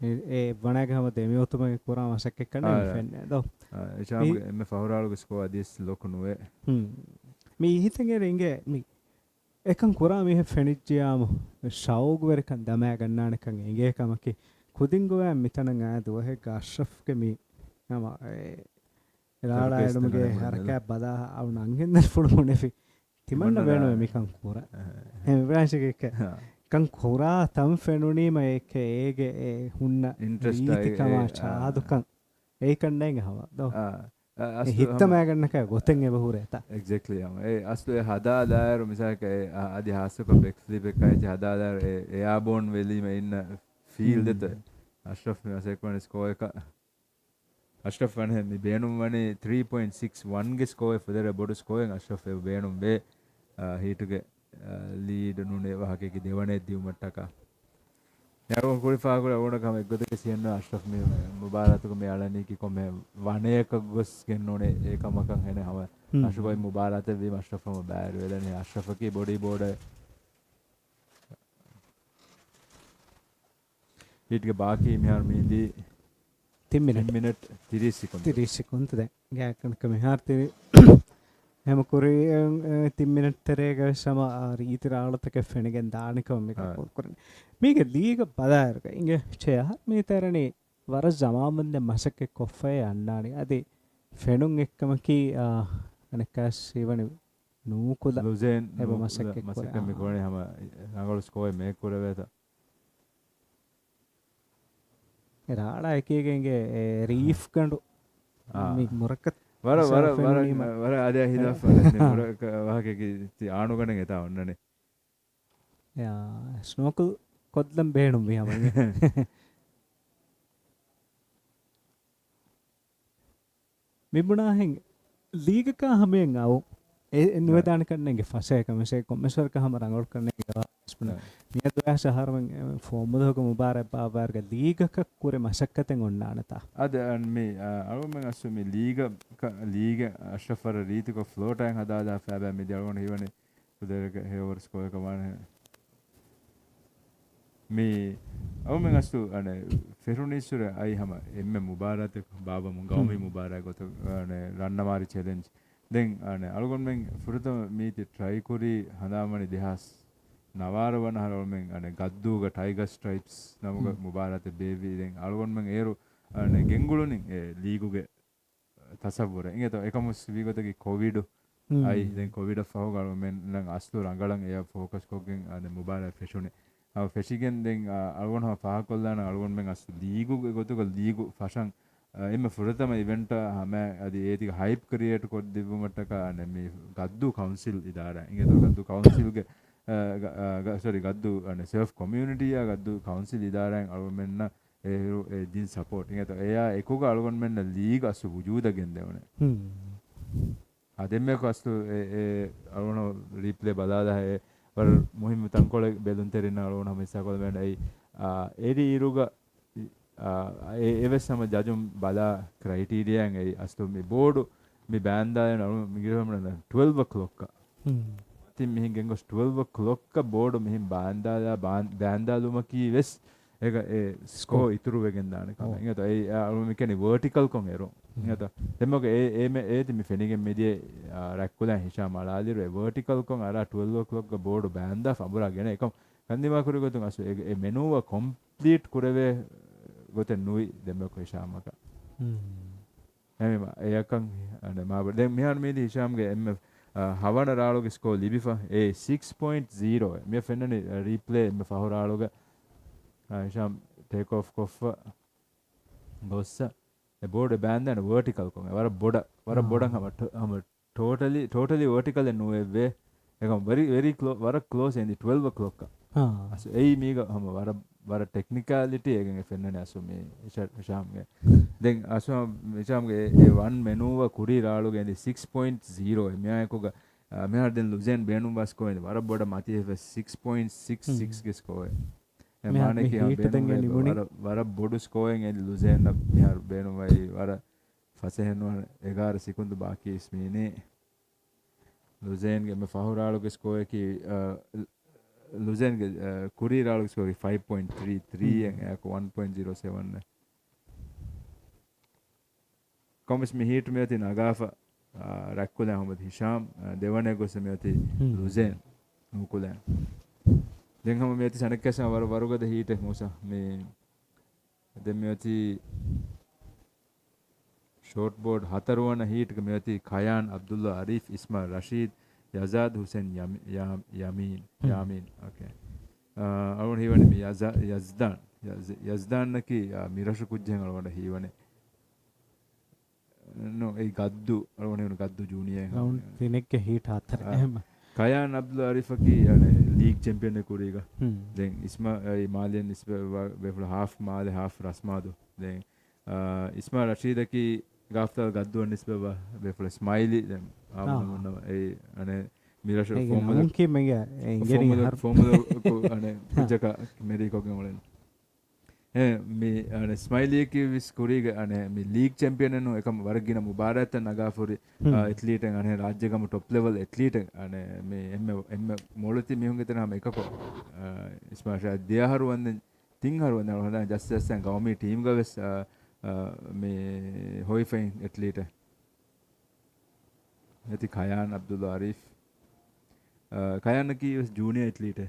ඒ වණගම දෙමියොතුමගේ කුරාමසක් එක්කනේ ෆෙන්නේ දෝ හිෂාම් එම ෆවරාලුගේ ස්කෝර් අදිස් ලොකුනුවේ මේ හිතගේ රින්ගේ මේ එකන් කුරා මේ ෆෙනිච්චියාම ෂවුග් වරකන් දමෑ ගන්නානකන් එගේ කමකි කුදින් ගෝයන් මිතන ආ දුවහෙ අශරෆ්ගේ මේ නම රාලා එඩමගේ හරකෑ බදා අවුන අංගෙන්ද ෆුළුමුනේෆි තිමන්න වෙනෝ මිකන් කුරා එම් බ්‍රාන්ච් එක කන් කුරා තම් ෆෙනුනීම ඒක ඒගේ ඒ හුන්න ඉන්ට්‍රස්ට් කම චාදුකන් ඒකන් නැංග හව දෝ හිතම ගන්නක ගොතෙන් එබහුරේ තා එක්සැක්ට්ලි යම ඒ අස්තු ඒ හදාදාර මිසක ඒ අදි හාස්සක බෙක් ෆ්ලිප් එකයි හදාදාර ඒ එයාබෝන් වෙලීම ඉන්න ෆීල් දෙත අෂරෆ් මේසෙක්වන ස්කෝර් එක අෂරෆ් වනේ මේ බේනුම් වනේ 3.61 ගේ ස්කෝර් ෆෙදර බොඩ ස්කෝර් එක අෂරෆ් ඒ බේනුම් බේ හීටුගේ ලීඩ් නුනේ වහකේ දෙවනේ දියුමට්ටක यारों को रिफा को ओना का में गदे सियन अशरफ में मुबारक को में आलानी की को में वाने का गुस के नोने एक मकन है ने हम अशरफ भाई मुबारक है भी अशरफ में बाहर वेले ने अशरफ की बॉडी बोर्ड हिट के बाकी मेहर मेहंदी 3 मिनट 30 सेकंड दे गया कन के मेहर ते එහෙම කුරියන් 3 මිනිත් තරයක සම රීති රාළතක ෆෙනගෙන් දානිකම මේක කරන්නේ මේක ලීග පදායරක ඉංග ඡය මේ තරනේ වර ජමාමන්ද මසක කොෆේ අන්නානි අදේ ෆෙනුන් එක්කමකි අනකස් ඉවන නූකුද ලුසෙන් හැබ මසක මසක මිකොනේ හැම නගල ස්කෝයි මේක කරවේත රාඩා එකගෙන්ගේ රීෆ් කඩු මුරක්ක වර අදය හිද වහක ආනුගන එතා ඔන්නනේ ස්නෝකල් කොද්ලම් බේනුම් හම මිබුණාහෙන් ලීගක හමයෙන් අව නිවදාන කරනගේ ෆසයකමසේ කොමස්වර්ක හම රඟොල් කරන මිය සහරම ෆෝමුදහක මුබාර පාවාර්ග ලීගක කුර මසක්කතෙන් ඔන්නානතා අද මේ අරුමෙන් අස්සුම ලීග අශ්‍රෆර රීතික ෆ්ලෝටයින් හදාදා ෆෑබෑ මිදියල්ගොන හිවන උදරක හෙවර්ස්කෝය කමාන මේ අවුමෙන් අස්තු අන ෆෙරුනිස්සුර අයි හම එම මුබාරත බාබ මුගවමි මුබාරය ගොත රන්නමාරි චෙලෙන්ජ් දෙන් අන අලුගොන්මෙන් ෆුරතම මීති ට්‍රයිකුරි හදාමනි දෙහස් නවාර වන හරවල්මෙන් අන ගද්දූග ටයිගර් ස්ට්‍රයිප්ස් නමුග මුබාරත බේවී දෙන් අලුගොන්මෙන් ඒරු අන ගෙංගුළුනින් ලීගුගේ තසවුර එත එකමුස් වීගතකි කොවිඩු අයි දෙන් කොවිඩ ෆහුගලුමෙන් ලං අස්තු රංගලන් එය ෆෝකස් කොගෙන් අන මුබාර ෆෙෂුනේ ෆෙෂිගෙන් දෙන් අලුගොන් හම පහකොල්ලාන අලුගොන්මෙන් අස්තු ලීගුගේ ගොතුක ලීගු ෆෂන් එම ෆුරතම ඉවෙන්ට හම අද ඒතික හයිප් ක්‍රියේට් කොත් දිවුමටක අන මේ ගද්දු council ඉදාර ඉගෙත ගද්දු කවුන්සිල්ගේ sorry gaddu ane self community ya gaddu council idarang algonmenna e din support ingata eya ekuga algonmenna league asu wujuda gendewne ademme ko astu e algono replay badada he war muhim tankole belun terina algono hamisa kol men ai eri iruga evesama jajum bala criteria ai astu me board me banda en algono migirhamna 12 o'clock මිහින් ගෙන්ගොස් 12 o'clock බෝඩ් මිහින් බෑන්දාලුම කීවෙස් ඒක ඒ ස්කෝ ඉතුරු වෙගෙන් දාන කම. ඉංගත ඒ අලුම කියන්නේ vertical කොන් එරෝ. ඉංගත දෙමක ඒ තිමි ෆෙනිගෙන් මෙදී රැක්කුලන් හිෂාම අලාදිරු ඒ vertical කොන් අර 12 o'clock බෝඩ් බෑන්දා ෆබුරාගෙන එකම කන්දිමා කරු ගොතුන් අසු ඒ මෙනුව complete කුරවේ ගොතෙන් නුයි දෙමක හිෂාමක. එමෙම ඒකන් අනේ මා දැන් මෙහාන මේදී හිෂාම්ගේ එම් හවන රාලෝගේ ස්කෝ ලිබිෆා ඒ 6.0 මේ ෆෙන්නනේ රීප්ලේ මේ ෆහරාලෝගේ හිෂාම් ටේක් ඔෆ් කොෆ බොස්ස ඒ බෝඩ් බෑන්දන vertical කොන් වර බොඩන් හම totally vertical නුවේ එකම very close වර close in the 12 o'clock අස ඒ මේක හම වර technicality එකෙන් ෆෙන්නනේ අසු මේ හිෂාම්ගේ දැන් අසු හිෂාම්ගේ ඒ වන් මෙනුව කුරි රාලුගේ 6.0 මෙයායකෝග මෙහර දැන් ලුසෙන් බේනුම් බස් කොයිද වර බොඩ මතිය 6.66 ගේ ස්කෝර් ඒ මානේ කිය වර බොඩු ස්කෝරෙන් ඒ ලුසෙන් මෙහර බේනුම් වයි වර ෆසෙන්ව 11 සෙකුන්දු ಬಾಕಿ ඉස්මීනේ ලුසෙන් ගේ මේ ෆහුරාලුගේ ස්කෝර් කි ලුසෙන් ගේ කුරි රාලුගේ ස්කෝර් 5.33 එක 1.07 කොමස් මිහිට මෙති නගාෆ රැක්කුලන් හොමද හිෂාම් දෙවනේ ගොස මෙති ලුසෙන් නුකුලන් දැන් හම මෙති සනකස වරුගද හීට මොස මේ දැන් මෙති ෂෝට් බෝඩ් හතරවන හීටක මෙති කයාන් අබ්දුල්ලා අරීෆ් ඉස්මාල් රෂීද් යසාද් හුසෙන් යාමීන් ඕකේ අරුන් හිවනේ මේ යස්දාන් නකි මිරෂ කුජ්ජෙන් අරවන හිවනේ no ei gaddu alone un gaddu junior round finek heat hathar ehma kayan abdul arifaki ane league champion ne kuriga then isma malian isma half male half rasmadu then isma rashid ki gafta gaddu an isma before smiley then ei ane mirasha formula ki mega engeri formula ane kujaka meri ko gemolen මේ අනේ ස්මයිලි එකේ විස් කුරීග අනේ මේ ලීග් චැම්පියන් නෝ එකම වර්ගින මුබාරත් නගාෆුරි ඇත්ලීට් අනේ රාජ්‍යගම টොප් ලෙවල් ඇත්ලීට් අනේ මේ එම්ම මොළති මිහුන්ගේ තනම එකකෝ ස්මාෂා දියාහරු වන්දෙන් තින්හරු වන්දෙන් හොදා ජස්ට්සන් ගවමි ටීම් ගවස් මේ හොයිෆෙන් ඇත්ලීට් ඇති කයාන් අබ්දුල් ආරිෆ් කයන්න කී ජූනියර් ඇත්ලීට්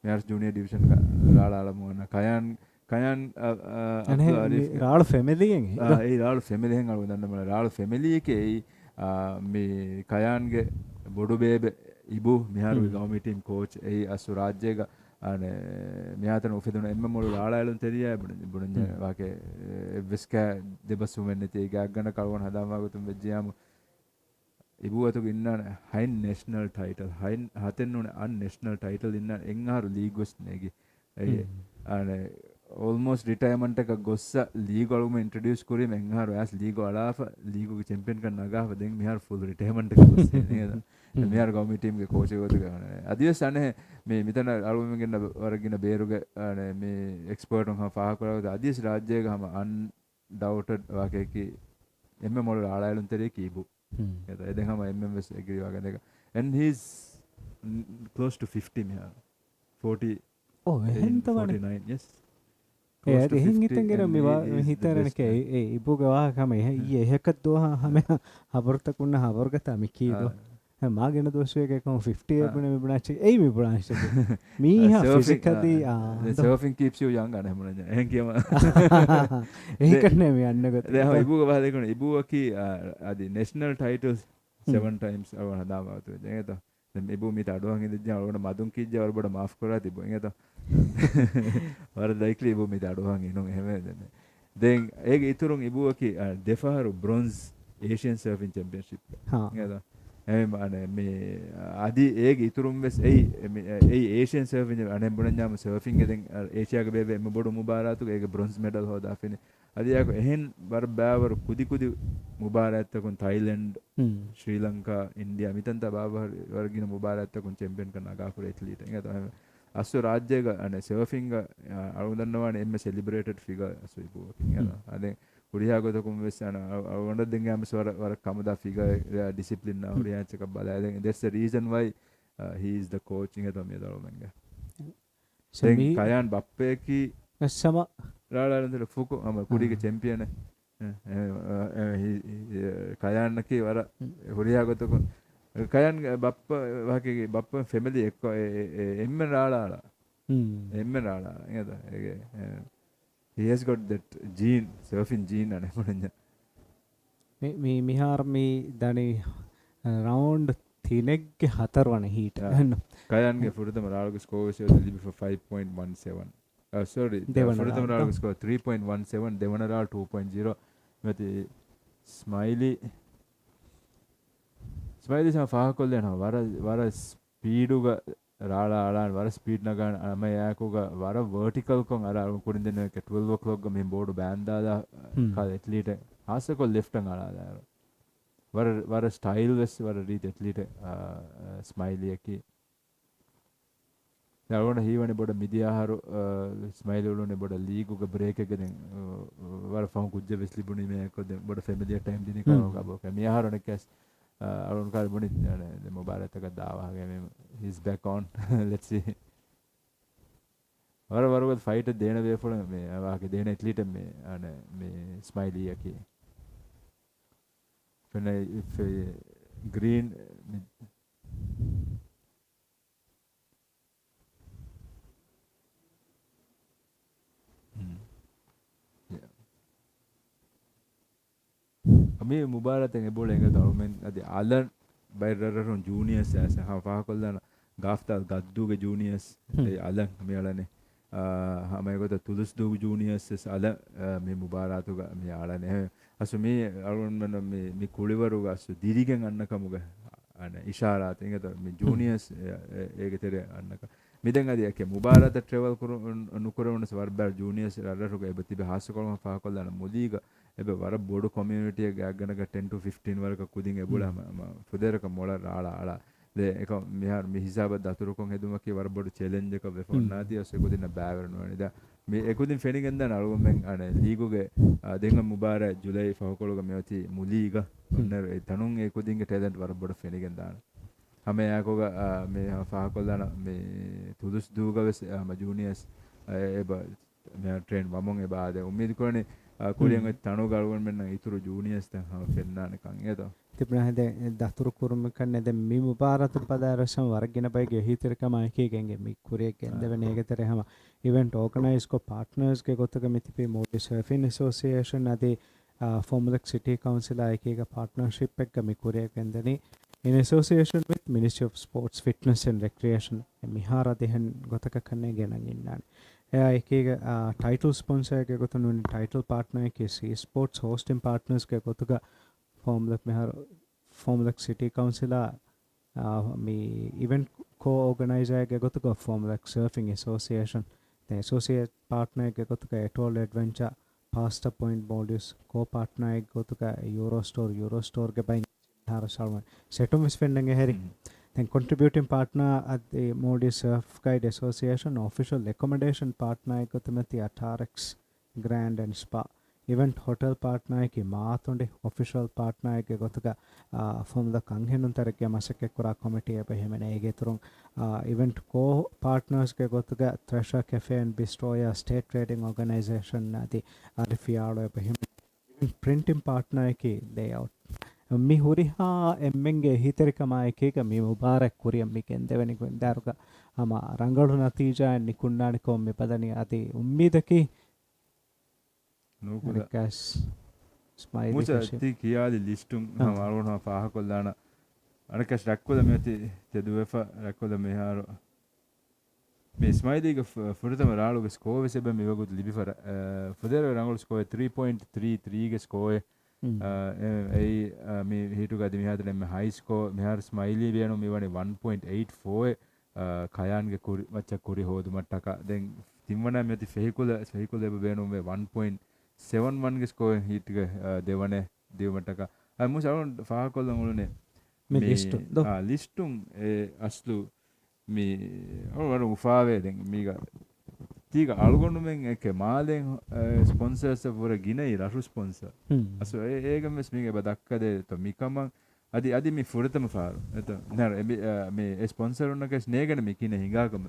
මෙයාස් ජූනියර් ඩිවිෂන් රාලාලා මොන කයන් අබ්දුල් ආරිෆ් රාළ ෆැමිලියෙන් ඒ රාළ ෆැමිලියෙන් අලු දන්න මල රාළ ෆැමිලි එකේ මේ කයාන්ගේ බොඩු බේබ ඉබු මිහාරු ගවමිටීම් කෝච් ඒ අසු රාජ්‍යයක අනේ මියාතන උපදින එම්ම මොළු රාලාලුන් තෙරියා බුණ්‍ය වාකේ විස්කා දෙබසුමෙන් නැති ගයක් ගන්න කලවන හදාමාගතුම් වෙජ්ජියාම ඉබුවතුක ඉන්න හයින් නෙෂනල් ටයිටල් හයින් හතෙන් උන අන් නෙෂනල් ටයිටල් ඉන්න එංහාරු ලීගොස් නෙගි ඒ අනේ almost retirement එක ගොස්ස ලීග් වලම ඉන්ට්‍රොඩියුස් කරේ මෙන්හාරු ඇස් ලීග් වලාෆ ලීග්ගේ චැම්පියන් කන් නගාව දෙන් මිහාර ෆුල් රිටයර්මන්ට් එක ගොස්සේ නේද මිහාර ගවමි ටීම් ගේ කෝච් එකවද ගන්නේ අදියස් අනේ මේ මෙතන අලුම ගෙන්න වරගින බේරුගේ අනේ මේ එක්ස්පර්ට් උන් හා ෆාහ කරවද අදියස් රාජ්‍යයක හැම අන්ඩවුටඩ් වාකේ කි එම්ම මොළ ආලායලුන් තරේ කීබු එද එදෙන් හැම එම්එම්එස් එග්‍රී වාගේ දෙක and he is close to 50 මිහාර 40 oh එහෙන් තමයි 49 yes එහෙන් හිතන් ගෙන මෙවා හිතරනක ඒ ඉබුගේ වාහකම එහෙකත් දෝහ හැම හබර්තකුන්න හබර්ගත මිකීදෝ මාගෙන දෝෂයක කොම් 50 එපුනේ මිබුණාචි එයි මිබුණාචි මීහා physically surfing keeps you young අනේ මොනද එහෙන් කියම ඒකට නේ මේ යන්නකොත් දැන් ඉබුගේ වාදේ ඉබුවකි අදි national titles 7 times අවන හදාවතු එතන දැන් ඉබු මිට අඩුවන් ඉඳින්න අවුරුණ මදුන් කිජ්ජ වරබඩ මාෆ් කරලා තිබුණ එතන වර දයික්ලි ඉබු මිට අඩුවන් ඉනොන් එහෙම දැන් ඒක ඉතුරුන් ඉබුවකි දෙෆාරු බ්‍රොන්ස් ඒෂියන් සර්ෆින් චැම්පියන්ෂිප් එතන එහෙම අනේ මේ අදි ඒක ඉතුරුම් වෙස් ඒ ඒෂියන් සර්ෆින් අනේ බුණ්‍යාම සර්ෆින් ගෙන් ඒෂියාගේ බේබේ එම බොඩු මුබාරාතු ඒක බ්‍රොන්ස් මෙඩල් හොදා ෆිනේ අදියාක එහෙන් වර බෑවර කුදි මුබාරාත්තකුන් තායිලන්ඩ් ශ්‍රී ලංකා ඉන්දියා මිතන්ත බාවර වර්ගින මුබාරාත්තකුන් චැම්පියන් කරන අගාකුර ඇත්ලීට් එක තමයි අස්සු රාජ්‍යයක අනේ සර්ෆින් අරුදන්නවානේ එම්ම සෙලිබ්‍රේටඩ් ෆිගර් අස්සු ඉබුව කියනවා අනේ උරියාගතකුම් වෙස්සන අවොන්ඩ දෙංගාම වර කමදා ෆිගර් ඩිසිප්ලින් නා උරියාචක බලය දැන් that's the reason why he is the coaching එක තමයි දරොමංග දැන් කයන් බප්පේකි සම රාලාලන්තර ෆුකු අම කුඩිගේ චැම්පියන් කයන්නකි වර හුරියාගතකු කයන් බප්ප වගේ බප්ප ෆැමිලි එක්ක එම්ම රාලාලා එම්ම රාලාලා නේද ඒගේ he has got that gene surfing gene අනේ මොනද මේ මිහාර මේ දනි රවුන්ඩ් තිනෙක්ගේ 4 වන හීට කයන්ගේ ෆුරුතම රාලගේ ස්කෝර් එක ලිබි for 5.17 sorry ෆුරුතම රාලගේ ස්කෝර් 3.17 දෙවන රාල් 2.0 මෙති ස්මයිලි සම ෆාහකොල්ල යනවා වර ස්පීඩුග රාලාලාන් වර ස්පීඩ් නගන අම යෑකුග වර වර්ටිකල් කොන් අර කුරින් දෙන එක 12 o'clock මේ බෝඩු බෑන්දාලා කාල ඇත්ලීට ආසකොල් ලෙෆ්ටන් අලාලා වර ස්ටයිල් වෙස් වර රීත් ඇත්ලීට ස්මයිලි එකි දවන හීවනේ බොඩ මිදියාහරු ස්මයිලි උළුනේ බොඩ ලීගුග බ්‍රේක් එක දෙන් වර ෆම් කුජ්ජ වෙස් ලිබුණි මේ කොද බොඩ ෆැමිලි ටයිම් දිනේ කනවා බෝක මියාහරුනේ කැස් අරුන් කාල බොනි නේ මොබාරත් එක දාවාගේ මේ he's back on let's see වර ෆයිට් දෙන වේෆොල මේ වාගේ දෙන ඇත්ලීට් මේ අනේ මේ ස්මයිලි එකේ when if green මේ මුබාරතෙන් එබෝල එක දරුමෙන් අද අලන් බයිරරරුන් ජූනියර්ස් ඇස හා කොල්ලන ගාෆ්තා ගද්දුගේ ජූනියර්ස් ඒ අලන් මේ අලනේ හමයගොත තුලස් දු ජූනියර්ස් අල මේ මුබාරාතුග මේ අලනේ අසු මේ අරුන් මන මේ කුලිවරුග අසු දිරිගෙන් අන්නකමුග අන ඉෂාරාත් එකට මේ ජූනියර්ස් ඒක තෙර අන්නක මිදෙන් අද යක මුබාරත ට්‍රැවල් කරු නුකරවන සවර්බර් ජූනියර්ස් රරරුග එබතිබ හාසකොලම ෆා කොල්ලන මුදීග එබ වර බොඩු කොමියුනිටි එක ගන්නක 10 to 15 වරක කුදින් එබුලම ෆුදේරක මොල රාලා de එක මිහාර මේ හිසාබ දතුරුකොන් හෙදුමකේ වර බොඩු චැලෙන්ජ් එක වෙෆොන්නාදී ඔස එකුදින බෑවරනවනේ ද මේ එකුදින් ෆෙනිගෙන් දන අලුගොම්ෙන් අනේ ලීගුගේ දෙංග මුබාර ජුලයි ෆහකොලග මෙවති මුලීග ඔන්නර ඒ තනුන් එකුදින්ගේ ටැලන්ට් වර බොඩු ෆෙනිගෙන් දාන හැම යාකොග මේ ෆහකොල් දාන මේ තුදුස් දූගවස් ජූනියර්ස් එබ මේ ට්‍රේන් වමොන් එබාද උම්මීද කරන්නේ කුලියන් තනු ගලුවන් මෙන්න ඉතුරු ජූනියර්ස් දැන් හම ෆෙන්නානකන් එතෝ තිබුණා හද දතුරු කුරුම කන්නේ දැන් මේ මුබාරතු පදාරසම වරගෙන බයිගේ හිතරකම එකගෙන්ගේ මේ කුරිය ගෙන්දවෙන ඒකතරේ හැම ඉවෙන්ට් ඕගනයිස් කෝ පාර්ට්නර්ස් ගේ ගොතක මිතිපේ මෝඩි සර්ෆින් ඇසෝසියේෂන් අදී ෆෝමුලා සිटी කවුන්සිල් එකේක පාර්ට්නර්ෂිප් එක මේ කුරිය ගෙන්දනි in association with Ministry of Sports, Fitness and Recreation මිහාර දෙහන් ගොතක කන්නේ ගෙනන් ඉන්නානේ එයා එකේක ටයිටල් ස්පොන්සර් එකේ ගොතන උන් ටයිටල් පාර්ට්නර් එකේ සී ස්පෝර්ට්ස් හෝස්ටින් පාර්ට්නර්ස් ගේ ගොතක Formula City Council me event co-organizer ke gotuka Formula Surfing Association the associate partner ke gotuka Atoll Adventure Pasta Point Maldives co-partner ke gotuka Eurostore ke bain har salman setum spending heri then contributing partner at the Maldives Surf Guide Association official accommodation partner ke gotumati Atarex Grand and Spa event hotel partner ki maatonde official partner ke gotuka from the kanghenun tarike masake kura committee e behemene ege turun event co partners ke gotuka Treasure Cafe and Bistro ya state trading organization adi arifialo e behemene printing partner ki layout mi huriha emmenge hiterikama ekeka mi mubarak kuriyam mi kendeveni daruka ama rangalu natija nikunnaani kom me padani adi ummidaki නූකුල cash smile මුච ති කියාලි ලිස්ටුම් හමාරුණා පාහකොල්ලාන අනකස් රැක්කොද මෙති තෙදුවෙෆ රැක්කොද මෙහාරු මේ ස්මයිලිග ෆුරතම රාලුගේ ස්කෝර් වෙසෙබ මෙවගුත් ලිබිෆර ෆුදෙර රංගල් ස්කෝර් 3.33 ගේ ස්කෝර් ඒ මේ හිටු ගද මෙහාතර මේ හයි ස්කෝර් මෙහාර ස්මයිලි බියනු මෙවනේ 1.84 කයාන්ගේ කුරි මච්ච කුරි හොදු මට්ටක දැන් තිම්වන මෙති ෆෙහිකුල එබ බේනු මේ 1.71 ගේ ස්කෝර් හිටුගේ දෙවනේ දිවමට්ටක මුච අරුන් පාහකොල්ලන් උළුනේ මේ ලිස්ටුම් අස්ලු මේ අර උෆාවේ දැන් මීග තීග අල්ගොන්නුමෙන් එක මාලෙන් ස්පොන්සර්ස් වර ගිනේ රසු ස්පොන්සර් අසු ඒගම ස්මීගේ බදක්කදේ තො මිකම අදි මේ ෆුරතම ෆාරු එත නර මේ ස්පොන්සර් උන්නක ස්නේගන මිකින හිඟාකම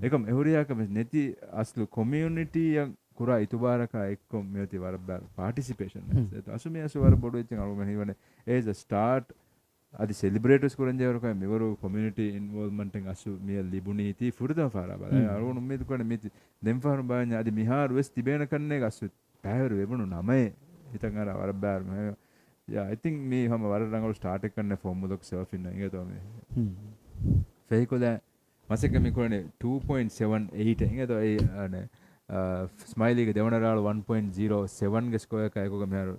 එකම එහුරියාකම නැති අස්ලු කොමියුනිටි ය කුරා ඉතුබාරක එක්කොම් මෙති වර පාටිසිපේෂන් එත අසු මේ අසු වර බොඩු ඉතින් අරුම හිවනේ ඒස් start adi celebrities kuranjawar ko mewaru community involvement en asu me libuni ti furda fara bala arun ummid ko ne miti dem faru banya adi mihar wes tibena kanne asu paheru webunu name hitan ara war bar yeah I think me hama war rangol start ekanne formula surfing inge to me fehiko da maseka me ko ne 2.78 inge to ei ane smiley ge devana ral 1.07 ge score ka eko ge meharu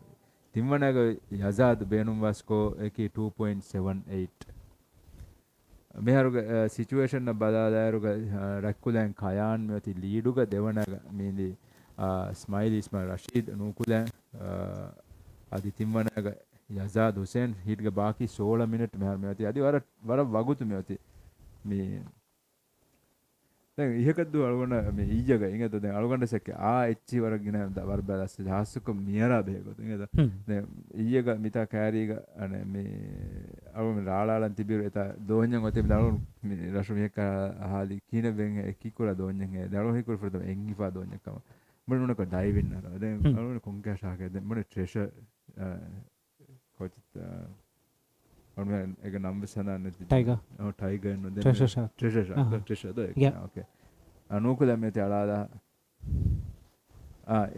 තිම්වනග යසාද් බේනුම් වස්කෝ එකී 2.78 මෙහරුග සිචුවේෂන් බදාදායරුග රැක්කුලෑන් කයාන් මෙති ලීඩුග දෙවනග මීදි ස්මයිලි ඉස්මා රශීද් නූකුලෑන් අදි තිම්වනග යසාද් හුසේන් හිටග බාකි 16 මිනිට් මෙහර මෙති අදි වර වගුතු මෙති මේ දැන් ඉහකද්දු අලුගොන්න මේ ඊජග ඉංගද දැන් අලුගොන්න සෙක්ක එච්චි වරගෙන වර බලස් ජාසුක මියරා බේගොත ඉංගද දැන් ඊයග මිතා කෑරීග අනේ මේ අලුගොන්න රාලාලන් තිබිරු එත දෝඤ්ඤන් ඔතේ දලු මේ රෂුමියක හාලි කින වෙන් එකිකුර දෝඤ්ඤන් ඒ දලු හිකුර ෆරද එංගිපා දෝඤ්ඤකම මොනුනක ඩයිවින් නර දැන් අලුගොන්න කොංකෂාක දැන් මොන ට්‍රෙෂර් කොච් ඔන්න එක නම්බර් සනන්න ටයිගර් ටයිගර් නෝ දැන් treasure ද ඕකේ අනෝක දැන් මේ තලාදා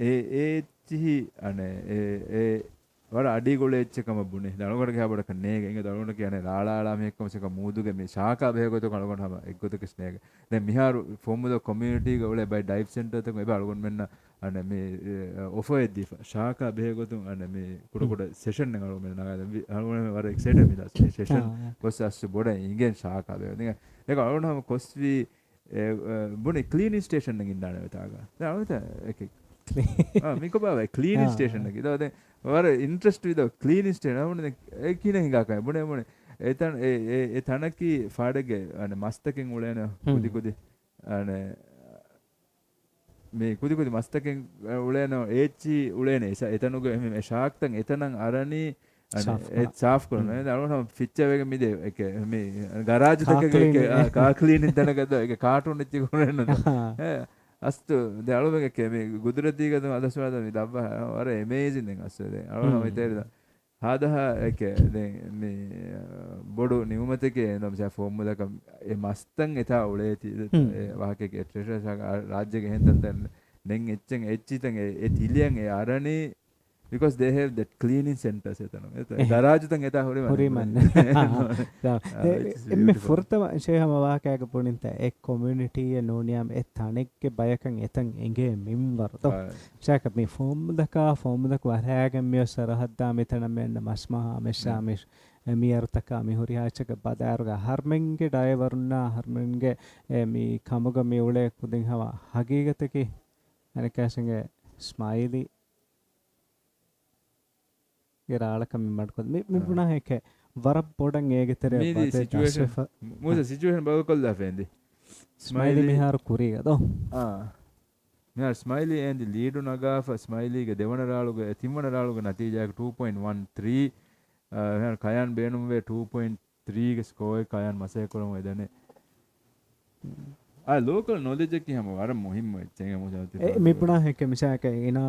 ඒ චිහි අනේ ඒ වර අඩි ගොලේ එච්චකම බුනේ දලුකට ගහබඩ කන්නේ ඉංග දලුකට කියන්නේ ලාලාලා මේකම සක මූදුගේ මේ ශාකා බෙහෙගොත කලගොන හම එක්ගොතක ස්නේග දැන් මිහාරු ෆොම්මුද කොමියුනිටි ගොලේ බයි ඩයිව් සෙන්ටර් තක එබ අලගොන් මෙන්න අනේ මේ ඔෆර් එද්දි ශාකා බෙහෙගොතුන් අනේ මේ කුඩ සෙෂන් එක අලගොන් මෙන්න නගා අලගොන් වර එක්සයිටඩ් මිදස් සෙෂන් කොස් අස්ස බොඩ ඉංගෙන් ශාකා බෙහෙ නික ඒක අලගොන් හම කොස්වි බුනේ ක්ලීනින් ස්ටේෂන් එකකින් දාන වෙතාගා දැන් අලුත එක මික බා ක්ලීනින් ස්ටේෂන් එක ඉතින් දැන් වර ඉන්ට්‍රස්ට් විද ක්ලීනින් ස්ටේෂන් අවුනේ ඒ කින හිඟාකයි බුනේ එතන ඒ තනකි ෆාඩගේ අනේ මස්තකෙන් උලේන කුදි අනේ මේ කුදි මස්තකෙන් උලේන ඒචි උලේන එතනුගේ මේ ශාක්තන් එතනන් අරණි ඒ සාෆ් කරන නේද අරන ෆිච්චර් එක මිදේ ඒක මේ ගරාජ් දෙකක කාර් ක්ලීනින් තනකද ඒක කාටුන් ඉච්චි කරනද අස්තු දැලුමක මේ ගුදුරදීගද අදස්වාද මේ දබ්බ අර ඇමේසින් දැන් අස්සේ දැන් අරන හිතේද هذا هيك بودو نيومتك إنه مثلا فورمولا كم مستن إتا أوليتي واقعك تريشة راجع كهين تنتن نين إتشن إتشيتن إتيليان أراني because they have that cleaning centers etano garage tan eta hori man emme furtama shehama waakaga puninta ek community e noniam et tanekke bayakan etan enge mimbar to shaka me form daka warhagen me sarahadda metana menna masmaha mesha mesh miyartaka mi hurihachaka badaruga harmenge driverna harmenge mi kamuga mi ule kudin hawa hagigateki anekasinge smiley ಗೆರಾಳಕಂ ಮಾಡ್ಕೋದು ಮಿ ಪುನಃ ಹೇಗೆ ವರ ಪೋಡಂಗ್ ಹೇಗೆತಾರೆ ಮೂಸ ಸಿಚುವೇಶನ್ ಬಗಕೊಲ್ಲ ಫೆಂದಿ ಸ್ಮೈಲಿ ಮಿಹಾರು ಕುರಿಗದು ಮಿಹಾರ್ ಸ್ಮೈಲಿ ಎಂದಿ ಲೀಡು ನಗಾಫ ಸ್ಮೈಲಿಗೆ ದೇವನರಾಳುಗೆ ತಿಮ್ಮನರಾಳುಗೆ ನತೀಜಾಗ 2.13 ಮಿಹಾರ್ ಕಯಾನ್ ಬೇನುವೆ 2.3 ಗೆ ಸ್ಕೋರ್ ಕಯಾನ್ ಮಸೆ ಕೊರಮ ಇದನೆ ಆ ಲೋಕಲ್ ನಾಲೆಜ್ ಗೆ ಹಮ ವರ ಮುಹಿಮ್ ಚೆಂಗ ಮುಜಾತಿ ಮಿ ಪುನಃ ಹೇಗೆ ಮಿಸಾಕ ಇನಾ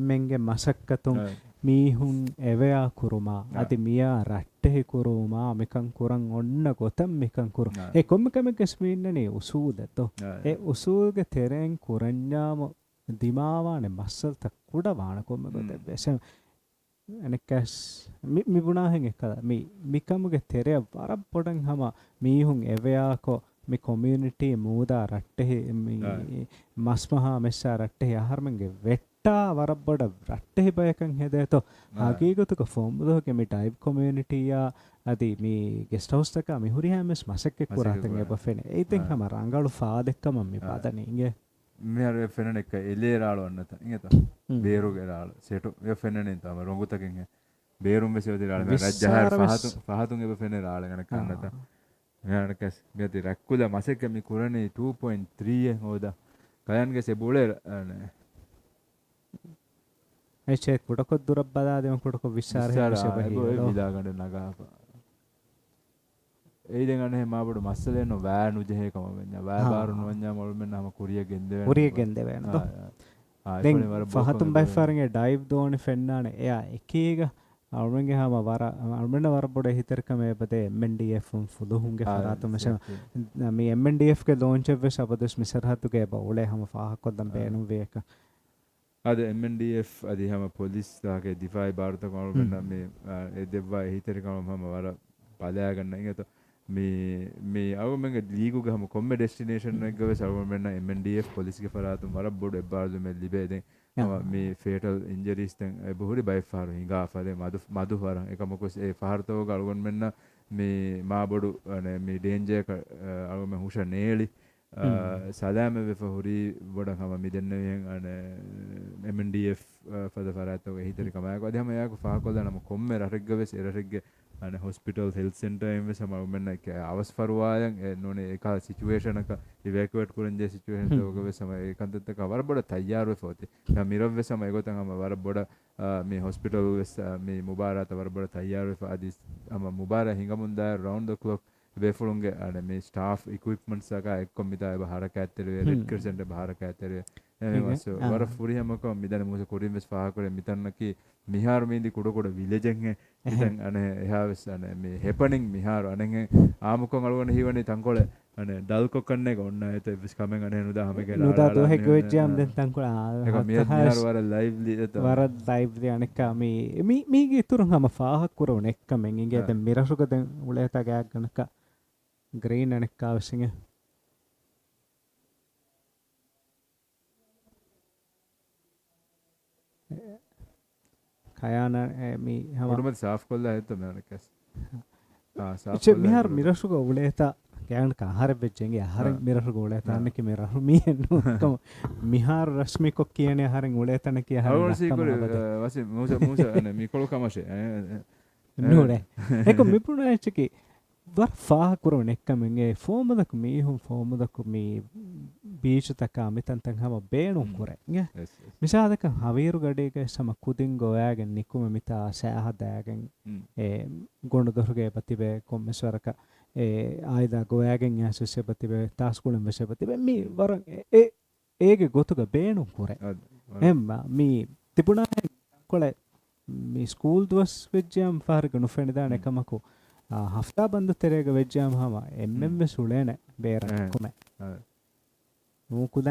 ಮೆಂಗೆ ಮಸಕ್ಕತುಂ මීහුන් එවයා කුරුමා අති මියා රට්ටෙහි කුරුමා මිකන් කුරන් ඔන්න ගොතම් මිකන් කුරු ඒ කොම්මකමක ස්මීන්නනේ උසූදතෝ ඒ උසූගේ තෙරෙන් කුරඤ්ඤාම දිමාවානේ මස්සල්ත කුඩ වාන කොම්මක බෙසම් අනකස් මිබුණා හෙන් එක මිකමුගේ තෙරේ වර පොඩන් හම මීහුන් එවයාකෝ mi community mooda ratte mi masmaha messa ratte aharmenge vetta warabboda ratte bayakan hedeto hagegotuka formudoke mi type community ya adi mi guest house taka mi hurihames masakke kuratan eba fene eiten hama rangalu faadekka mi padane inge mi har fene ekka eleraalo annata ingeta beeruge raalo setu e fene nen tama rongutaken beerum vesodi raalo rajjahar fahatun eba fene raalo gana kannata ಮಿಯಾನಕಸ್ ಮಿಯತಿ ರಕ್ಕುಲ ಮಸೆಕ ಮಿ ಕುರನೆ 2.3 ಹೋದ ಕಯಾನ್ಗೆ ಸೆ ಬೋಳೆ ಐಚೆ ಕುಡಕ ದುರಬ್ಬದ ದೇವ ಕುಡಕ ವಿಚಾರ ಸೆ ಬಹಿ ವಿದಾಗಂಡ ನಗಾಪ ಏಯ್ದೆನ್ ಅನೆ ಮಾಬಡು ಮಸ್ಸಲೇನೋ ವ್ಯಾನು ಜೆಹೆ ಕಮ ವೆನ್ನ ವ್ಯಾ ಬಾರು ನೋನ್ಯ ಮೊಳ್ಮೆನ್ನ ಹಮ ಕುರಿಯ ಗೆಂದೆ ವೆನ ದೆನ್ ಫಹತುಂ ಬೈಫಾರಿಂಗೆ ಡೈವ್ ದೋನಿ ಫೆನ್ನಾನೆ ಎಯಾ ಎಕೀಗ ಅವರಿಗೆ ಹಮ ವರ ಅವರನ್ನ ವರ ಬೊಡೆ ಹಿತರ್ಕಮೆ ಬದೆ MNDF ಫುದುಹುಂಗೆ ಫರಾತು ಮಶ ಮಿ MNDF ಗೆ ಲಾಂಚ್ ವೆಸ್ ಅಬದಸ್ ಮಿಸರಹತುಗೆ ಬೌಳೆ ಹಮ ಫಾಹಕೊದಂ ಬೇನು ವೇಕ ಅದ MNDF ಅದಿ ಹಮ ಪೊಲೀಸ್ ದಾಗೆ ದಿಫಾಯಿ ಭಾರತ ಕಾಣುಮೆನ್ನ ಮಿ ಎ ದೆವ್ವ ಹಿತರ್ಕಮ ಹಮ ವರ ಪದಯಾಗನ್ನ ಇಂಗತ ಮಿ ಅವಮೆಂಗೆ ಲೀಗುಗೆ ಹಮ ಕೊಮ್ಮೆ ಡೆಸ್ಟಿನೇಷನ್ ಗೆ ವೆಸ್ ಅವಮೆನ್ನ MNDF ಪೊಲೀಸ್ ಗೆ ಫರಾತು ವರ ಬೊಡೆ ಬಾರ್ದು ಮೆ ಲಿಬೆದೆ මේ ෆේටල් ඉන්ජරීස් තැන් බොහුරි බයි ෆාරු හිඟා ෆදේ මදු ෆාරන් එකමකොස් ඒ ෆාර්තෝ ගලුගන් මෙන්න මේ මා බොඩු මේ ඩේන්ජර් අලුම හුෂ නේලි සදාම වෙෆහුරි බොඩන් හම මිදෙන්නවෙන් MNDF ෆද ෆරාතෝ හිතරි කමයක් වදි හැම යාක ෆාකොල්ද නම කොම්මේ රටෙග්ගවෙස් එරටෙග්ගේ hospital health center එම්වෙ සම මෙන්න අවස් ෆරුවායන් නොනේ එක සිචුේෂන් එක ඉවැකුවේට් කුරන් ජේ සිචුේෂන් එක ඔග සම ඒකන්තත් එක වර බොඩ තයාර වෙ ෆෝති නා මිරව සම ඒගොතන් අම වර බොඩ මේ hospital වෙස් මේ මුබාරාත වර බොඩ තයාර වෙ ආදිස් අම මුබාරා හිඟමුන්දා round the clock වෙෆුලුන්ගේ අනේ මේ staff equipments එක එක්කොම මිතා ඒ බහරක ඇත්තේ රෙඩ් ක්‍රිසන්ට් බහරක ඇත්තේ එමස වර ෆුරියමක මිදන මුස කුරින් වෙස් ෆාහ කරේ මිතන්නකි මිහාර මේදි කුඩ කුඩ විලෙජෙන් ඉතින් අනේ එහා වෙස් අනේ මේ හෙපනින් මිහාර අනේ ආමුකොන් අලුවන හිවනේ තංකොල අනේ ඩල් කොකන්නේ කොන්න ඒත වෙස් කමෙන් අනේ නුදා හැමගේ නුදා දෝ හෙක වෙච්චාම් දැන් තංකොල ඒක මිහාර වර ලයිව්ලි ඒත වර ලයිව්ලි අනක මීගේ ඉතුරුන් හැම ෆාහ කරොන එක්කමෙන් ඉගේ දැන් මිරසුක දැන් උලේත ගෑක් ගනක green අනක අවශ්‍යනේ කයාන මේ හැම උඩම සාෆ් කොල්ලා ඇත්ත මනකස් ඉච්ච මිහාර මිරසුක උලේත ගෑන්ක ආහාර වෙච්චෙන්ගේ ආහාර මිරසුක උලේත අන්නක මිරහු මීහෙන්නු කම මිහාර රශ්මිකොක් කියන්නේ ආහාරෙන් උලේතන කිය ආහාර වසි මූස අනේ මිකොල කමෂේ නෝනේ ඒක මිපුණ ඇච්චකි වර ෆාහ කරොන එක්කමගේ ෆෝමදක මීහුම් ෆෝමදක මේ බීච් තක අමිතන්තන් හැම බේනුම් කරේ මිසාදක හවීරු ගඩේක සම කුදින් ගෝයාගෙන් නිකුම මිතා සෑහදෑගෙන් ඒ ගොණු දොරගේ ප්‍රතිබේ කොම්මස්වරක ඒ ආයදා ගෝයාගෙන් යසුසේ ප්‍රතිබේ තාස්කුලම් වෙසේ ප්‍රතිබේ මේ වර ඒගේ ගොතුක බේනුම් කරේ එම්ම මේ තිබුණා කොළ මේ ස්කූල් දවස් වෙච්චාම් ෆාරක නුෆෙනදාන එකමකෝ හෆ්තා බන්දු තෙරේග වෙච්චාම් හම එම්ෙම්වෙ සුලේන බේරක්කුම නූකුද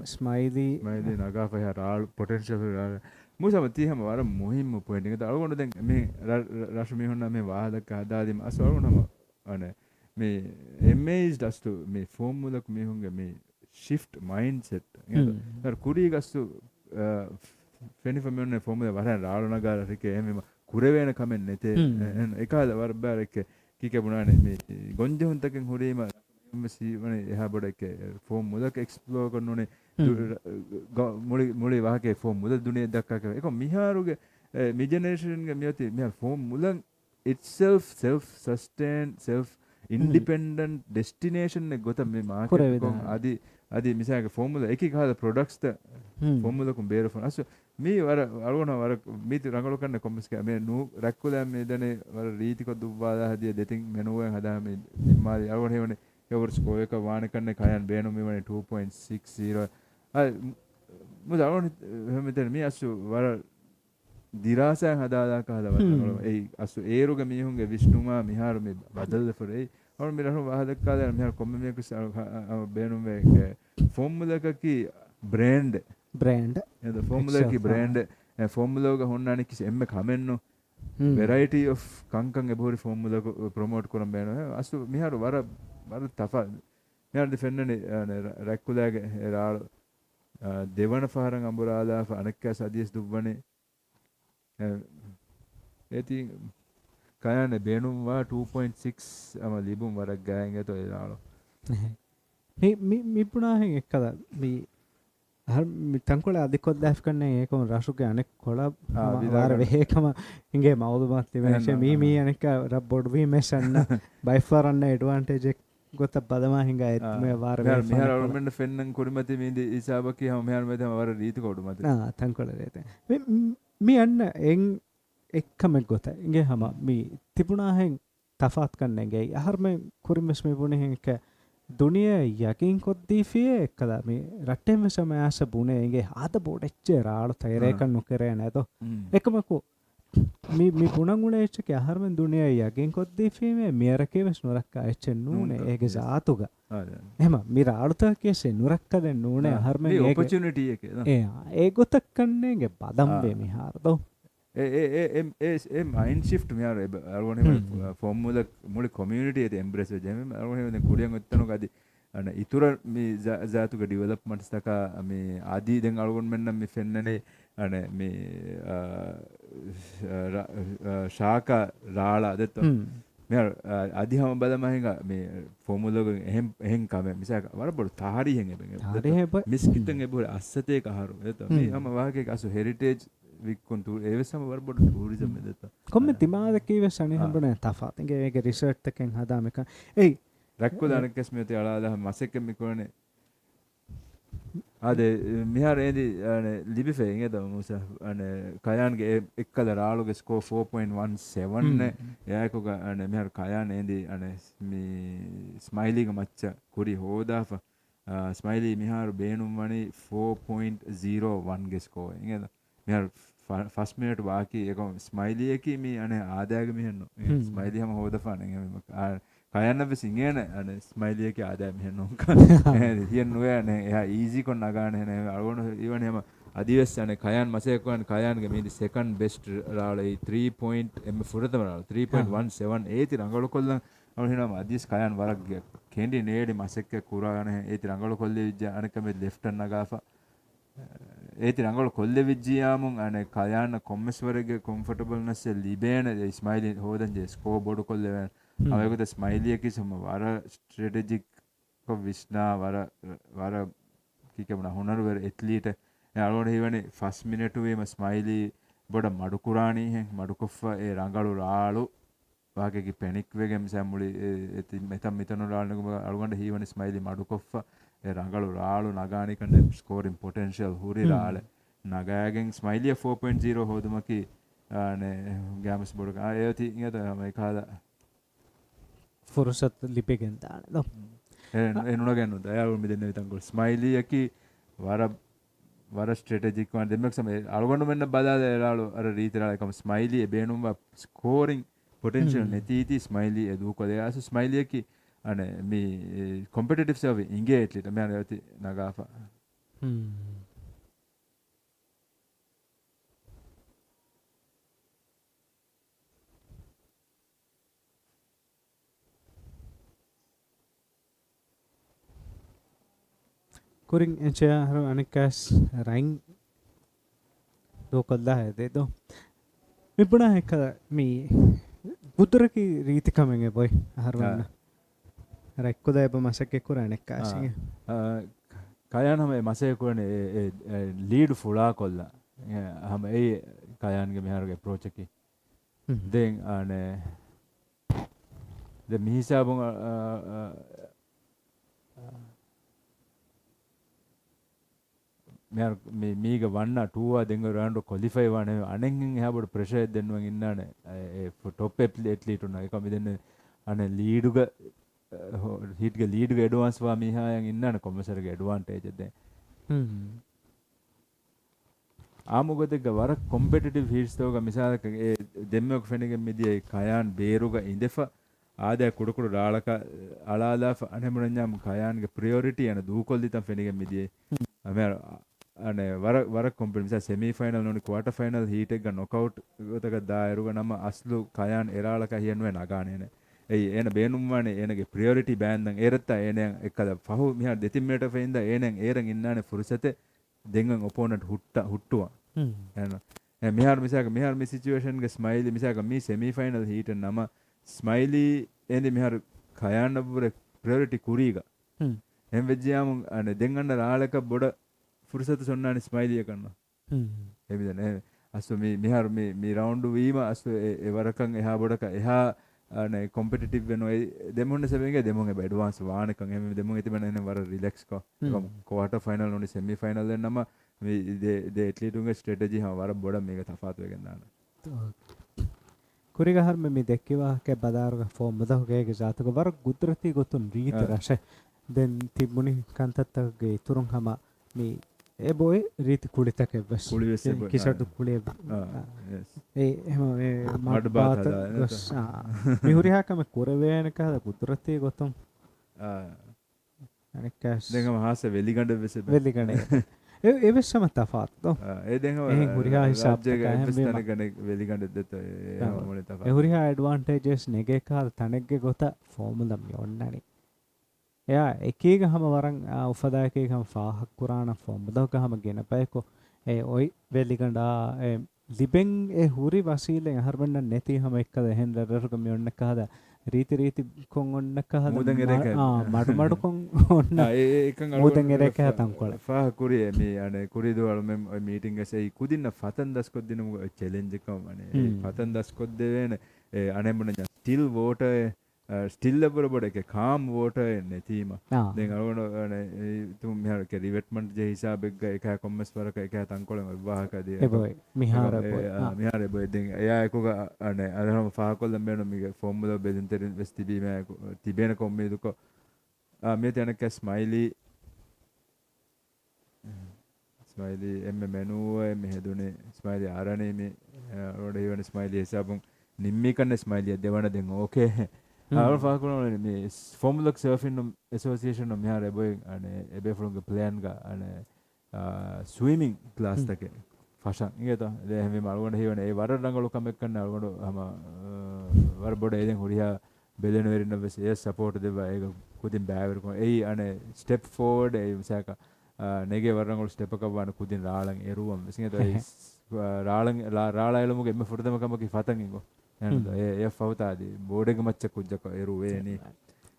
ස්මයිදී මයිදී නගාපහ රාල් පොටෙන්ෂල් මුසම තියහම වර මුහිම්ම පොයින්ට එක අලගොඩ දැන් මේ රශමිහොන්න මේ වාහදක හදාදීම අස්වරුනම අන මේ එම්මේස් ඩස්තු මේ ෆෝම්මුලක් මිහුන්ගේ මේ ශිෆ්ට් මයින්සෙට් කුරී ගස්තු ෆෙනිෆමියොන්න ෆෝමුල වරන් රාලු නගාරක එම කුරවේන කමෙන් නෙතේ එකද වර්බාරක කිකබුණානේ මේ ගොන්ජහුන්තකෙන් හුරීම සීවන එහා බොඩ එක ෆෝම් මුදක් එක්ස්ප්ලෝ කරනුනේ මුලි වාහකේ ෆෝම් මුද දුනිය දක්කාක එක මිහාරුගේ මි ජෙනරේෂන්ගේ මියති මිහාර form මුලන් itself self sustain self independent destination ne gota me market kon adi misage formula eki kahada products ta formula kon beera fon asu me war arona war miti rangalo kanne kommes ka me nu rakkula me dane war reeti ko dubwada hadiya detin menuwen hada me mari arona hevane ever score එක වාණ කන්නේ කයන් බේනු මෙවනේ 2.60 මුද arona මෙතන මේ අසු war දිරාසයන් හදාලා කහලා වටනවල ඒ අසු ඒරුගේ මිහුන්ගේ විෂ්ණුමා මිහාර මේ බදල්ද ෆරේ और मेरा हम वहाँ तक का मेरा कॉम्बे में कुछ बेनों में फॉर्मूला की ब्रांड ये तो फॉर्मूला की ब्रांड फॉर्मूला का होना नहीं किसी एम खामें नो वैरायटी ऑफ कंकंग के बहुत फॉर्मूला को प्रमोट करने बेनो है असु मिहार वारा तफा मिहार डिफेंडर ने रैकुला के राल देवन फारंग अंबुराला अनेक सादियस दुबने ये थी කයන්නේ බේනුම් වා 2.6 අම ලිබුම් වරක් ගෑන් එතෝ ඒලාලෝ මේ පුණාහෙන් එක්කද මේ හර් තංකොල අධිකොත් දැෆ් කන්නේ ඒකම රසුගේ අනෙක් කොළ වාර වේකම ඉංගේ මවුදුමත් තිබෙන්නේ මේ අනෙක් රබ් බොඩ් වී මෙසන්න බයි ෆාර් අන්න ඇඩ්වාන්ටේජ් එක ගොත බදමා හිඟා ඒත් මේ වාර මෙහර අවුරුමෙන් ෆෙන්නන් කුරිමති මේ ඉසාබකි හැම මෙහර මෙතම වර රීති කොඩුමති තංකොල දේත මේ අන්න එන් එක්කමෙක් ගොත ඉගේ හම මේ තිබුණාහෙන් තෆාත් කන්නේගේ අහර්ම කුරිමස් මේ බුණෙන් එක දුනිය යකින් කොද්දීෆියේ එක්කලා මේ රට්ටෙම සමයාස බුණේ ඉගේ ආද බොඩෙච්ච රාළු තයරේකන් නොකරේ නැතෝ එකමකෝ මේ පුණංගුණ එච්චක අහර්ම දුනිය යකින් කොද්දීෆියේ මේ මියරකේ වෙස් නොරක්කා එච්ච නූනේ ඒගේ සාතුග එහෙම මේ රාළුත කේසේ නොරක්ක දෙන්න නූනේ අහර්ම ඒ ඔපචුනිටි එක ඒ ගොතක් කන්නේගේ බදම් වේ මිහාරදෝ මයින් ශිෆ්ට් මෙයාර අරවනේ ෆෝම්මුල මුලි කොමියුනිටි එක එම්බ්‍රේස් වෙජම අරවනේ කුරියන් ඔත්තනෝ ගදි අන ඉතුරු මේ ජාතුක ඩෙවලොප්මන්ට්ස් තක මේ ආදී දැන් අරවොන් මෙන්න මේ ෆෙන්නනේ අන මේ ශාකා රාලා දෙත මෙයාර ආදිහම බලමහින් මේ ෆෝම්මුල එහෙන් කම මිසක වර බොඩ තාහරි හෙන් එබෙන් මිස්කිටන් එබොඩ අස්සතේ කහරු එත මේ හැම වාහකේ අසු හෙරිටේජ් වික්කොන්තු ඒවසම වරබොඩ ටූරිසම් මෙදත කොම්මෙ තිමාද කීවස් අනේ හම්බුනේ තෆාත් ඉගේ ඒක රිසර්ච් එකෙන් හදාම එක එයි රැක්කෝ දානකස් මෙතේ අලාලා මසෙක්ක මිකොනේ ආද මිහාර එදි අනේ ලිබිෆේ ඉගෙද මුස අනේ කයන්ගේ එක්කල රාළුගේ ස්කෝර් 4.17 නේ එයාකෝග අනේ මිහාර කයන් එදි අනේ මේ ස්මයිලිග මච්ච කුරි හෝදාෆ ස්මයිලි මිහාර බේනුම් වනි 4.01 ගේ ස්කෝර් ඉගෙද මිහාර ෆස්ට් මිනිට් වාකි එක ස්මයිලි එකි මේ අනේ ආදායග මිහෙන්නෝ ස්මයිලි හැම හොදපාන කයන්න බසිංගේන අනේ ස්මයිලි එකේ ආදාය මිහෙන්නෝ හියන් නොය නේ එහා ඊසි කොන් නගාන නේ අරගොන ඊවන හැම අදිවස් අනේ කයන් මසෙක් වන් කයන්ගේ මේ සෙකන්ඩ් බෙස්ට් රාලේ 3. ෆුරතම රාල 3.17 ඒති රංගල කොල්ලන් අවහිනම අදිස් කයන් වරක් කෙන්ඩි නේඩි මසෙක් කුරාන ඒති රංගල කොල්ලේ විජ්ජ අනක මේ ලෙෆ්ට් නගාෆා ඒති රංගල කොල්ලෙ විජ්ජියාමුන් අනේ කයන්න කොම්මස්වරගේ කොම්ෆර්ටබල්නස් ලිබේන ස්මයිලි හොදන් ජේ ස්කෝර් බෝඩ් කොල්ලෙ අවයකට ස්මයිලි එකේ සම වර ස්ට්‍රැටජික් කො විස්නා වර කිකමන හොනරවර ඇත්ලීට අරෝණ හිවනේ ෆස්ට් මිනිට් වේම ස්මයිලි බොඩ මඩු කුරාණී හෙන් මඩු කොෆ ඒ රංගලු රාලු වාගේ පැනික් වෙගෙම සම්මුලි මෙතම් මෙතන රාලනක අරුගන්න හිවනේ ස්මයිලි මඩු කොෆ රංගලු රාලු නගානි කණ්ඩ ස්කෝරින් පොටෙන්ෂියල් හුරි රාල නගාගෙන් ස්මයිලිය 4.0 හොදුමකි නේ ගෑමස් බොඩ ආයති ඉත මේකාද ෆුරුසත් ලිපෙගෙන් දාන එනුන ගන්න දයාවල් මෙදෙන්න විතන් ගොල් ස්මයිලි යකි වර වර ස්ට්‍රැටජික් වන දෙමක් සම අලගොඩු මෙන්න බදාද එලාලු අර රීතරාලකම ස්මයිලි එබේනුම් ස්කෝරිං පොටෙන්ෂල් නැතිීති ස්මයිලි එදූ කොදයාසු ස්මයිලියකි අන මේ කොම්පිටිව් සර්ව ඉගේ එටලිට මෙ ඇති නගාපා कुरिंग एंचे हर अनेकास रैंग दो कल्ला है दे दो मी पुना है का मी बुद्र की रीति कमेंगे बोय हर वन रेक्को दे ब मसके कुर अनेकास කයන් හම මසය කරන ලීඩ් ෆුලා කොල්ල හම ඒ කයන්ගේ මෙහරගේ ප්‍රෝචකි දෙන් අනේ ද මිහිසාබුන් මේක වන්න ටුවා දෙංග රාන්ඩු කොලිෆයි වන අනෙන් එහාබට ප්‍රශය දෙන්නුවන් ඉන්නන ටොප් එට්ලීටුන එක මිදන්න අන ලීඩුග හිටග ලීඩු එඩුවන්ස්වා මිහායන් ඉන්නන කොමසරග එඩුවන්ටේජද ආමුගතක වර කොම්පෙටිව් හිස්තෝග මිසාලක දෙම්මක් ෆෙනගෙන් මිදිය කයන් බේරුග ඉඳෙෆ ආදය කුඩකුඩු රාලක අලාලා අනෙමුණඥම් කයන්ගේ ප්‍රියෝරිටි යන දූකොල්දිතම් ෆෙනගෙන් මිදියේ අමර අනේ වර කොම්පිටිව් semi final නොනි quarter final heat එක නොකවුට් ගතක දායරුග නම අස්ලු කයන් එරාලක හියන්වේ නගානේනේ ඒ එන බේනුම්මානේ එනගේ ප්‍රියොරිටි බෑන්දන් ඒරත්තා එනයන් එක්කද පහු මිහා දෙතිම්මේට ෆෙයින්ද එනයන් ඒරන් ඉන්නානේ ෆුර්සතේ දෙංගන් ඔපොනන්ට් හුට්ටුවා එන මිහාර මිසක මිහාර මේ සිචුේෂන් ගේ ස්මයිලි මිසක මේ සෙමි ෆයිනල් හීට් නම ස්මයිලි එනි මිහාර කයන් නබුර ප්‍රියොරිටි කුරීග එම් වෙජ්ජාම අනේ දෙංගන්න රාලක බොඩ ෆුර්සත සොන්නානේ ස්මයිලිය කරනවා එවිදනේ අසු මේ මිහාර මේ රවුන්ඩ් වීම අසු ඒ වරකන් එහා බොඩක එහා අනේ කොම්පිටිටිව් වෙනෝ දෙමුන්න සෙවෙන්ගේ දෙමුන්ගේ ඇඩ්වාන්ස් වානකන් එමෙ දෙමුන් ඉතිබන එන වර රිලැක්ස් කෝ ක්වාටර් ෆයිනල් නොනි සෙමි ෆයිනල් දෙන්නම මේ දේ ඇට්ලීටුන්ගේ ස්ට්‍රැටජි හම වර බොඩ මේක තෆාත් වෙගෙන දාන कुरिगा हर में मी देखिवा के बदार का फॉर्म बदा हो गए के जात को वर गुजरती गोतुन रीत रशे देन तिबुनी कांतत गे तुरंग हमा मी ए बोय रीत कुड़ित के बस किसट कुड़े ए हम ए मड बात बस मी हुरिहा का में कोरवेन का गुजरती गोतुम अने कैश देंगम हासे वेलिगंड ඒ වෙස්සම තෆාත් තෝ ඒ දෙංගම ඒ හුරියා හිසාබ් ජේගේ ඉන්වෙස්ටර් ගනේ වෙලිගಂಡ දෙත ඒ මොලේ තෆාත් ඒ හුරියා ඇඩ්වාන්ටේජස් නෙගේ කාල් තනෙග්ගේ ගොත ෆෝමුලම් යොන්නනි එයා එකීග හැම වරන් උපදායකේ හැම ෆාහක් කුරාන ෆෝමුදක හැම ගෙන පයකෝ ඒ ඔයි වෙලිගಂಡා ඒ ලිබෙන් ඒ හුරි වසීලෙන් හර්බන්න නැති හැම එක්කද හෙන්දරක මියොන්න කහද රීති කොන් ඔන්න කහද මුදන් එරේක මඩු කොන් ඔන්න ඒකන් මුදන් එරේක හතන් කොල ෆාහ කුරිය මේ අනේ කුරිදු වල මෙම් මීටින්ග් එකේ කුදින්න ෆතන් දස්කොත් දිනු චැලෙන්ජ් එකම අනේ ෆතන් දස්කොත් දෙවෙන අනේ මොන ස්ටිල් වෝටර් ස්ටිල් ලබර බොඩ එක කාම් වෝටර් නැතිම දැන් අරවන අනේ තුම් මෙහර කේ රිවෙට්මන්ට් ජේ හිසාබ එක එක කොම්මස් වරක එක තන් කොලම විවාහකදී ඒ බොයි මිහාර බොයි මිහාර බොයි දැන් එයා එකක අනේ අරහම ෆාහ කොල්ලම් මෙන්න මේ ෆෝමුලා බෙදින් තෙරින් වෙස්ටි බීම තිබෙන කොම්මේදුක මේ තැනක ස්මයිලි එම්ම මෙනුව එම්ම හෙදුනේ ස්මයිලි ආරණේ මේ රොඩ හිවන ස්මයිලි හිසාබුන් නිම්මි කන්න ස්මයිලි දෙවන දෙන් ඕකේ ආවල් ෆාහ කොන මේ ෆෝමුලා සර්ෆින් ඇසෝසියේෂන් of මිහාර බොයි අනේ එබේ ෆ්‍රොම් ගේ ප්ලෑන් ගා අනේ ස්විමිං ක්ලාස් තකේ ෆෂන් ඉගත දැන් මේ මල්ගොඩ හිවන ඒ වර රංගලු කමෙක් කන්න අල්ගොඩ හම වර බොඩ එදෙන් හුරියා බෙලෙන වෙරින්න වෙස් ඒ සපෝට් දෙවා ඒක කුදින් බෑවර කො ඒ අනේ ස්ටෙප් ෆෝවර්ඩ් ඒ විසක නෙගේ වරංගලු ස්ටෙප් එක වන කුදින් රාලන් එරුවම් විසින්ත ඒ රාලයලමුගේ එම්ම ෆුරදම කමකි ෆතන් ඉගෝ නේද ඒ ෆවතාදී බෝඩෙක මච්ච කුජ්ජක එරුවේ නේ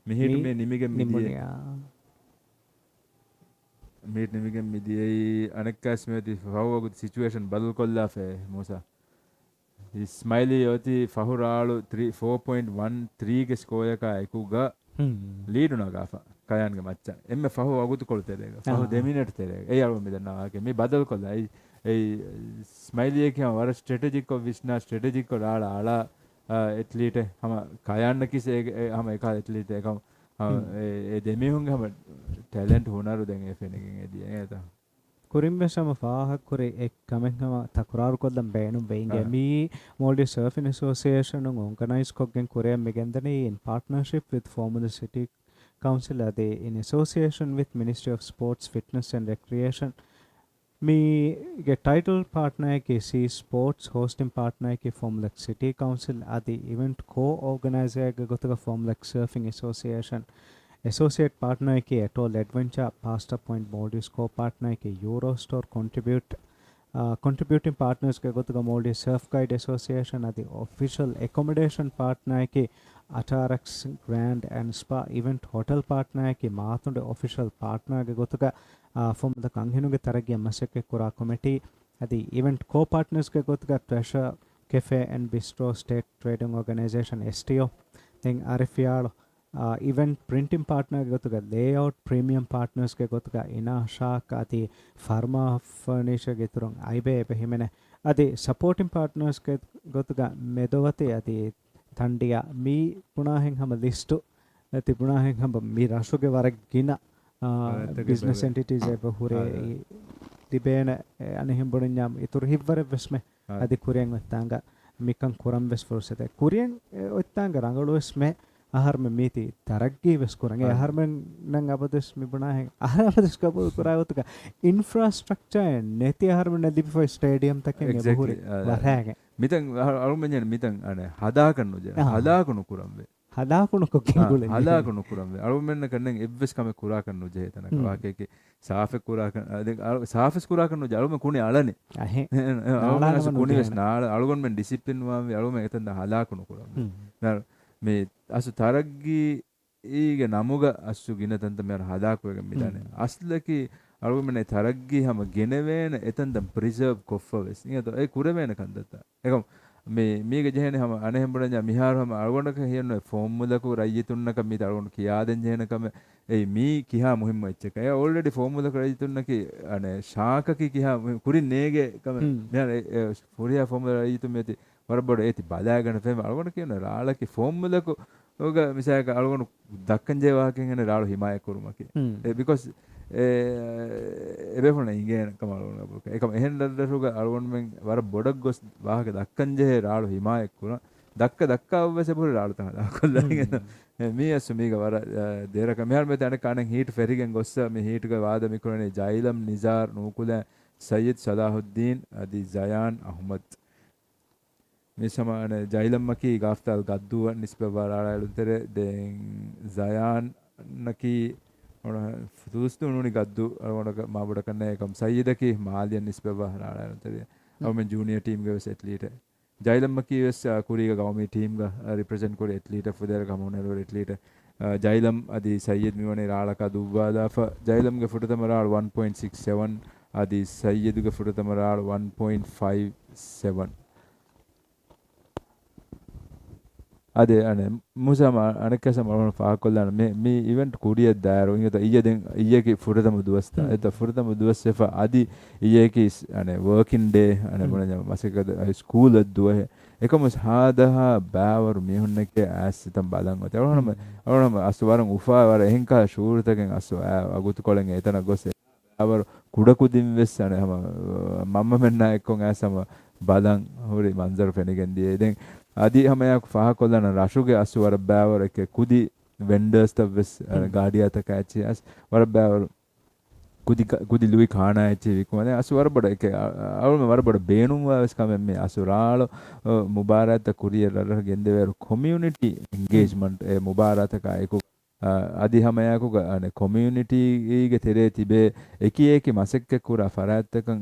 මිහිට මේ නිමිගෙන් මිදියේ මේට නිමිගෙන් මිදියේ අනෙක්කස් මේති ෆවවගු සිචුේෂන් බදල් කොල්ලා ෆේ මොසා ස්මයිලි යොති ෆහුරාලු 4.13 ගේ ස්කෝර් එක එකුග ලීඩ් නගාෆා කයන්ගේ මච්චන් එම්ම ෆහු වගුතු කොල් තෙරේක ෆහු 2 මිනිට් තෙරේක ඒ අලු මෙදන්නා මේ බදල් කොල්ලා ඒ ස්මයිලි එක වර ස්ට්‍රැටජික් ඔෆ් විස්නා ස්ට්‍රැටජික් රාලා ආලා එට්ලීට හැම කයන්න කිසේ හැම එක එට්ලීට එකම ඒ දෙමිහුන්ගේ හැම ටැලන්ට් හොනරු දැන් ඒ ෆෙනකින් එදී ඒත kurimbe sama faahak kuri ek kamenhama takuraru koddam beenu beinge mi Maldives Surfing Association organize koggen kurem megendani in partnership with Formula City Council ade in association with Ministry of Sports, Fitness and Recreation. Me ge title partner ke C Sports hosting partner ke Formula City Council adi event co-organizer ge gotuga Formula Surfing Association. Associate partner ke Atoll Adventure, Pastor Point Maldives co-partner ke Eurostore contributing partners ke gotuga Maldives Surf Guide Association adi official accommodation partner ke Atarax Grand and Spa event hotel partner ke Matunde official partner ke gotuga from the Kanghenuge Taragi Maseke Kura committee adi event co-partners ke gotuga Treasure Cafe and Bistro State Trading Organization STO then RFR event printing partner ke gotuga layout premium partners ke gotuga ina shark adi pharma furniture ge turun aibe behimene adi supporting partners ke gotuga medowate adi tandiya mi punahen hama listu ati punahen hama mi rashuge warak gina business entities eba hure dibena anehem bodanyam itur hivvare vesme adi kurien wettanga mikan kuram ves forsete kurien wettanga rangalu vesme aharme miti taraggi ves kurange aharmen nan abades mibuna hen aharabades kabu kurawutuka infrastructure neti aharmen nadibi stadium taken ebuhuri warhage miten alumenyen miten ane hadakanu je hadakunu kurambe hadakunu kokengule hadakunu kurambe alumenna kannen evves kame kurakanu je tanaka wakeke safe kurakan safes kurakanu je alumen kuni alane ahe alumen asu kuni ves naala alugon men discipline wawe alumen etanda hadakunu kurambe na me asu taraggi ige namuga asu ginatanta mer hadakuwege midane aslaki alumen taraggi hama genevena etandam preserve koffaves inga e kurevena kandata ekam me mege jehene hama anehembunanya mihar hama algonaka hiyenno formula ku rayitunna kam mi algon kiyaden jehene kam ei mi kiha muhimma echeka e already formula ku rayitunna ki ane shaka ki kiha kurin nege kam me furiya formula rayitun meti warbodo eti badagana fem algon kiyena raalaki formula ku oga misaka algon dakkan je waken ene raalu himaya kurumaki because ebefuna ingen kamalon abuka ekam ehendadruga algon men war bodak gos wahaga dakkan je raalu himaya kurun dakka avvese bur raalu ta kollingen me asumiga war deraka mehar me tane kanen heat ferigen gossa me heat ga wada mikurane jailam nizar nukula sayyid salahuddin adi zayan ahmad misama jailam maki gaftal gaddu nisbe warala lutere den zayan naki ona futustu nuni gaddu ona mabuda kanne ekam sayyidaki malian nisbe warala lutere awmen junior team ge wes athlete jailam maki wes kuriga gawmi team ga represent kore athlete fudera gamonelo athlete jailam adi sayyid miwane ralaka duwada fa jailam ge fututama ral 1.67 adi sayyid ge fututama ral 1.57 ade ane musama anekasama alon faakollana me event kuriya daaro ingata iyeden iyeki furadama duwasta eta furadama duwassefa adi iyeki ane working day ane monanya maseka school duwe ekamus hadaha baawaru mihonneke assitam balan ote alonama aswaran ufa war ehenka shurtagen asu agutu kolen etana gosse avaru kudakudin wes ane hama mamma menna ekkon asama balan hori manzar fenigen die den adi hamaya faha kollana rashuge asu war baawer ek kudi vendors tabes gaadiya ta kachi as war baawer kudi lui khana echi vikumane asu war boda ek awul war boda beenum was kame me asu raalo mubarat kurier rar gendeveru community engagement e mubarat ka eku adi hamaya ku ane community ge tere tibe eki masekke kura farattakan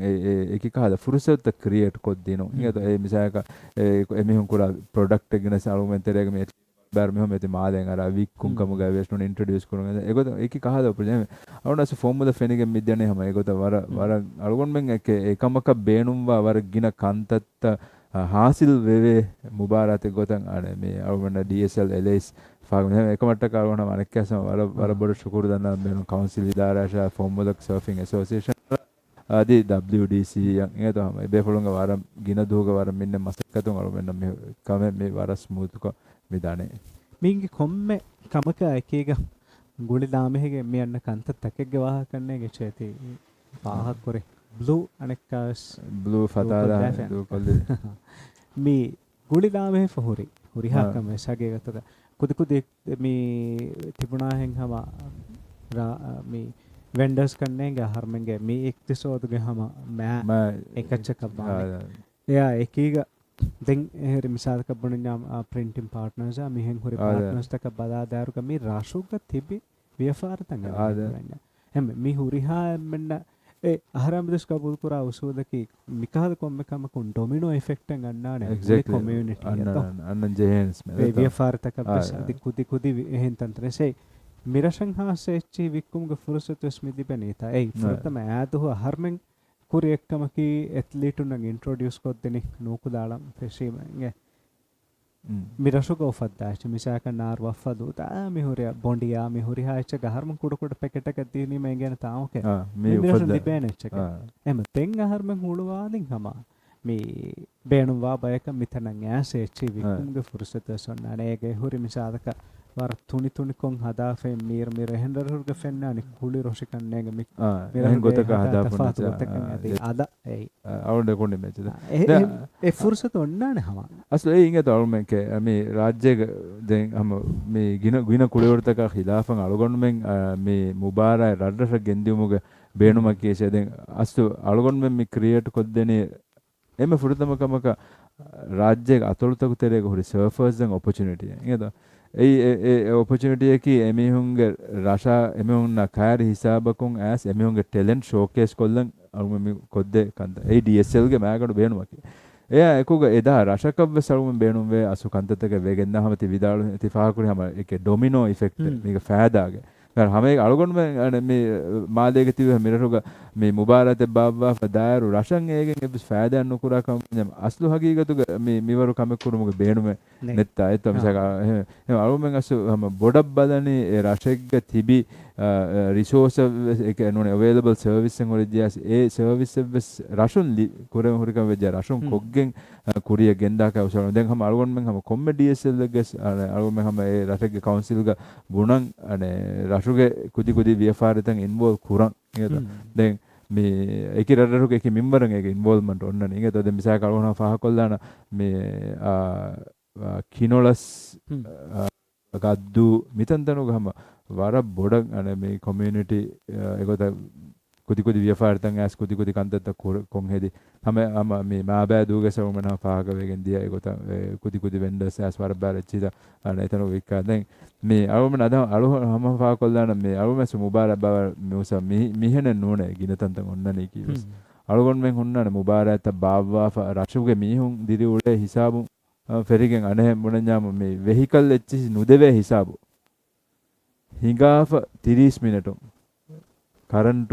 eki kala fursat create koddino inga e misaka emihun kura product gena salumen terega me bar mehom ete maalen ara vikkum kamuga westun introduce kurun egoda eki kala project awna su formula fenige midyane hama egoda war algon men ekamaka beenumwa war gina kantatta hasil veve mubarat gotan ane me algon DSL LS fagme ekamatta kalona manekkasam war bodu shukuru danna men council idarasha formula surfing association adi WDC yang eto hama be folonga waram gina duga waram minne masakkatun almen me kame me war smooth ko midane mingi komme kamaka ekega guli damehege me anna kanta takegge waha kanne ge cheti paha kore blue anekkas blue fatada dafen. do kolli mi guli dame fahuri huriha kame sage gatoga kudi mi tibuna hen hama mi vendors kannenga harmenge mi ektisoduge hama ma ekachaka bane ya ekiga den heri misal ka bunnyam printing partners mi hen hori partners taka bada daruga mi rashuga tibi vfr tanga hem mi huriha menna ahram des kabul kura usudaki mikahal komme kam kun domino effect ngannane exactly community annan jehens me vfr taka bes adi kudi hen tantre sei mirashan ha sechi vikkumga fursatu smidi benita furtama adu harmen kuri ekkamaki athlete nang introduce koddeni noku dalam feshimenge mirashuga ofaddaach misaka nar wafadu ta mi horiya bondiya mi hori ha echa harmen kudu packet එක dini mengena ta oke mi mirashan dibene echa em ten harmen huluwadin hama mi beenum wa bayaka mitanan ase echi vikkumga fursatu sonna nege hori misadaka war tuni kon hada fe mir hendarurga fennani kuli roshikan nege mi hen gotaka hada funna adi ada awunde konde mechda fursatu onnane hama aslo inge tawmen ke mi rajye den ham mi gina kulewortaka khilafan alugon men mi mubara radra gendiumuge beenuma kese den astu alugon men mi create koddeni emme furutama kamaka rajye atolutaku terege hori surfers den opportunity inge ei opportunity ki emihunge rasha emihunna kayari hisabakun as emihunge talent showcase kollan alummi kodde kanda ei DSL ge magadu beenumaki eya ekuga eda rashakabbe salum beenum ve asu kantatake vegenna hamati vidalu tifahakuri hama eke domino effect mega faadage gar hame alugon me maadege tiwe miraruga me mubarate babwa fadaru rashan egen ebs faada nukura kam aslu hagigatuga me miwaru kamekkurumuge beenume netta eto misaka alumen asu hama bodab badani e rashegge tibi resource ek none available service en oridias e service ves rashun kuren hurikam vejja rashun koggen kuriya genda ka usalo den hama alugon men hama komme DSL ges alugon men hama e rashegge council ga bunan ane rashuge kudi VFR tan involve kuran ngeda den me ekiradaruge eki member ege involvement onnani ngeda den misaka alugona faha kollana me kinolas gaddu mitantanu gama wara bodak ane me community egota kudi VFR tan as kudi kantatta kon hedi hama me maaba duge sawmana fahaga wegen dia egota kudi vendors as wara barachida ane etanu vikka den me alumen ada alu hama faha kollana me alumen su mubara bawa musa mihene nune ginatan onnani kiwes alugon men honnana mubara ta bawa rashuge mihun diri ule hisabu ferigen ane munanyama me vehicle echi nudeve hisabu hingafa 30 minutum current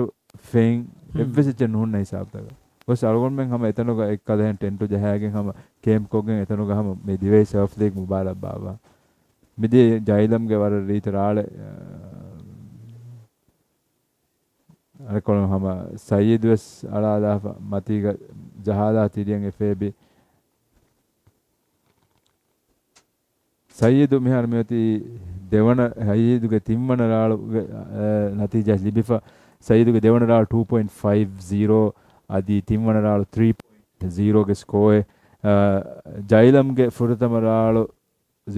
fen evvesiche nuhunna hisabtaga gos alugon men hama etanoga ekkalen 10 to jahagen hama camp kogen etanoga hama me divei surf league mubarak bawa midi jailam ge war rita raale akolon hama sayyid wes alada matiga jahala tiriyan FAB sayyid mihar meti devana hayyiduge timmana raal natija libifa sayyiduge devana raal 2.50 adi timmana raal 3.0 ge score jailam ge furutama raal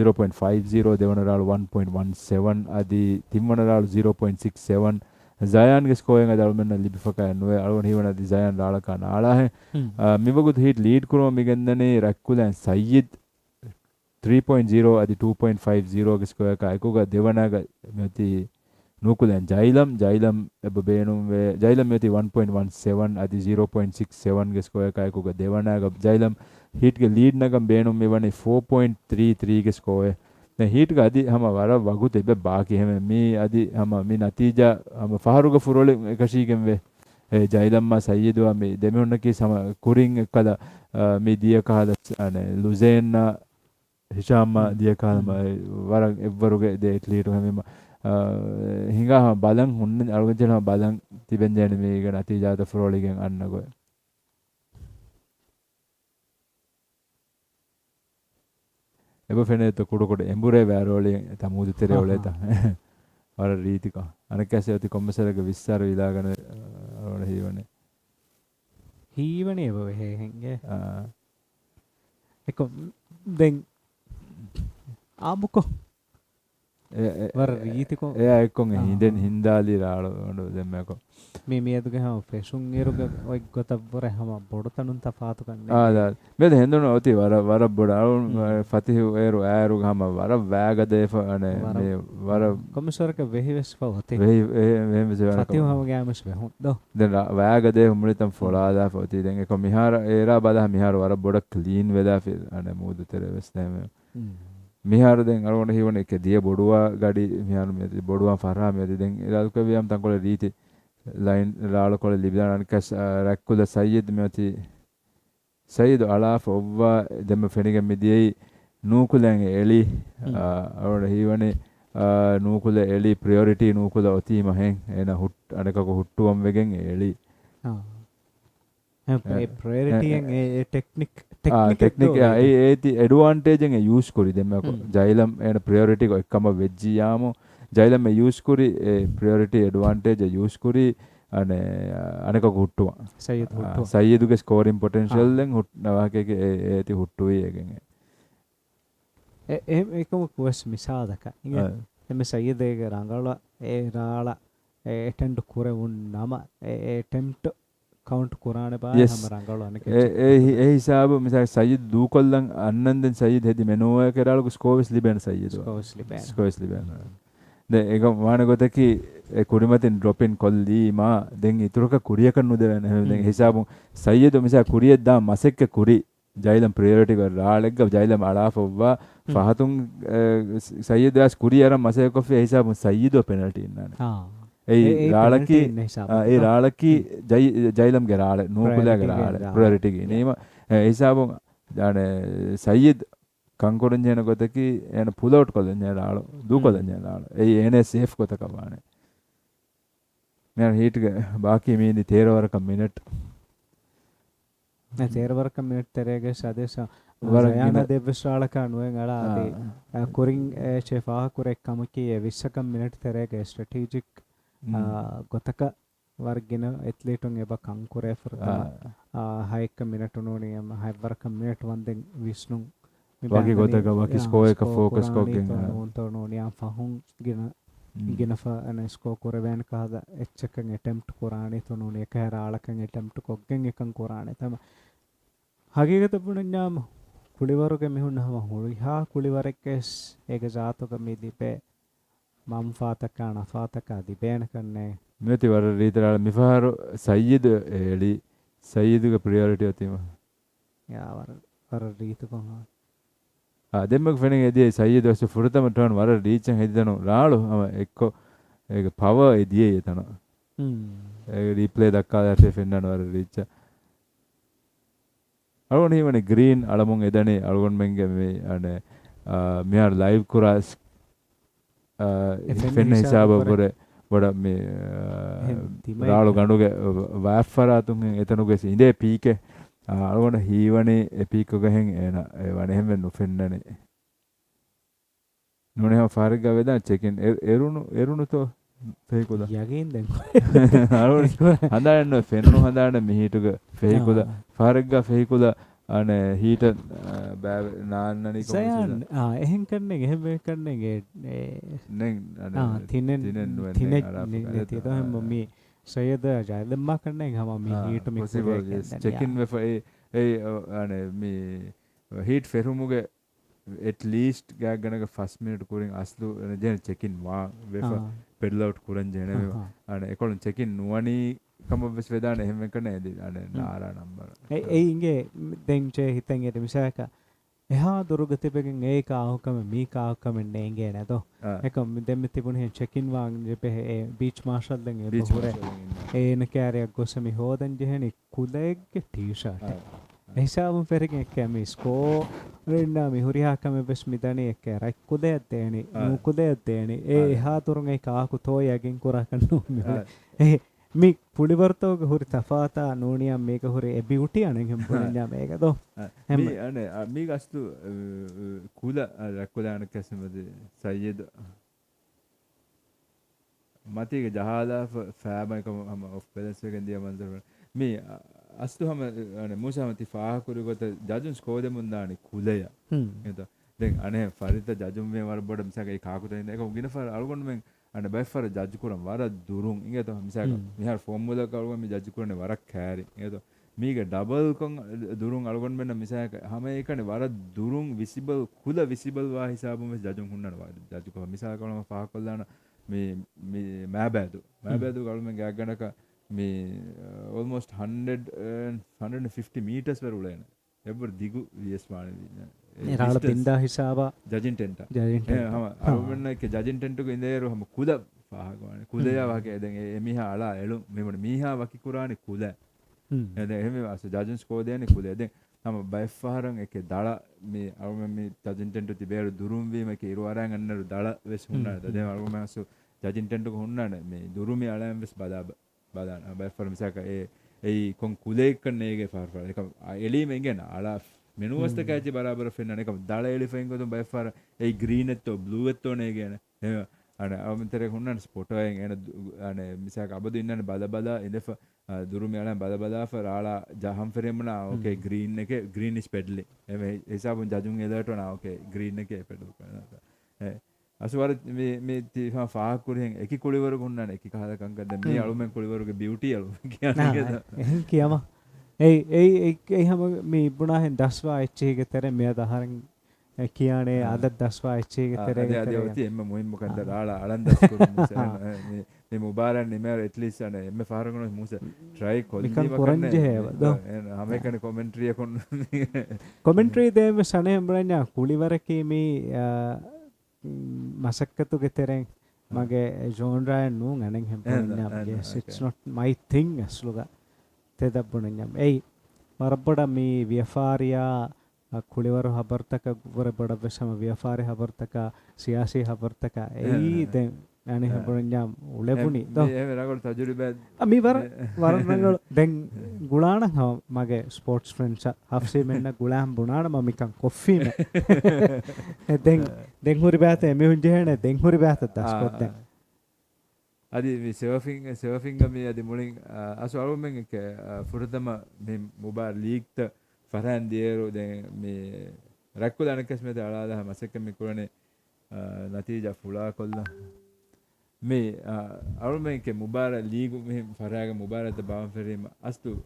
0.50 devana raal 1.17 adi timmana raal 0.67 zayan ge score nga dalmenna libifaka noe alwan hiwana di zayan raala ka naala he mibagut hit lead kurum migennane rakkulan sayyid 3.0 adi 2.50 ge square ka ekuga devanaga meti nukulen jailam eba beenum ve jailam meti 1.17 adi 0.67 ge square ka ekuga devanaga jailam hit ge lead nagam beenum mevani 4.33 ge score den hit ga adi hama wara wagut ebe baaki heme mi adi hama mi natija hama faharuga furole ekashigen ve jailam ma sayyidwa me demihunna ki sama kuring ekkala me diya kahala ane luzenna hishama diya kalama warang evvaruge de athlete hamema hinga balan hunne alugena balan tibenjene me gana atijada froligen annago ebo fene to kudu embure varoli tamudu tere oleta wara ritika anakase ati kommesarage vissaru ilagana awala hiwane හීවනේ බොහෙන්ගේ ආ එක දැන් ආමුකෝ වර රීතිකෝ එයා එක්කොන් හින්දෙන් හින්දාලි රාಳು ඔඬු දෙම්මකෝ මේ අදුගේ හම ෆෙෂුන් එරුග ඔය ගොතබ්බර හම බොඩතනුන් තෆාතු කන්නේ ආදා මෙද හෙන්දුන ඔති වර බොඩ අලුන් ෆතිහු ඒරු ඈරු ගම වර වෑග දේෆ අනේ මේ වර කොමිසරක වෙහිවස් පවතේ වෙහි වෙහෙම විසවන ෆතිහු හම ගෑමස් වෙහොත් දෝ දැන් වෑග දේෆ මුලිතම් ෆොලාදා ෆොති දැන් එක මිහාර ඒරා බදා මිහාර වර බොඩ ක්ලීන් වෙදා ෆිල් අනේ මූදු තෙරෙස් නැම මිහාර දැන් අරවන හිවන එක දිය බොඩුවා ගඩි මිහාර මෙති බොඩුවා ෆරහා මෙති දැන් ඉලාල්ක වියම් තංකොල රීති ලයින් රාළ කොල ලිබිදාන කස් රැක්කුල සයියද් මෙති සයියද් අලාෆ ඔව්වා දෙම ෆෙනිගෙ මිදියයි නූකුලෙන් එලි අරවන හිවනේ නූකුල එලි ප්‍රයොරිටි නූකුල ඔති මහෙන් එන හුට් අනකක හුට්ටුවම් වෙගෙන් එලි ඒ ප්‍රයොරිටියෙන් ඒ ටෙක්නික් ටෙක්නික් ඒති ඇඩ්වාන්ටේජෙන් යූස් කුරි දෙමක ජයිලම් එන ප්‍රයොරිටි කො එක්කම වෙජ්ජියාමු ජයිලම් යූස් කුරි ඒ ප්‍රයොරිටි ඇඩ්වාන්ටේජ් යූස් කුරි අනේ අනක හුට්ටුවා සයියදුගේ ස්කෝරින් පොටෙන්ෂියල් දෙන් හුට්නවාකේක ඒති හුට්ටුයි එකෙන් ඒකම කුවස් මිසාදක එම සයියදේගේ රංගල ඒ රාළ එටෙන්ඩ් කුරවුන් නම ඒ ටෙම්ට් කවුන්ට් කුරාන බා හැම රංගලවන ඒ හිසාබ මිසක් සයියද් දූ කොල්ලන් අන්නන්දෙන් සයියද් හෙදි මෙනුව කරාලු ස්කෝවිස් ලිබෙන සයියද් ස්කෝවිස් ලිබෙන දැන් ඒක වාන ගොතකි ඒ කුරිමතින් ඩ්‍රොපින් කොල්ලී මා දැන් ඉතුරුක කුරියක නුදෙන දැන් හිසාබුන් සයියද් මිසක් කුරියද දා මසෙක්ක කුරි ජයිලම් ප්‍රයොරිටි කර රාලෙග්ග ජයිලම් අලාෆොව්වා ෆහතුන් සයියද් දාස් කුරියරම් මසෙක්කොෆේ හිසාබුන් සයියද් පෙනල්ටි ඉන්නනේ ඒ රාලකි ඒ රාලකි ජයිලම් ගෙරාල නූකුලයා ගෙරාල ප්‍රයොරිටි ගිනීම හිසාබුන් දානේ සයියද් ಕಂಕೊಡಂಜೇನ ಗೊತ್ತಕಿ ಏನ ಪುಲ್ ಔಟ್ ಕೊಲ್ಲಂಜೇನ ಆಳು ದೂಕೊಲ್ಲಂಜೇನ ಆಳು ಏನೇ ಸೇಫ್ ಗೊತ್ತಕ ಬಾಣೆ ಮೇನ್ ಹೀಟ್ಗೆ ಬಾಕಿ ಮೀಂದಿ ತೇರವರಕ ಮಿನಿಟ್ ತೇರವರಕ ಮಿನಿಟ್ ತೆರೆಗೆ ಸದೇಶ ವರಯಾನ ದೇವಶ್ರಾಳಕ ಅನ್ವೆಂಗ ಅಳ ಅದಿ ಕುರಿಂಗ್ ಚೆಫಾ ಕುರೆ ಕಮಕಿ ವಿಶ್ವಕಂ ಮಿನಿಟ್ ತೆರೆಗೆ ಸ್ಟ್ರಾಟಜಿಕ್ ಗೊತ್ತಕ ವರ್ಗಿನ ಎತ್ಲೀಟುಂ ಎಬ ಕಂಕುರೆ ಫರ್ ಹೈಕ ಮಿನಿಟ್ ನೋನಿಯಂ ಹೈವರಕ ಮಿನಿಟ್ ಒಂದೆ Vishnu wagi gotaka waki score එක focus kogen untono niya fahun gina fa ana score koreven kahada etchakan attempt korane tono ne kahara alakan attempt koggen ekan korane tama hagigata punanyam kuliwaruge mihunna hama huriha kuliwarekkes ege jaatoka me dipe mam fataka na fataka dibena kanne meti war riitara mifaharu sayyid eli sayyiduge priority otima ya war riitu kon දෙම්මක ෆෙනෙන් එදී සයියද ඔස්සේ ෆුරතම ටර්න් වර රීචන් හෙදිදනු රාළු අම එක්ක ඒක පවර් එදී යතන ඒ රීප්ලේ දක්කා දැටේ ෆෙන්නන වර රීච අලුන් හිමනේ ග්‍රීන් අලමුන් එදනේ අලුන් මෙන්ගේ මේ අනේ මෙහර ලයිව් කුරාස් ෆෙන්න හිසාබ බොර බොඩ මේ රාළු ගඬුගේ වෑෆරා තුන් එතනුගේ ඉඳේ පීකේ අලුවන හීවනේ එපීක ගහෙන් එන ඒ වනේ හැම නුෆෙන්නනේ නුනේ හා ෆාරිග වෙදා චෙකින් එරුණු තෝ ෆේකුද යගින් දැන් අලුවන හදාන්න ෆෙන්නු හදාන්න මිහිටුක ෆේකුද ෆාරිග ෆේකුද අනේ හීට බෑ නාන්නනි කොහොමද එහෙන් කන්නේ එහෙම කන්නේ නෙන් තිනෙන් නෙති තෝ හැම මේ සයද ජයදම්මා කරන්නේ හැම මේ හීට මික්ස් චෙකින් වෙ ඒ අනේ මේ හීට් ෆෙරුමුගේ at least ගෑ ගණක ෆස්ට් මිනිට් කුරින් අස්ලු ජෙන චෙකින් වා වෙෆ පෙඩල් අවුට් කුරන් ජෙන අනේ ඒකොලන් චෙකින් නුවණි කම වෙස් වේදාන එහෙම කනේ අනේ නාරා නම්බර ඒ ඉංගේ දැන් චේ හිතෙන් එත මිසක එහා දුරුගතිපෙකින් ඒක ආහකම මේක ආහකම නෙංගේ නේද එක දෙම්ම තිබුණේ චෙකින් වාන් ජෙපේ ඒ බීච් මාෂල් දැන් ඒ බහුරේ ඒන කෑරියක් ගොසමි හොදන් ජෙහෙනි කුලෙක්ගේ ටී-ෂර්ට් එහිසාවුන් පෙරකින් කැමි ස්කෝ රෙන්නා මිහුරියාකම වෙස් මිදණි එක්ක රයි කුදේ දෙනි නු කුදේ දෙනි ඒ එහා තුරුන් ඒ කාකු තෝයගෙන් කරා කන්නු ඒ මේ පුලිවර්තෝග හුරි තෆාතා නෝනියම් මේක හුරි එ බියුටි අනේ ගෙම් පුලින්ජා මේක දෝ මේ අනේ මේ ගස්තු කුල රකුලාන කැසමද සයියද මතීගේ ජහාලා ෆෑබයිකම ඔෆ් බැලන්ස් එකෙන් දිය මන්දර මේ අස්තු හම අනේ මුසමති ෆාහකුරු ගොත ජජුන් ස්කෝදෙ මුන්දානි කුලය එත දැන් අනේ ෆරිත ජජුන් මේ වර බොඩ මිසක ඒ කාකුත ඉන්න එක උගින ෆර අලගොන්න මෙන් අනේ බයිෆර ජජ් කුරම් වර දුරුන් ඉගෙත මිසක මිහාර ෆෝමුලා කරුව මේ ජජ් කුරනේ වරක් කෑරි එත මීග ඩබල් කොන් දුරුන් අලගොන්න මෙන්න මිසක හැම එකනේ වර දුරුන් විසිබල් කුල විසිබල් වා හිසාබුම ජජුන් හුන්නන වා ජජ් කො මිසක කොලම ෆාහකොල්ලාන මේ මෑබෑදු කරුම ගෑක් ගණක මේ almost 150 meters වරුලේන එබ්බර දිගු වියස්මාන රාල පින්දා හිසාවා ජජින් ටෙන්ට හම අරුමන්න එක ජජින් ටෙන්ටක ඉඳේරු හම කුද පහගවන කුදයා වගේ දැන් එමිහා අලා එළු මෙමන මීහා වකි කුරානි කුද එද එහෙම අස ජජින් ස්කෝදයනේ කුද දැන් හම බයිෆාරන් එක දල මේ අරුම මේ ජජින් ටෙන්ට තිබේරු දුරුම් වීම එක ඉරු අරන් අන්නරු දල වෙස් හුන්නාද දැන් අරුම අස ජජින් ටෙන්ටක හුන්නානේ මේ දුරුමි අලයන් වෙස් බදාන බයිෆාර මිසක ඒ කොන් කුලේකන්නේගේ ෆාරෆාර එක එලීමෙන් ගෙන අලා මෙනුවස්ත කැචි බරාබර ෆෙන්නන එක දල එලිෆෙන් ගොතුම් බයිෆාර ඒ ග්‍රීන් එත්තෝ බ්ලූ එත්තෝ නේ ගෙන එහෙම අනේ අවමතර හොන්නන ස්පොටයෙන් එන අනේ මිසක අබදු ඉන්නනේ බල ඉඳ දුරුමි අලයන් බල ෆර ආලා ජහම් ෆෙරෙම්නා ඕකේ ග්‍රීන් එක ග්‍රීන් ඉස් පෙඩ්ලි එමෙ හිසාබුන් ජජුන් එලට නා ඕකේ ග්‍රීන් එකේ පෙඩල් කරනවා අසවර මේ තිහා ෆාකුරෙන් එකි කුලිවර ගොන්නන එකි කහලකම් කද්ද මේ අලුමෙන් කුලිවරගේ බියුටි අලු කියන්නේ එහෙන් කියම ඒ හැම මේ ඉබුණාහෙන් දස්වා එච්චේගේ තර මෙය දහරෙන් කියන්නේ අද දස්වා එච්චේගේ තර අද යෝති එම්ම මුහින් මොකන්ද රාලා අලන් දස් කරු මේ මුබාරන් නිමර එට්ලිස් අනේ එම්ම ෆාරගන මුස ට්‍රයි කොල්ලි වකන්නේ හැම එකනේ කොමෙන්ටරි කොන් කොමෙන්ටරි දෙම සනේ බරණා කුලිවරකේ මේ මසක්කතු ගෙතරෙන් මගේ ජෝන්රායන් නූ අනෙන් හෙම්පුණාම් yes it's not my thing asluga තෙදබුණාම් ei මරබඩ මේ ව්‍යාපාරියා කුලිවර හබර්තක වර බඩ වෙසම ව්‍යාපාරේ හබර්තක සියාසී හබර්තක ei දැන් අනේ හෙම්පුණාම් උලෙබුනි දෝ ඒ වෙනකොට තජුරිබා අමි වරනගල දැන් ගුලාන මගේ ස්පෝර්ට්ස් ෆ්‍රෙන්ඩ්ස් හෆ්සේ මෙන්න ගුලාම් බුණාන මම නිකන් කොෆි මේ දැන් හුරි බෑත එමෙ හුන්ජේනේ දැන් හුරි බෑත දස්කොත් දැන් අදි මේ සර්ෆින් මේ අදි මුලින් අසවරුමෙන් එක ෆුරතම මේ මොබයිල් ලීග්ත ෆරහන් දියරෝ දැන් මේ රැක්කුලනකස් මේ දාලා මසෙක මේ කුරනේ නතිජා ෆුලා කොල්ලා මේ අරුමෙන්ක මුබාර ලීගු මෙහෙම ෆරාග මුබාරත බාම් ෆෙරීම අස්තු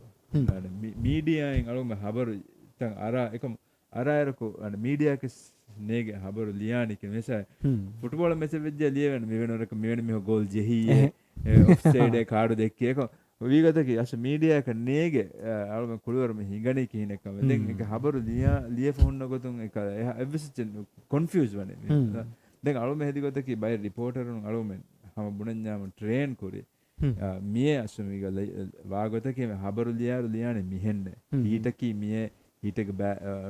මීඩියාෙන් අරුම හබරු තන් අරා එකම අරායරකෝ අන මීඩියා කෙස් නේගේ හබරු ලියානික මෙසයි ෆුට්බෝල් මෙසෙ වෙජ්ජ ලියවෙන මෙවෙනරක මෙවෙන මෙහ ගෝල් ජෙහියේ ඔෆ්සයිඩ් එක කාඩු දෙක්කේක විගතක අස මීඩියා එක නේගේ අරුම කුළුවරම හිඟණේ කිනක දැන් එක හබරු ලිය ෆෝන් නගතුන් එක එවිස්චන් කොන්ෆියුස් වනේ දැන් අරුම හෙදිගතක බයි රිපෝටරුන් අරුමෙන් හම බුණඥාම ට්‍රේන් කුරේ මිය අසුමිග වාගතක මේ හබරු ලියාරු ලියානේ මිහෙන්නේ ඊටකි මිය ඊටක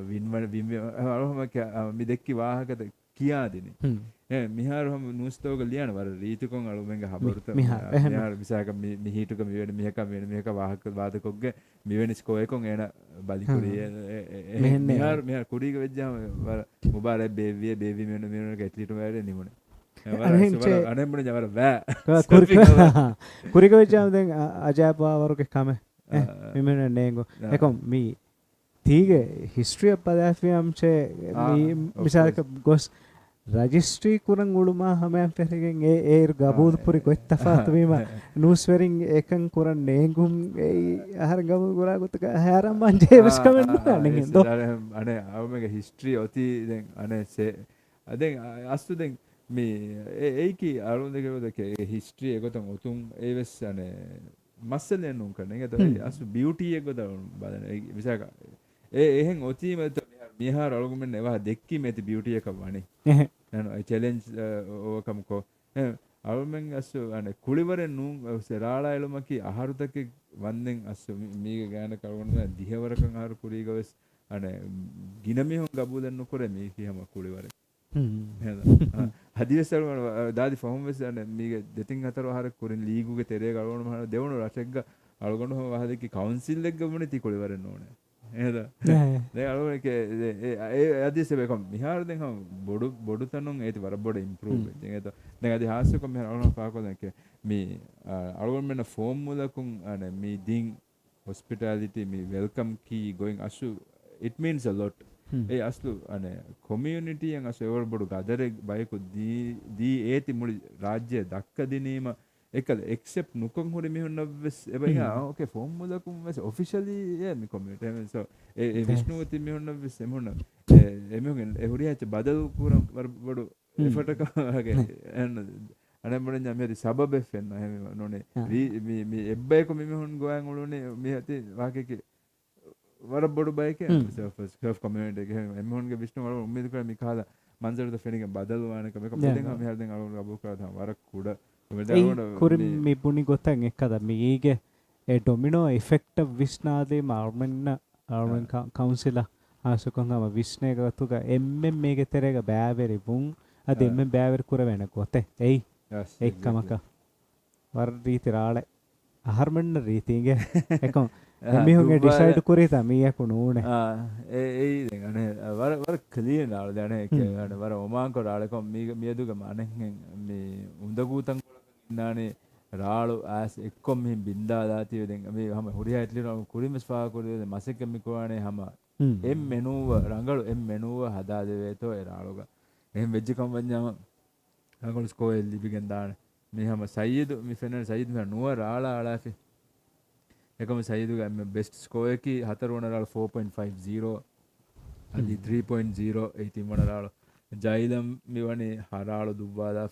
වින්වන විම් අරහම මි දෙක්කි වාහකද කියාදිනේ මිහාර හම නුස්තෝග ලියන වර රීතිකොන් අලුමෙන්ග හබරුත මිහාර විසාක මිහිටුක මිවෙන මිහක වෙන මිහක වාහක වාදකොග්ගේ මිවෙන ස්කෝ එකොන් එන බලිකුරිය මිහාර කුරීග වෙජ්ජාම වර මුබාරේ බේවි මෙන්න මෙන්න ගැටලිට වැඩ නිමුනේ අනෙම්බුණ ජවර බෑ කුරික වෙච්චාම දැන් අජාපාවරුගේ කම මෙමෙන නේගෝ එකොම් මී තීගේ හිස්ට්‍රිය පදාෆියම්චේ මිසාලක ගොස් රජිස්ට්‍රී කුරන් උළුමා හමයන් පෙරගෙන් ඒ ගබූදුපුරි කොත්තෆාත් වීම නූස්වරින් එකන් කුරන් නේගුම් ඒ අහර ගබූ ගුරා ගොතක හැරම් මංජේ වෙස් කමෙන්ට් අනේ දෝ අනේ අවමගේ හිස්ට්‍රී ඔති දැන් අනේ සේ දැන් අස්තු දැන් මේ ඒකි අරුන් දෙකවදක හිස්ට්‍රී එකතන් උතුම් ඒවෙස් අනේ මස්සලෙන් නුන් කරන එක තමයි අසු බියුටි එක ගොතන බලන විසක එහෙන් ඔතීම මිහාර අලුගුමෙන් එවා දෙක්කි මෙති බියුටි එක වනේ නේද ඒ චැලෙන්ජ් ඕකම් කො අලුමෙන් අසු අනේ කුලිවරෙන් නුන් සෙරාලා එළුමකි අහරුතක වන්දෙන් අසු මීග ගාන කරුණ දිහවරකන් අහරු කුරීගවස් අනේ ගිනමිහොන් ගබුදෙන් නුකරේ මේ කියම කුලිවරෙන් හදිවසර දාදි ෆොම්වෙස් අනේ මීග දෙතින් හතර හර කුරින් ලීගුගේ තෙරේ ගලවන මහන දෙවණු රටෙක්ග අලගොන වහදකි කවුන්සිල් එක ගමනේ ති කුලිවරෙන් ඕනේ නේද දැන් අලුමක ඒ අදිස්සේ බකම් මිහාර දැන් හම් බොඩු තනුන් ඒති වර බොඩ ඉම්ප්‍රූව් ඉතින් ඒක දැන් අදි හාස්‍යකම් මිහාර අලුම පාකො දැන් මේ අලුම මෙන්න ෆෝම් මුලකුන් අනේ මේ දින් hospitality me welcome key going asu it means a lot ඒ අස්ලු අනේ community යන් අස එවල් බඩු ගදරේ බයකු දී ඒති මුලි රාජ්‍ය දක්ක දිනීම එකල except නුකන් හොරි මිහුන් නවස් එබයි ඕකේ ෆෝම් මුලකුම් වස් officially මේ community so ඒ විෂ්ණුවති මිහුන් නවස් එමුන එමුගෙන් ඒ හොරියච්ච බදල් කුරම් බඩු එෆට කගේ අනේ මොන ඥාමේ සබබ ෆෙන්න එහෙම නොනේ මේ එබ්බයිකු මිහුන් ගෝයන් උළුනේ මේ ඇති වාකේකේ වර බොඩු බයික ස්කර්ෆ් කමියුනිටි එක එමුන්ගේ විෂ්ණු වල උම්මේද කර මිකාලා මන්සරද ෆෙනික බදලවානක මේක පොදෙන් අපි හරදෙන් අලු අබු කරා තම වර කුඩ ಕುರಿ ಮಿ ಪುಣಿ ಗೊತ್ತಂಗೆ ಎಕ್ಕದ ಮೀಗೆ ಎ ಡೊಮಿನೋ ಎಫೆಕ್ಟ್ ವಿಸ್ನಾದೆ ಆರ್ಮನ್ ಕೌನ್ಸಿಲ ಆಸುಕೊಂಗ ವಿಸ್ನೇಗ ತುಗ ಎಮ್ಮೆಂ ಮೇಗೆ ತೆರೆಗ ಬ್ಯಾವೆರಿ ಬುಂ ಅದ ಎಮ್ಮೆಂ ಬ್ಯಾವೆರಿ ಕುರವೆನ ಗೊತ್ತೆ ಏಯ್ ಎಕ್ಕಮಕ ವರ ರೀತಿ ರಾಳೆ ಆರ್ಮನ್ನ ರೀತಿಗೆ ಎಕಂ මිහුගේ ඩිසයිඩ් කරේ තමයි යකුණෝනේ ඒ අනේ වර ක්ලියර් නාල දැනේ කියන වර ඔමාන් කොරාලකම් මියදුග මනෙන් මේ උඳගූතන් ඉන්නානේ රාළු ඇස් එක්කොම් මෙහින් බින්දා දාතිය දෙන් මේ හැම හොරියා ඉట్లిන කුරිමස් පා කුරිය මසෙක මිකෝනේ හැම එම් මෙනුව රංගලු එම් මෙනුව හදා දෙවේතෝ ඒ රාළුග එහෙන් වෙජ් කම් වඤ්ඤාම රංගලු ස්කෝල් ලිබිගෙන් දාන මේ හැම සයිද් මේ ෆෙනර් සයිද් මේ නුව රාලා ආලාෆි එකම සයිදුගේ බෙස්ට් ස්කෝර් එකේ හතර වනරාල 4.50 අදි 3.0 18 වනරාල ජයිලම් මෙවනේ හරාල දුබ්බාදා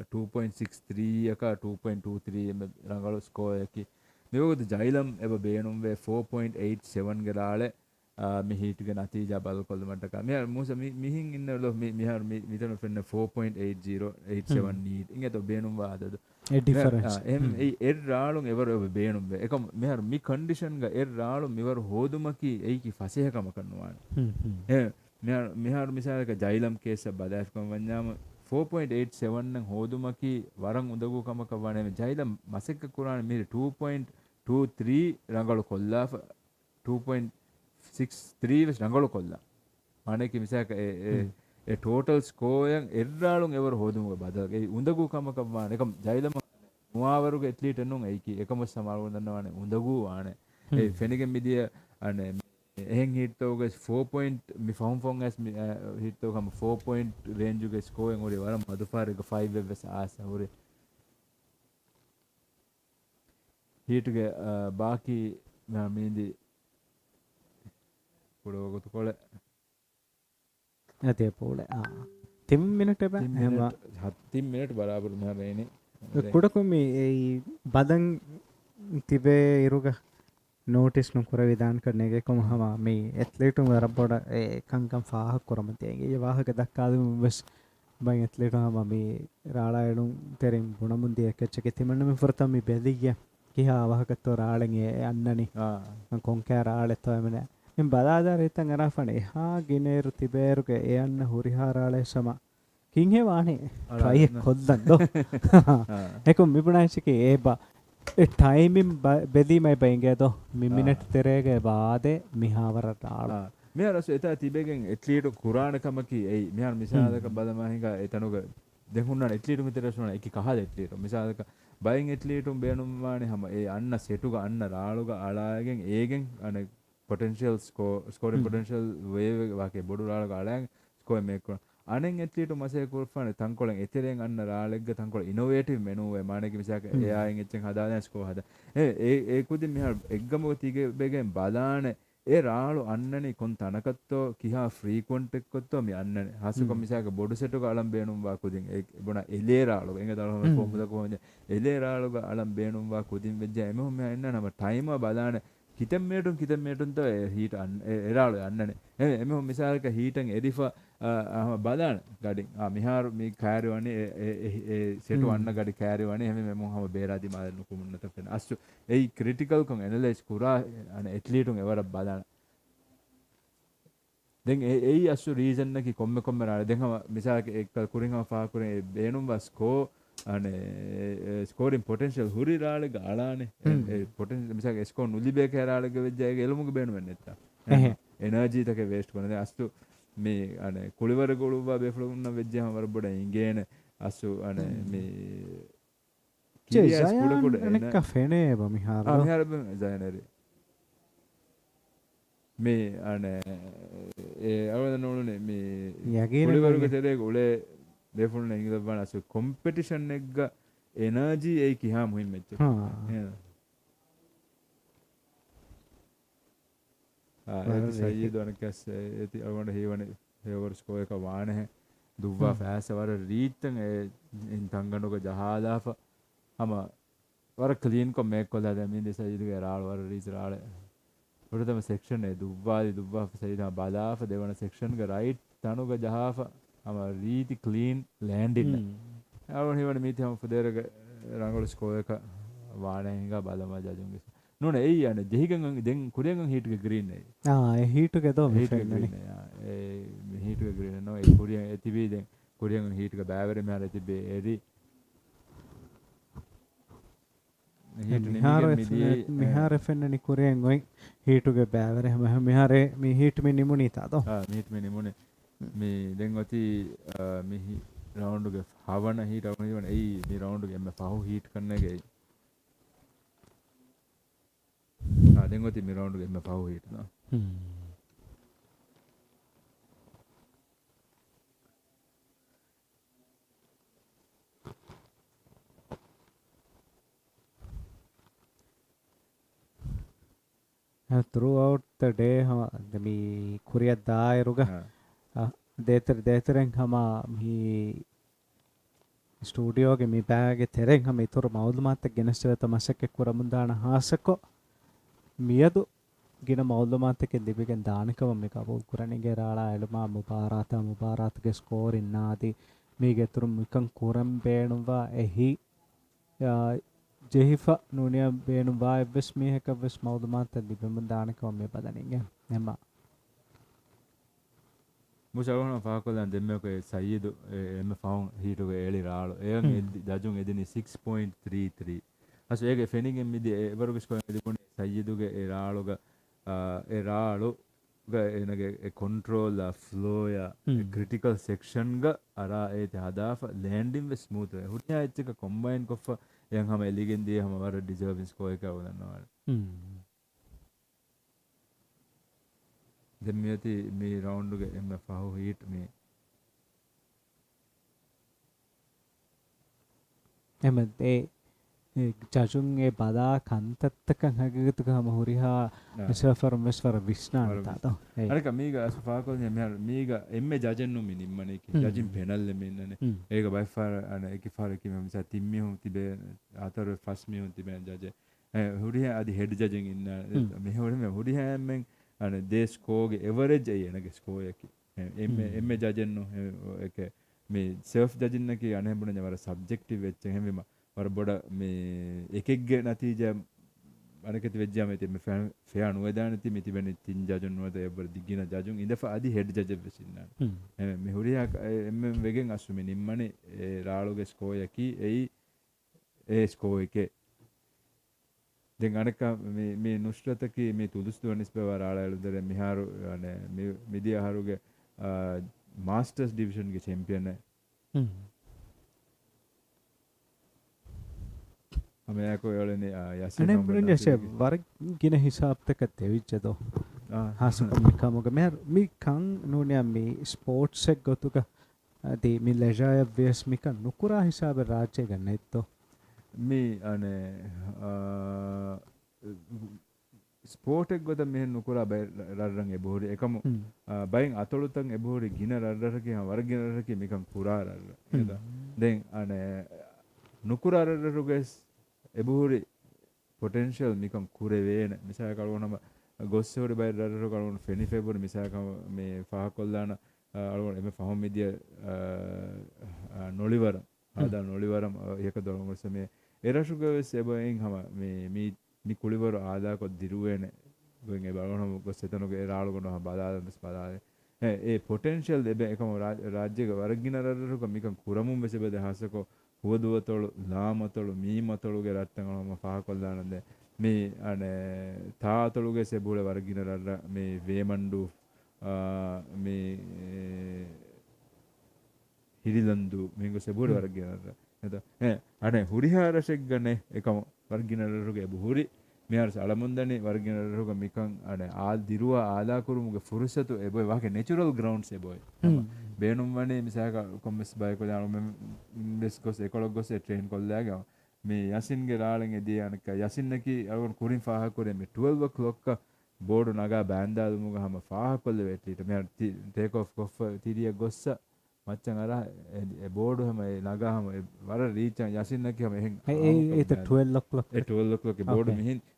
2.63 එක 2.23 රංගල ස්කෝර් එකේ මේවද ජයිලම් එබ බේනුම් වේ 4.87 ගරාල මේ හීටුගේ නතිජා බල කොල්ල මට්ටක මෙ මොස මිහින් ඉන්න ලො මිහර මිතන ෆෙන්න 4.80 87 නීඩ් ඉංගත බේනුම් වාදද ඒ ඩිෆරන්ස් ඒ එර් රාලුන් එවර ඔබ බේනුම් වේ එකම මෙහර මි කන්ඩිෂන් ග එර් රාලු මෙවර හෝදුමකි ඒකි ෆසේහකම කරනවානේ මෙහර මිසාලක ජයිලම් කේස බදාෆ්කම් වඤ්ඤාම 4.87 නම් හෝදුමකි වරන් උදගු කම කවනේ ජයිලම් මසෙක්ක කුරාන මෙ 2.23 රංගල කොල්ලා 2.63 වෙස් රංගල කොල්ලා මානේකි මිසාක ඒ ටෝටල් ස්කෝර් යන් එර්රාලුන් එවර හොදුමුග බදල් ඒ උඳගු කම කවන එකම ජයිලම මුවාවරුගේ ඇත්ලීට් එන්නුන් ඒකි එකම සමාරු දන්නවනේ උඳගු ආනේ ඒ ෆෙනිගෙන් මිදිය අනේ එහෙන් හිට්තෝගේ 4. මි ෆෝම් ෆෝන් ඇස් හිට්තෝගම 4 point රේන්ජ් උගේ ස්කෝර් යන් ඔරි වරම් මදුපාරේක 5 වෙස් ආස ඔරි හිටුගේ ಬಾಕಿ මීන්දි පුරවගතු කොළ ඇතේ පොලේ තිම් මිනිට බෑ එහෙම 10 මිනිට බරාබර මහරේනේ කුඩකුමි ඒ බදන් තිබේ ඉරුග ನೋಟಿಸ್ ನು ಕುರ ವಿಧಾನ ಕರ್ನೆಗೆ ಕೊಮ ಹಮ ಮೇ ಎತ್ಲೇಟು ರಬ್ಬಡ ಏ ಕಂಕಂ ಫಾಹ ಕೊರಮತೆಗೆ ಈ ವಾಹಕ ದಕ್ಕಾದು ಬಸ್ ಬೈ ಎತ್ಲೇಟು ಹಮ ಮೇ ರಾಳಾಯಡು ತೆರೆಂ ಗುಣಮುಂದಿ ಕೆಚ್ಚಕೆ ತಿಮಣ್ಣ ಮೆ ಫರ್ತ ಮಿ ಬೆದಿಗೆ ಕಿಹಾ ವಾಹಕತ್ತು ರಾಳೆಗೆ ಅನ್ನನಿ ಕೊಂಕೆ ರಾಳೆತ್ತು ಮನೆ ನಿಮ್ ಬದಾದ ರೀತಂಗ ಅರಾಫಣೆ ಹಾ ಗಿನೇರು ತಿಬೇರುಗೆ ಏ ಅನ್ನ ಹುರಿಹಾರಾಳೆ ಸಮ ಕಿಂಗೆ ವಾಣೆ ಟ್ರೈ ಕೊದ್ದಂದು ಏಕೊ ಮಿಬುಣಾಯಿಸಿಕೆ ಏ ಬಾ ಟೈಮಿಂ ಬೆದಿಮೈ ಬೈಂಗೆದೋ ಮಿಮಿನೆಟ್ ತೆರೆಗೆ ಬಾದೆ ಮಿಹಾವರಟ ಆಳ මෙහර එත තිබෙගෙන් එත්ලීට කුරාණ කමකි ඒ මෙහර මිසාදක බදමහිඟ එතනුග දෙහුන්නන එත්ලීට මිතරසුන එක කහද එත්ලීට මිසාදක බයින් එත්ලීටුම් බේනුම්වානේ හැම ඒ අන්න සෙටුග අන්න රාළුග අලාගෙන් ඒගෙන් අන පොටෙන්ෂියල් ස්කෝරින් පොටෙන්ෂියල් වේව වාකේ බොඩු රාළුග අලාගෙන් ස්කෝර් මේක අනෙන් එත්ලීටු මසේ කුර්ෆාන තංකොලෙන් එතරෙන් අන්න රාලෙග්ග තංකොල ඉනෝවේටිව් මෙනුවේ මානෙක මිසක එයායින් එච්චෙන් හදාගෙන ස්කෝර් හද ඒ කුදි මෙහර එග්ගම තිගේ බෙගෙන් බදාන ඒ රාළු අන්නනේ කොන් තනකත්තෝ කිහා ෆ්‍රීක්වෙන්ට් එක්කොත්තෝ මේ අන්නනේ හසුක මිසක බොඩු සෙටුක අලම් බේනුම් වා කුදින් ඒ බොන එලේ රාළු එංග දලම කොමුද කොහොමද එලේ රාළුග අලම් බේනුම් වා කුදින් වෙජ්ජ එමෙ මෙ එන්න නම ටයිම බදාන කිතම් මේටුන් තෝ හීට එරාළු අන්නනේ එමෙ මිසාලක හීටන් එරිෆා බදාන ගඩින් මිහාර මේ කෑරවනේ ඒ සෙටු අන්න ගඩි කෑරවනේ හැම මෙ මොහම බේරාදි මාදන කුමුන්නත පෙන අස්සු ඒ ක්‍රිටිකල් කොන් ඇනලයිස් කුරා අන එත්ලීටුන් එවර බදාන දැන් ඒ අස්සු රීසන් එකි කොම්ම රාල දැන් හම මිසාලක එක්ක කුරින් හම ෆා කුරින් බේනුම් වස්කෝ අනේ ස්කෝරින් පොටෙන්ෂල් හුරි රාලේ ගාලානේ ඒ පොටෙන්ෂල් මිසාලක ස්කෝර් නුලිබේ කෑරාලේ වෙජ්ජාගේ එලමුගේ බේනුම් වෙන්නේ එනර්ජි තක වේස්ට් කරන දැන් අස්සු මේ අනේ කුලිවර ගොළුවා බේෆලුන්න වෙජ්ජාම වර බොඩ ඉංගේන අස්සු අනේ මේ කිරියස් කුඩ කුඩ එනක ෆෙනේ බමිහාර මිහාර ජයනරි මේ අනේ ඒ අවද නෝනේ මේ යගීන කුලිවරුගේ තෙරේ උලේ දෙෆුල් නෙංගිද බන අස කොම්පිටිෂන් එකක එනර්ජි ඒ කිහා මුහිම් මෙච්ච ඒ සයි දොනකස් ඒති අවුණ හේවනේ හේවර් ස්කෝ එක වානේ දුවා ෆෑස වර රීත්තන් ඒ ඉන් තංගනක ජහාදාෆ හම වර ක්ලීන් කො මේක් කොලා දැ මින් දෙසයි ඉදුගේ රාල් වර රීස් රාල උරතම සෙක්ෂන් ඒ දුවාදි දුවා සයිදා බදාෆ දෙවන සෙක්ෂන් ක රයිට් තනුක ජහාෆ හම රීති ක්ලීන් ලෑන්ඩින්න අවුණ හේවන මීති හම ෆුදේරක රංගොල ස්කෝ එක වානේ හිඟා බලම ජජුන්ගේ නෝන ඒ යන දෙහිගන් දෙන් කුරියන් හීට්ගේ ග්‍රීන් ඒ හීටුගේ දෝ හීට්ගේ ග්‍රීන් ඒ හීට්ගේ ග්‍රීන් නෝ ඒ කුරියන් එතිබී දෙන් කුරියන් හීට්ගේ බෑවර මෙහර එතිබේ එරි මිහාර ෆෙන්නනි කුරියන් ගොයින් හීටුගේ බෑවර හැම මිහාරේ මේ හීට් මේ නිමුනි තාදෝ මීට් මේ නිමුනේ මේ දෙන් ඔති මිහි රවුන්ඩ්ගේ හවන හීට් අවුන ඉවන ඒ මේ රවුන්ඩ්ගේ එම්ම පහු හීට් කරන්නගේ දෙන් ඔති මේ රවුන්ඩ්ගේ එම්ම පහු හීට් නා throughout the day mi kuriya dairuga deeteren hama mi studio ge mi bag ge tereng hama itur mawlumat genestwe tamasak kuramundana hasako miyadu gina mawlumat ke libigen danikam me kabul kuranige rala elma mubarat ge score innadi mi ge tur mikan kuram beenuwa ehi jehifa nunia beenu vai ves meheka ves mawdumat dibem danaka me badaninge nema මුසවන ෆාකොලන් දෙම්මක සයියදු එම ෆවුන් හීටුගේ එලි රාලු එයන් දජුන් එදිනි 6.33 අස ඒගේ ෆෙනිගෙන් මිදි එවරුගස් කොන් එදිකුනි සයියදුගේ ඒ රාලුගේ ඒ රාලුගේ එනගේ කොන්ට්‍රෝල් ෆ්ලෝ යා ක්‍රිටිකල් සෙක්ෂන් ಗ අරා ඒ තහදාෆ ලෑන්ඩින් වෙ ස්මූත් වේ හුටියා එච්චක කොම්බයින් කොෆ යන් හැම එලිගෙන් දී හැම වර ඩිසර්විස් කෝ එක වදන්නවා දෙමියති මේ රවුන්ඩ් එක එම පහු හීට් මේ එමෙ ජජුන් ඒ බදා කන්තත්තකන් හගගතුකම හුරිහා මිසෆර් මෙස්වර විශ්නාන්තාත අරක මේක අස්ෆාකොල් මේක එම්මේ ජජෙන්නු මිනිම්මනේ ජජින් පෙනල් මෙන්නනේ ඒක බයි ෆාර අන ඒක ෆාර කිම මිස තිම්මි හො තිබේ අතර ෆස්මි හො තිබේ ජජ හුරිහා අදි හෙඩ් ජජෙන් ඉන්න මෙ හොරෙ හුරිහා මෙන් අන දේ ස්කෝගේ එවරේජ් අය එනගේ ස්කෝ එක එම්මේ ජජෙන්නු ඒක මේ සෙල්ෆ් ජජින්නකේ අනහෙඹුණ ජවර සබ්ජෙක්ටිව් වෙච්ච හැමෙම වර බොඩ මේ එකෙක්ගේ නතිජ අනකති වෙජ්ජාම ඉතින් මේ ෆෙයා නුවදාන ඉතින් මිති වෙන්නේ තින් ජජුන් වද එබර දිගින ජජුන් ඉඳ අදි හෙඩ් ජජ් වෙසින්නා මේ හුරියා එම් වෙගෙන් අසුමි නිම්මනේ ඒ රාළුගේ ස්කෝ යකි ඒ ස්කෝ එකේ දැන් අනක මේ නුස්රතකි මේ තුදුස් දුවනිස් බව රාළයලුදර මිහාරු අනේ මිදිය හරුගේ මාස්ටර්ස් ඩිවිෂන් ගේ චැම්පියන් हमें को योले यासी अने ब्रिन जैसे वर्ग गिने हिसाब तक तेविच दो हास मिकामोग मी कांग नोनिया मी स्पोर्ट्स से गतुका दी मी लेजाय वेस मिका नुकुरा हिसाब राज्य गन्ने तो मी अने स्पोर्ट एक गोदा में नुकुरा बाय ररंग एबोरी एकम बाइंग अतोलुतंग एबोरी गिना ररर के वर्ग गिना रर के मिकम पुरा रर देन अने नुकुरा रररुगेस එබුහුරි පොටෙන්ෂල් මිකම් කුරේ වේන මිසය කලවනම ගොස්සෙවරි බයි රරර කලවන ෆෙනි ෆෙබර් මිසය කම මේ ෆහ කොල්ලාන අලවන එමෙ ෆහම් මිදිය නොලිවර ආදා නොලිවරම් එක දොරමස මේ එරසුගේ සෙබෙන් හැම මේ මි කුලිවර ආදා කො දිරුවේන වෙන් ඒ බලවනම ගොස්සෙතනගේ රාළු ගොන බදාදස් බදාදේ ඒ පොටෙන්ෂල් දෙබ එකම රාජ්‍යක වර්ගින රරර ක මිකම් කුරමුම් වෙසෙබ දහසකෝ හුවදුවතොළු ලාමතොළු මීමතොළුගේ රත්තංගලම පහකොල්දානද මේ අනේ තාතොළුගේ සෙබුල වර්ගින රර මේ වේමණ්ඩු මේ හිරිලන්දු මේක සෙබුල වර්ගින රර එත අනේ හුරිහාරසෙක් ගනේ එකම වර්ගින රරුගේ බුහුරි මෙහර සලමුන්දනේ වර්ගින රෝග මිකන් අනේ ආල් දිරුවා ආලා කුරුමුගේ ෆුරුසතු එබොයි වාගේ නැචරල් ග්‍රවුන්ඩ්ස් එබොයි බේනුම් වනේ මිසක කොම්මස් බයි කොලා මෙම් බෙස් කොස් එකොලොග් ගොස් ට්‍රේන් කොල්ලාගේ මේ යසින්ගේ රාලෙන් එදී අනක යසින්නකි අලුන් කුරින් ෆාහ කරේ මේ 12 o'clock බෝඩු නගා බෑන්දාලු මුග හැම ෆාහ කොල්ල වෙට්ටිට මෙහර ටේක් ඔෆ් කොෆ් තිරිය ගොස්ස මච්චන් අර බෝඩු හැම නගා හැම වර රීචන් යසින්නකි හැම එහෙන් ඒ 12 o'clock 12 o'clock බෝඩු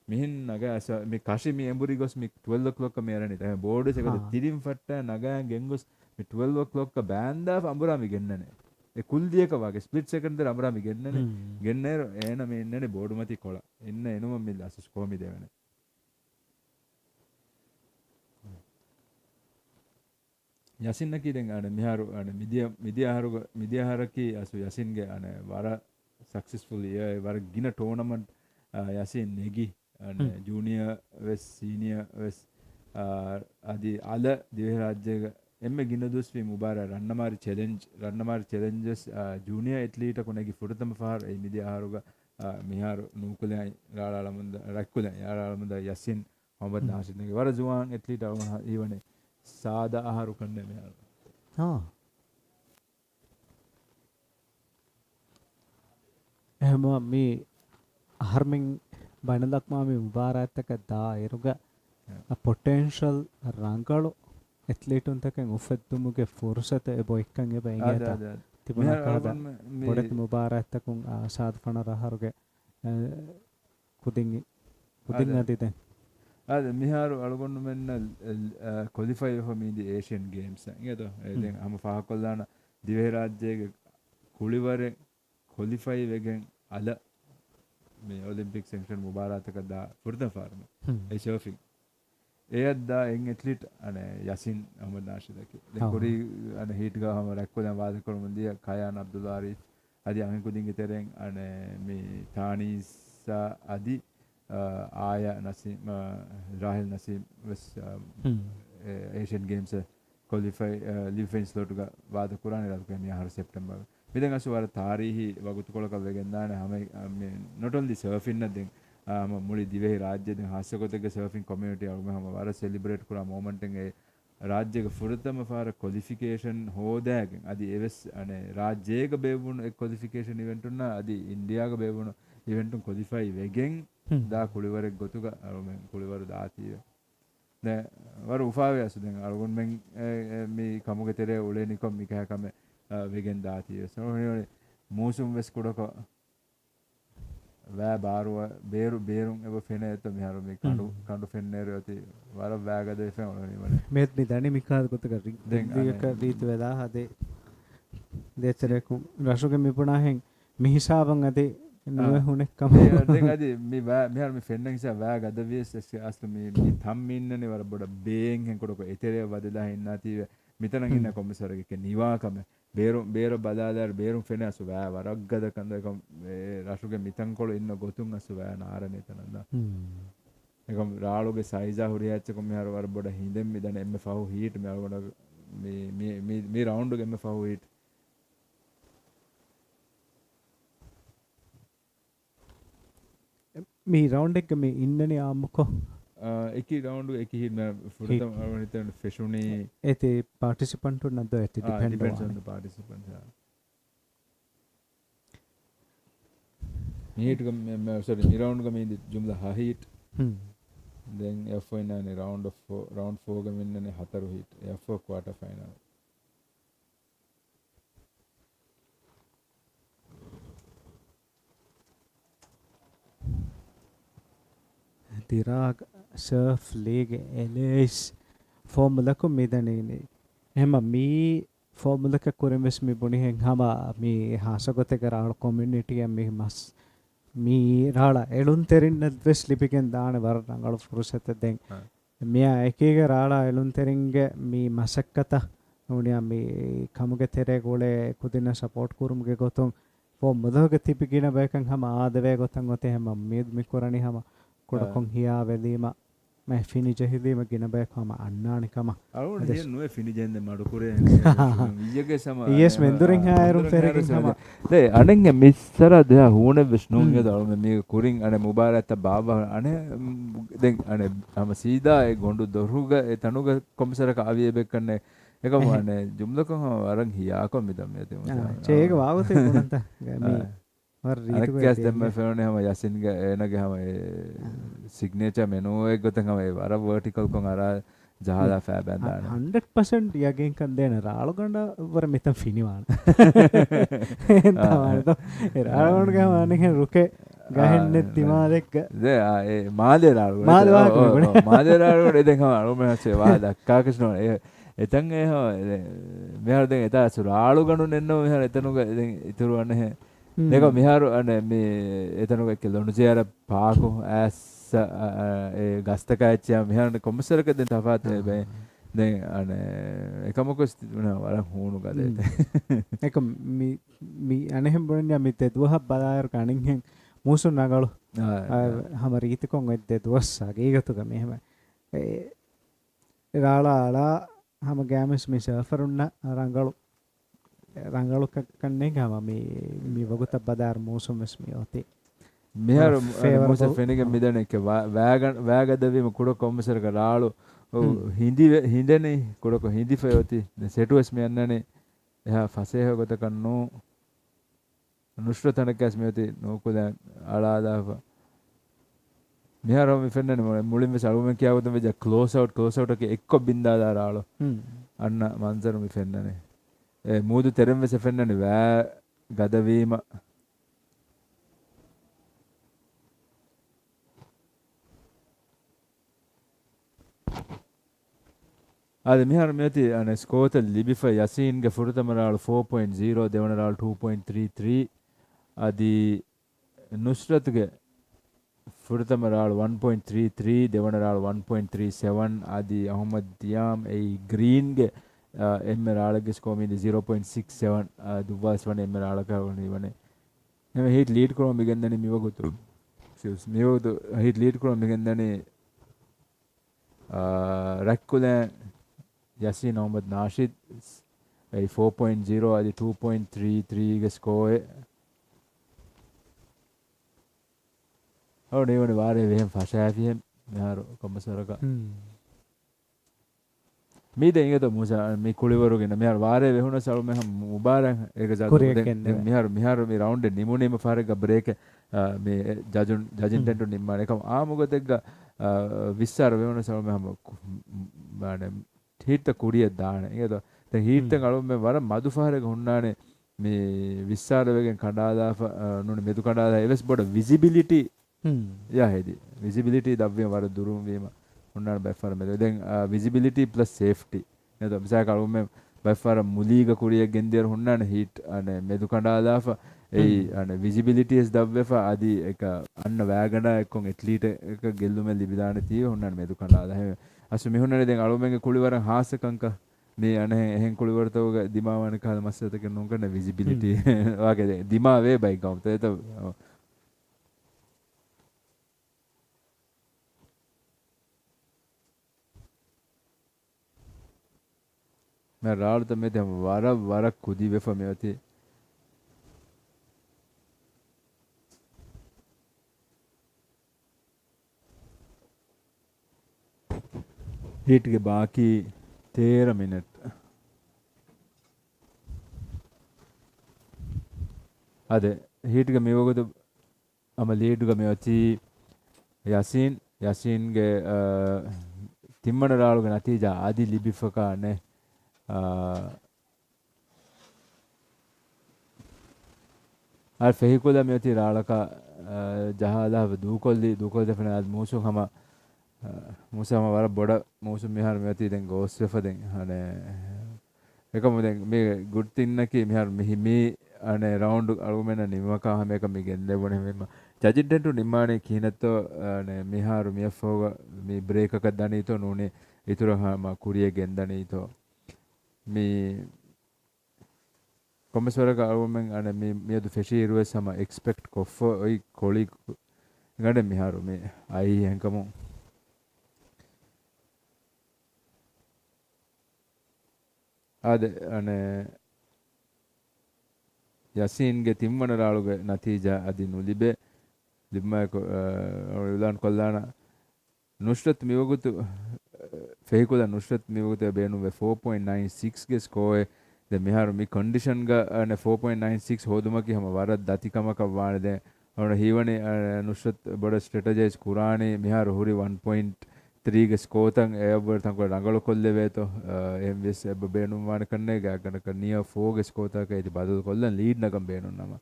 මිහින් නගා අස මේ කාශි මේ එම්බුරි ගොස් මේ 12 o'clock මේරනේ තම බෝඩු එකද තිරින් ෆට්ට නගා ගෙන්ගොස් මේ 12 o'clock බෑන්දා අඹරාමි ගෙන්නනේ ඒ කුල්දියක වගේ ස්ප්ලිට් සෙකන්ඩ් දර අඹරාමි ගෙන්නනේ ගෙන්නේර එන මේ ඉන්නනේ බෝඩු මති කොළ එන්න එනුම මිල් අසස් කොමි දෙවනේ යසින්නකි දැන් අන මිහාරු අන මිදියාහරකි අසු යසින්ගේ අන වර සක්සස්ෆුල් ඊ වර ගින ටෝර්නමන්ට් යසින් නෙගි අන ජූනියර් වෙස් සීනියර් වෙස් අදි අල දිවේ රාජ්‍යක එම්මෙ ගින දුස්වි මුබාර රන්නමාරි චැලෙන්ජස් ජූනියර් ඇත්ලීට කොනගි ෆුරතම ෆාර ඒ මිදියාහරුග මිහාරු නූකුලයි රාලාලමුන්ද රක්කුලයි යාලාලමුන්ද යසින් මොහමද් නාසිද්ගේ වර ජුවාන් ඇත්ලීට ඊවනේ සාදා ආහාරු කන්නේ මෙහර එහෙම මේ අහර්මින් බණදක්මා මේ මුබාරාත්තක දා එරුග පොටෙන්ෂල් රංගලු ඇත්ලීටුන් තකෙන් උෆෙද්දුමුගේ ෆුර්සත එබෝ එක්කන් එබ එංගේත තිබුණා කාද පොඩත් මුබාරාත්තකුන් ආසාද ෆන රහරුගේ කුදින් අදිතෙන් අද මිහාරු අලගොන්න මෙන්න qualify for me the Asian games නේද දැන් හැම ෆාහ කොල්ලාන දිවේ රාජ්‍යයේ කුලිවරේ ක්වොලිෆයි වෙගෙන් අල මේ ඔලිම්පික් සෙන්ක්ෂන් මුබාරාතක දා ෆුර්දා ෆාර්ම ඒ සර්ෆින් එයද්දා එන් ඇත්ලීට් අනේ යසින් අහමදාෂිදකි දැන් කොරි අනේ හීට් ගාම රැක්කොදන් වාද කරමුන්දිය කයාන අබ්දුල්ලා ආරිෆ් අදි අංගෙ කුදින්ගේ තෙරෙන් අනේ මේ තානීසා අදි ආය නසීම් රාහිල් නසීම් was Asian Games qualify ලිෆෙන්ස් ලෝටුග වාද කුරානේ රාතු මේ හර සෙප්ටැම්බර් මෙදෙන් අසවර තාරීහි වගුතු කොලක වෙගෙන් දාන හැම not only surfing නැදෙන් මුලි දිවේ රාජ්‍ය දෙන් හාස්‍යකොතක surfing community අරුම හැම වර celebrate කරා moment එකේ රාජ්‍යක ෆුරතම ෆාර qualification හොදාගෙන අදි එවස් අනේ රාජ්‍යයක බෙවුණු එක් qualification event උන්න අදි ඉන්දියාක බෙවුණු event උන් qualify වෙගෙන් දා කුලිවරෙක් ගොතුක අරුමෙන් කුලිවර දාතිය දැන් වර උෆාවේ අසු දැන් අරුගොන් මෙන් මේ කමුගේ තෙරේ උලේ නිකොම් මිකහකම වෙගෙන් දාතිය සෝනේ මෝසුම් වෙස් කොඩක වෑ බාරුව බේරුම් එබ ෆෙනේත මිහරු මේ කඳු ෆෙන්නේර යති වර වෑගද ෆෙන ඔනේ මේත් මේ දණි මිකාද කොතක රික රීත වෙලා හදේ දෙතරෙකු රසුගේ මිපුණාහෙන් මිහිසාවන් අදේ නොහුනෙක්කම දැන් අද මේ මෙහර මේ ෆෙන්න නිසා වෑගද වියස් අස්තු මේ තම්මින්නනේ වර බොඩ බේන් හෙන් කොඩක එතරේ වදලා හින්නා තී මිතනන් ඉන්න කොම්මසරගේ නිවාකම බේර බදාදාර බේරුම් ෆෙන අසු වෑ වරග්ගද කන්ද මේ රසුගේ මිතන් කොළ ඉන්න ගොතුන් අසු වෑ නාරනේ තනන්දා එකම රාලෝගේ සයිසා හුරියච්ච කොම් මෙහර වර බොඩ හිඳෙන් මිදන එම්ම ෆව් හීට් මේ අරගොඩ මේ රවුන්ඩ් ගෙම ෆව් හීට් මේ රවුන්ඩ් එක මේ ඉන්නනේ ආමුකෝ එකී රවුන්ඩ් එකී හිට් මම ෆුරතම අරගෙන ෆෙෂුනේ ඒතේ පාටිසිපන්ට් උන් නද ඒත් depends on the participants heat ගම sorry මේ රවුන්ඩ් ගම ඉඳි ජුම්ලා හා හීට් then F4 ඉන්නනේ round 4 ගම ඉන්නනේ හතරු හීට් F4 quarter final තිරාග සර්ෆ් ලීග් එලෙස් ෆෝමුලකු මිදනීනේ එහෙම මේ ෆෝමුලක කුරෙමස් මේ බොනිහෙන් හම මේ හාසගතක රාළ කොමියුනිටි මේ මස් මේ රාළ එළුන් තෙරින්නත් වෙස් ලිපිකෙන් දාන වරණ අඟල ෆුරුසත දෙන් මෙයා එකේක රාළ එළුන් තෙරින්ගේ මේ මසක්කත උනියා මේ කමුගේ තෙරේ ගෝලේ කුදින සපෝට් කුරුමුගේ ගොතොන් ෆෝමුලක තිපිකින බයකන් හම ආදවේ ගොතන් ගොතේ හැම මේ මිකුරණි හම කොඩකොන් හියා වෙලීම मैं फिनी जहिदीම ගෙන බෑකම අන්නානිකම අරුණ හිය නුවේ ෆිනිජෙන්ද මඩු කුරේ ඊයගේ සම ඊස් මෙන්දුරෙන් හැරුම් පෙරකින් හම දේ අනෙන්ගේ මිස්සර දෙහ හුනේ විශ්නුන්ගේ දරුම මේ කුරින් අනේ මුබාරත් බාබා අනේ දැන් අනේ අම සීදා ඒ ගොඬු දොරුග ඒ තනුග කොම්සරක ආවිය බෙකන්නේ එකම අනේ ජුම්ලකම අරන් හියාකො මිදම් මේ තේ චේක වාවතේ කොනන්ත මේ අරක්කස් දෙම ෆෙරනේ හම යසින්ගේ එනගේ හම සිග්නේචර් මෙනු එක ගොතන් හම අර වර්ටිකල් කොන් අර ජහලා ෆෑබන් දාන 100% යගෙන් කන් දෙන රාළු ගණ්ඩ වර මෙතන් ෆිනිවාන තවනත රාළු ගම අනේ රුකේ ගහෙන්නේ තිමා දෙක්ක දේ ඒ මාදේ රාළු මාදේ රාළු දෙක හම අරුම හසේ වා දක්කා කිස්නෝ එතන් ඒ මෙහර දැන් එතන රාළු ගණු නෙන්නෝ මෙහර එතනුක දැන් ඉතුරු වන්නේ දෙක මෙහාරු අනේ මේ එතනුක කෙලොණු ජයර පාකෝ ඇස් ඒ ගස්තකයිච්චා මෙහාරනේ කොම්සරක දැන් තපාත් බෑ දැන් අනේ එකමකොස් වර හුණු ගදේ එක මි අනෙහෙම් බොන්නේ මිත් දුවහ බලායර කණින් මුසු නගලු හැම රීතිකොන් වෙද්ද දුවස්සගේ ගතුක මෙහෙම ඒ රාලාලා හැම ගෑමස් මේ සර්ෆරුන්න රංගලු කන්නේ ගම මේ වගුත බදාර මෝසම් මෙස්මි ඔතේ මෙහර මොස ෆෙනික මිදන එක වෑගදවීම කුඩ කොම්මසරක රාළු හිඳනේ කුඩක හිඳි ෆයෝති සෙටුවස් මෙයන්නනේ එහා ෆසේහ ගොත කන්නෝ නුෂ්‍ර තනකස් මෙයති නෝකුද අලාදාව මෙහර මි ෆෙන්නනේ මුලින්ම සරුම කියාවත වෙජ ක්ලෝස් අවුට් එක එක්ක බින්දා දාරාළු අන්න මන්සර මි ෆෙන්නනේ ඒ මූදු තෙරෙම් වෙස ෆෙන්නනේ වෑ ගදවීම අද මෙහර මෙති අනේ ස්කෝත ලිබිෆ යසීන්ගේ ෆුරතමරාල් 4.0 දෙවනරාල් 2.33 අදි නුස්රත්ගේ ෆුරතමරාල් 1.33 දෙවනරාල් 1.37 අදි අහමද් දියාම් ඒ ග්‍රීන්ගේ එම්මරාලගේ ස්කෝමින් 0.67 දුවාස් වන එම්මරාලක වනේ නෙමෙ heat lead කරොම මිගෙන්දනේ මිවගොතු මිවගොතු heat lead කරොම මිගෙන්දනේ රැක්කුලේ යසීන් Ahmed නාෂිද් ඒ 4.0 අදි 2.33 ගේ ස්කෝර් අවුනේ වනේ වාරේ වෙහෙන් ෆෂාෆියෙන් මෙහර කොම්මසරක මේ දෙයකට මුසා මේ කුලිවරුගෙන මෙහර වාරේ වෙහුන සරු මෙහ මුබාරක් ඒක ජාතු මෙහර මේ රවුන්ඩ් එක නිමුනේම ෆාරක බ්‍රේක් මේ ජජින් ටෙන්ටු නිම්මාන එකම ආමුගතෙක්ග විස්සාර වෙවන සරු මෙහම බානේ හීට්ත කුඩිය දාන ඒකද දැන් හීට්ත අලුම් මේ වර මදු ෆාරක හොන්නානේ මේ විස්සාර වෙගෙන් කඩාදාප නුනේ මෙදු කඩාදා එවස් බොඩ විසිබිලිටි යා හෙදි විසිබිලිටි දව්වේ වර දුරුම් වීම හොන්නාන බයිෆාර මෙද දැන් විසිබිලිටි ප්ලස් සේෆ්ටි නේද මිසක අලුම් මේ බයිෆාර මුලීග කුඩිය ගෙන්දියර හොන්නානේ හීට් අනේ මෙදු කඩාදාප ඒ අනේ විසිබිලිටිස් දව්වෙෆා আদি එක අන්න වෑගඩ එක්කොන් ඇත්ලීට් එක ගෙල්ලුම ලිබිදාන තිය හොන්නානේ මෙදු කඩාදා අසු මිහුන්නනේ දැන් අලුමෙන්ගේ කුලිවරන් හාසකංක මේ අනේ එහෙන් කුලිවරතෝග දිමාවන කාල මස්සතක නුංකන විසිබිලිටි වාගේ දිමා වේ බයි ගම් තේත मैं राड़ तो में वारा खुदी वेफा में होती हीट के बाकी 13 मिनट अदे हीट के मेवो तो अमलीट के में होती यासीन के तिम्मन राड़ के नतीजा आदि लिबिफका ने आर फेहिकुला में होती राड़का जहादा दूकोल दफने आज मूसु हम मूसा हम वाला बड़ा मूसु मिहार में होती दें गोस फदें अने एकम दें मे गुड थिंग न कि मिहार मिहिमी अने राउंड अरुमेना निमका हम एक मिगेंदे बने में जजिंटें तो निम्माने कीनतो अने मिहार मियफोगा मी ब्रेक कद्दानी तो नूने इतुरा हम कुरिये गेंदानी तो मी කොමස්වරක අරුමෙන් අනේ මේ මියදු ෆෙෂි ඉරුවේ සම එක්ස්පෙක්ට් කොෆ ඔයි කොලි ගඩ මිහාරු මේ අයි හංකමු ade ane yasinge timmana raluge natija adi nulibe limma ko ulan kollana Nusrat miwagutu fehikula Nusrat miwagutu beenuwe 4.96 ge score de miharu mi condition ga ane 4.96 hodumaki hama warat datikamaka waane de ona hiwani Nusrat boda strategize kurani miharu huri 1.3 ge score tan ever tan ko rangalu kolle veto MVS eb beenum waane kanne ga ganaka near 4 ge score ta ka iti badal kollan lead nagam beenun nama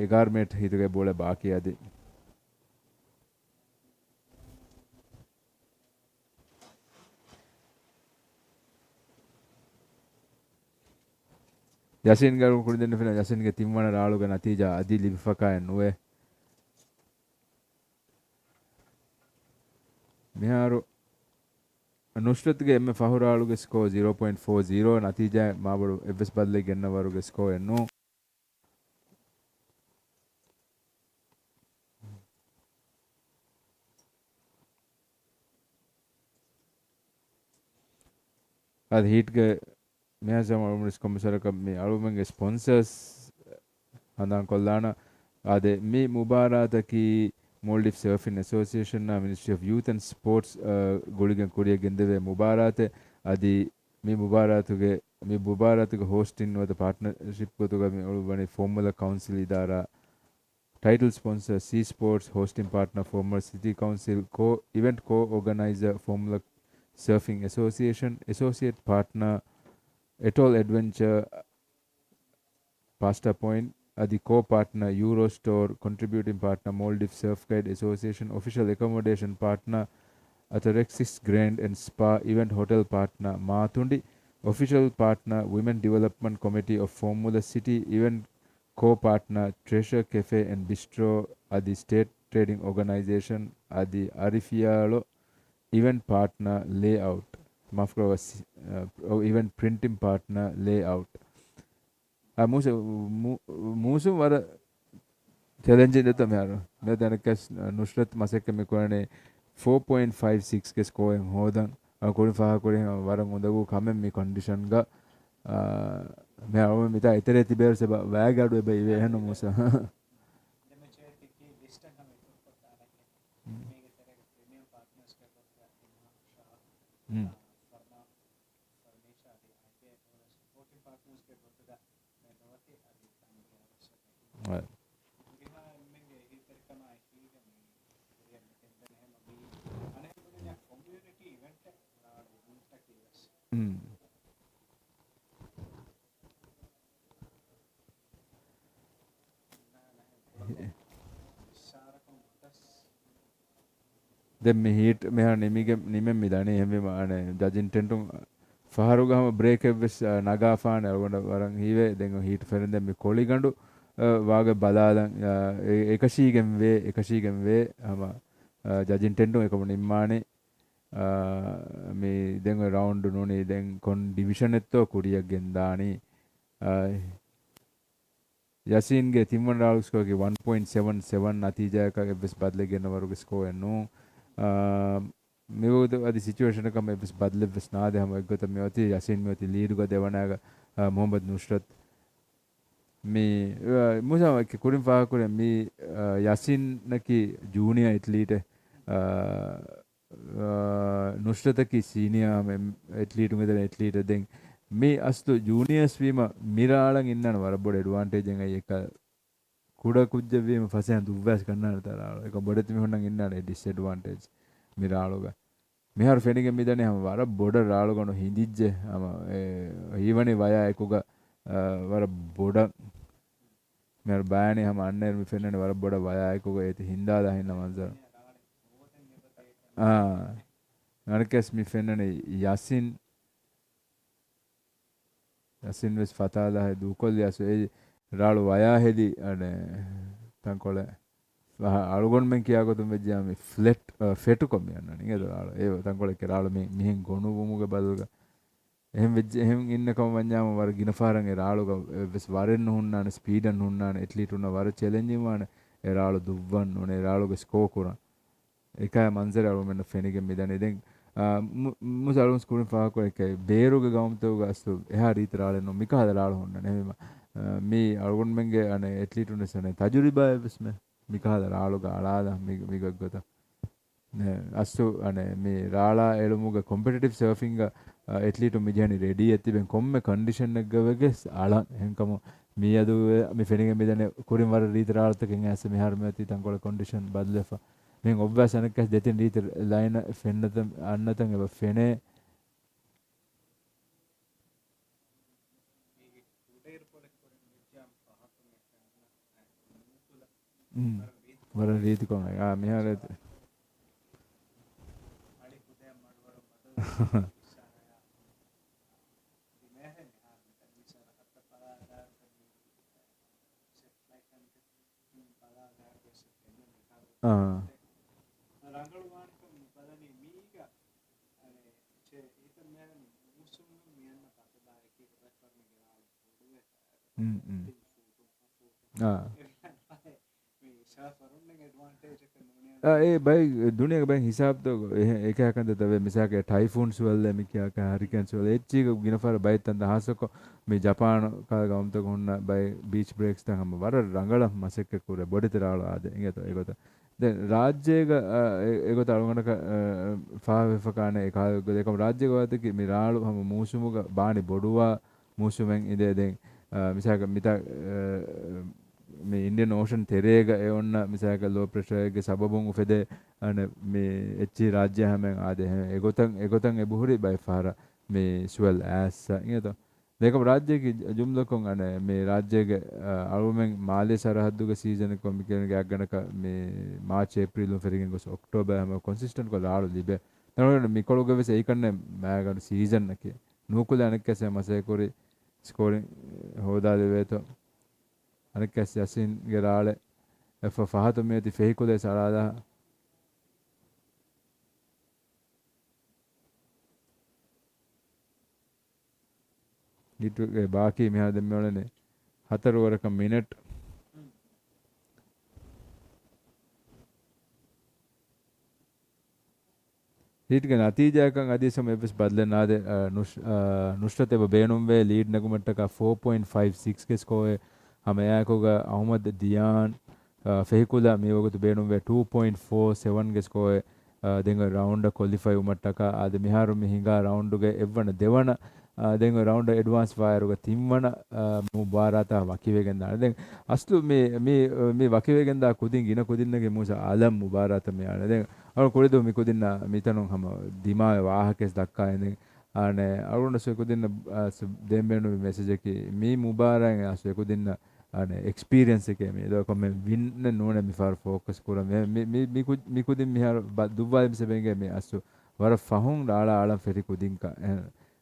egarmet hituge bole baaki adi Yasin garu kurindenna fina Yasin ge timmana raaluga natija adi libifaka nuwe miharu Nusrat ge emme fahu raaluga score 0.40 natija maabodu FS badle genna waruga score ennu ad heat ge mehasam alumnis komisaraka me alumenge sponsors handan kollana ade me mubarata ki Maldives Surfing Association na Ministry of Youth and Sports goligen kuriya gendeve mubarate adi me mubaratuge hosting with the partnership gotuga me alubani Formula Council idara title sponsor Sea Sports hosting partner former City Council event co-organizer Formula Surfing Association associate partner Atoll Adventure Pasta Point the co-partner Eurostore contributing partner Maldives Surf Guide Association official accommodation partner Atharexis Grand and Spa event hotel partner Maatundi official partner Women Development Committee of Formula City event co-partner Treasure Cafe and Bistro at the state trading organization at the Arifialo event partner layout Mafro event printing partner layout musu wara challenge deta meharu me danakas Nusrat masek me korane 4.56 ke score hodan korin faha korin waran undagu kamen me condition ga me awu mita itere tiber se wagadu be ive henu musa then me heat me ha nimem midane hemme maane judging tentun faharuga hama break evs naga faane algonda waran hiwe den heat ferende me koligandu waage balalan ekashigen ve hama judging tentun ekam nimmane me den round nuni den kon division etto kuriyak gendani Yasin ge timman ralu score ge 1.77 natija ka evs badle genna waruge score ennu මෙවද අද සිචුවේෂන් එකම එපස් බදලෙ වෙස්නාද හැම එක්ගත මෙවති යසින් මෙවති ලීඩුග දෙවනාග මොහම්මද් නුස්රත් මේ මුසම කුරින් ෆා කුරින් මේ යසින් නකි ජූනියර් ඇත්ලීට් නුස්රත කි සීනියර් ඇත්ලීට් උගෙද ඇත්ලීට් දෙන් මේ අස්තු ජූනියර්ස් වීම මිරාලන් ඉන්නන වර බොඩ ඇඩ්වාන්ටේජ් එකයි එක kuda kujja wema fasen duwas kannana taralo eka bodeti mi honnan innane disadvantage miraloga mihar fenige midane ham wara boda ralo gono hindijje ama hiwani waya ekuga wara boda mer bayane ham anner mi fennane wara boda waya ekuga eti hinda da hinna manzar narkes mi fennane yasin wes fatala he dukol yaso ralu waya hedi ane tankole alugon men kiyagotum vejjami flat fetu kom yanna nigeda ralu e tankole ke ralu me mihen gonu bumuge badulga ehem vejje ehem inna kom wanjama war ginafaran e raluga ves waren hunnane speeden hunnane athlete unna war challenging wane e ralu duvwan one e raluga score kuran ekaya manzara alu men fenige midane den මුසල්ුන් ස්කූලින් ෆාකෝ එකයි බේරුගේ ගවම්තෝග අස්තු එහා රීති රාලෙන්නු මිකහද රාල හොන්න නෙමෙම මේ අලුගොන් මෙන්ගේ අනේ එත්ලීටුනසනේ තජුරිබා බස්ම මිකහද රාලුග අලාද මිගග්ගත අස්සු අනේ මේ රාලා එළුමුග කොම්පිටිටිව් සර්ෆින්ග එත්ලීටු මිජහනි රෙඩි ඇතිබෙන් කොම්මෙ කන්ඩිෂන් එක ගවගෙස් අලන් එහෙන්කම මේ අද මේ ෆෙනිගෙ මෙදන කුරින් වර රීති රාලතකින් ඇස මෙහාරම ඇති තංකොල කොන්ඩිෂන් බදලෙෆා මෙන් ඔබ්වස් අනකස් දෙතින් රීති ලයින ෆෙන්නත අන්නතන් එබ ෆෙනේ වර රීති කොම මෙහාර ඒ බයි දුනියක බැන් හිසාබ්ද ඒක හකන්ද තව මිසාගේ ටයිෆූන්ස් වල මිකියා කා හරිකන්ස් වල එච්චික ගිනෆර බයිතන් දහසක මේ ජපාන කා ගම්ත ගොන්න බයි බීච් බ්‍රේක්ස් තම හම වර රංගල මසෙක්ක කුර බොඩිතරාල ආද ඉගත ඒකත දැන් රාජ්‍යයක ඒකත අලුගණක ෆාවෙෆකාන ඒකායක දෙකම රාජ්‍යක වතක මේ රාලු හම මූසුමුග බානි බොඩුවා මූසුමෙන් ඉදේ දැන් මිසාක මිතා මේ ඉන්දියන් ඕෂන් තෙරේග එවන්න මිසාක ලෝ ප්‍රෙෂර් සබබුන් උෆෙදේ අන මේ එච්චි රාජ්‍ය හැමෙන් ආදේ එගොතන් එබුහුරි බයි ෆාර මේ ස්වල් ඇස් ඉයත දෙකම රාජ්‍යයේ ජුම්ලකොන් අන මේ රාජ්‍යයේ අලුමෙන් මාලේ සරහද්දුක සීසන් කොම් කියන ගයක් ගණක මේ මාර්ච් ඒප්‍රිල් ෆෙරිගෙන් ගොස් ඔක්ටෝබර් හැම කොන්සිස්ටන්ට් කො ලාලු ලිබේ තනොන මිකොලොග වෙස ඒකන්නේ මෑගන සීසන් එක නූකුල අනකසේ මසේ කොරි ස්කෝරින් හොදා දෙවේතෝ අනකස් යසින් ගරාලේ එෆ ෆහත මේති ෆෙහිකුලේ සලාදා ඊට ಬಾಕಿ මෙහා දෙම්මවලනේ 4 වරක මිනිට් ඊටක නතිජයකන් අදී සම එපස් බදලනාද නුෂ්රතේ බේනුම්වේ ලීඩ් නගුමට්ටක 4.56 के स्कोर हमें याकोगा अहमद दियान फेहिकुला मेवगतु बेनुवे 2.47 के स्कोर देंग राउंड क्वालिफाई उमट्टका आद मिहारु मिहिंगा राउंड गे एव्वන දෙවන දෙංග රවුන්ඩ් ඇඩ්වාන්ස් ෆයර් එක තිම්වන මුබාරතා වකිවේගෙන් දාන දැන් අස්තු මේ වකිවේගෙන් දා කුදින් ගින කුදින්නගේ මුස ආලම් මුබාරත මේ ආන දැන් අර කොරිදෝ මි කුදින්න මිතනොන් හැම දිමාවේ වාහකෙස් දක්කා එන්නේ ආනේ අරුණ සෙ කුදින්න දෙම්බෙනු මෙසේජ් එකේ මේ මුබාරෙන් අස්තු කුදින්න ආනේ එක්ස්පීරියන්ස් එකේ මේ දෝ කොම වින්න නෝන මි ෆාර් ફોකස් කුර මේ කුදින් මිහාර දුබ්බා මිසෙබෙන්ගේ මේ අස්තු වර ෆහුන් ඩාලා ආලම් ෆෙරි කුදින්කා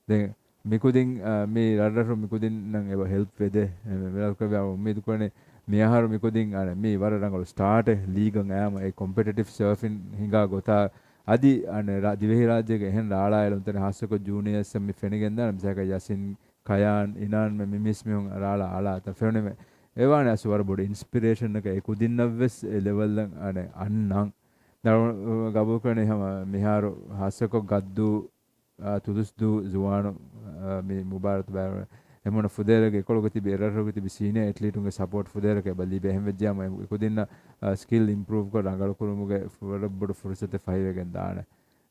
දැන් මිකුදින් මේ රඩරු මිකුදින් නම් එව හෙල්ප් වෙදේ මෙලක බව උම්මීද කරන්නේ මියහරු මිකුදින් අර මේ වර රංගල ස්ටාර්ට් ලීගන් ඈම ඒ කොම්පිටිටිව් සර්ෆින් හිඟා ගොතා අදි අන දිවෙහි රාජ්‍යයේ එහෙන් රාලායලුන් තන හස්සක ජූනියර්ස් සම්මි ෆෙනිගෙන් දාන මිසක යසින් කයාන් ඉනාන් මිමිස් මිහුන් රාලා ආලා ත ෆෙනෙම ඒවානේ අසවර බොඩ ඉන්ස්පිරේෂන් එක ඒ කුදින් නවස් ලෙවල් අනේ අන්නම් දර ගබු කරන්නේ හැම මිහාරු හස්සක ගද්දු තුදුස්දු ජුවාන මේ මුබාරත් බෑර එමොන ෆුදේරගේ කොලගති බෙරරගති බිසීනේ ඇට්ලීටුන්ගේ සපෝට් ෆුදේරගේ බලි බෙහෙම වෙජ්ජාම එකුදින්න ස්කිල් ඉම්ප්‍රූව් කර රංගල කුරුමුගේ ෆොරබ්බඩ ෆුර්සතේ ෆයිවෙගෙන් දාන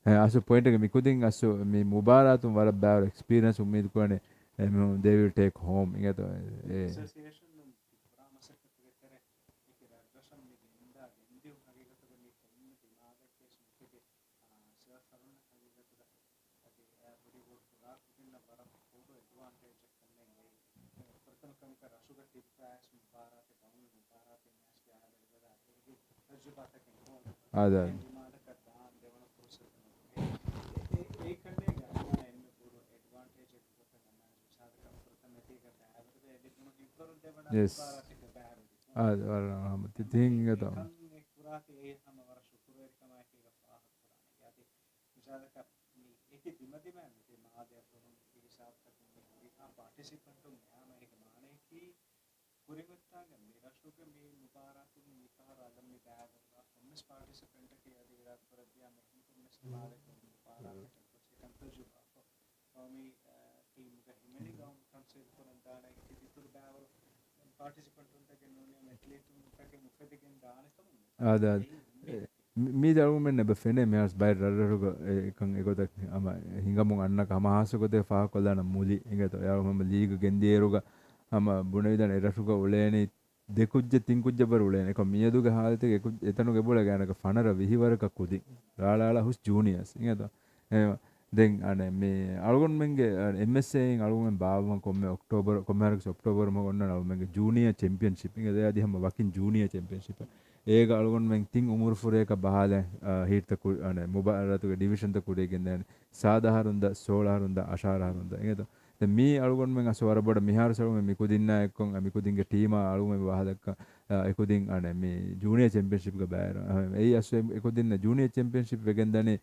අසු පොයින්ට් එක මිකුදින් අසු මේ මුබාරතුන් වර බෑර එක්ස්පීරියන්ස් උම්මීද කරන්නේ එමු they will take home ඉගත ඒ आदा यस आदा हम थिंग तो participant के अधिकार पर दिया मैं तुमने सवाल है تجربة قومي تيم كهمني قوم كونسيل كون دانا كتير تور باور participant untage noni athlete untage mufedigen daana kamu ada mi darumen ne befene me as bay rarruga kan egodak ama hingamun anna kama hasugode fa kollana muli ingeto yaru mama league gendieruga ama bunevidan erasuga uleni dekujje tinkujje bar uleni ko miyeduga halate etanuge bola ganaka fanara vihiwaraka kudi ralala hus juniors ingeto den ane me algon menge MSA in algon men baawman komme October komme harus October mo onna algon menge junior championship inge dadi hamma wakin junior championship ega algon men ting umur fureka bahala hit ta ane mubaratuge division ta kude genden sadaharunda 16 harunda ashara harunda inge to den mi algon men aswara boda mihar salgon men mikudinna ekkon mikudinge team algon men bahalakka ekudin ane me junior championship ga baara ei asu ekudinna junior championship vegendane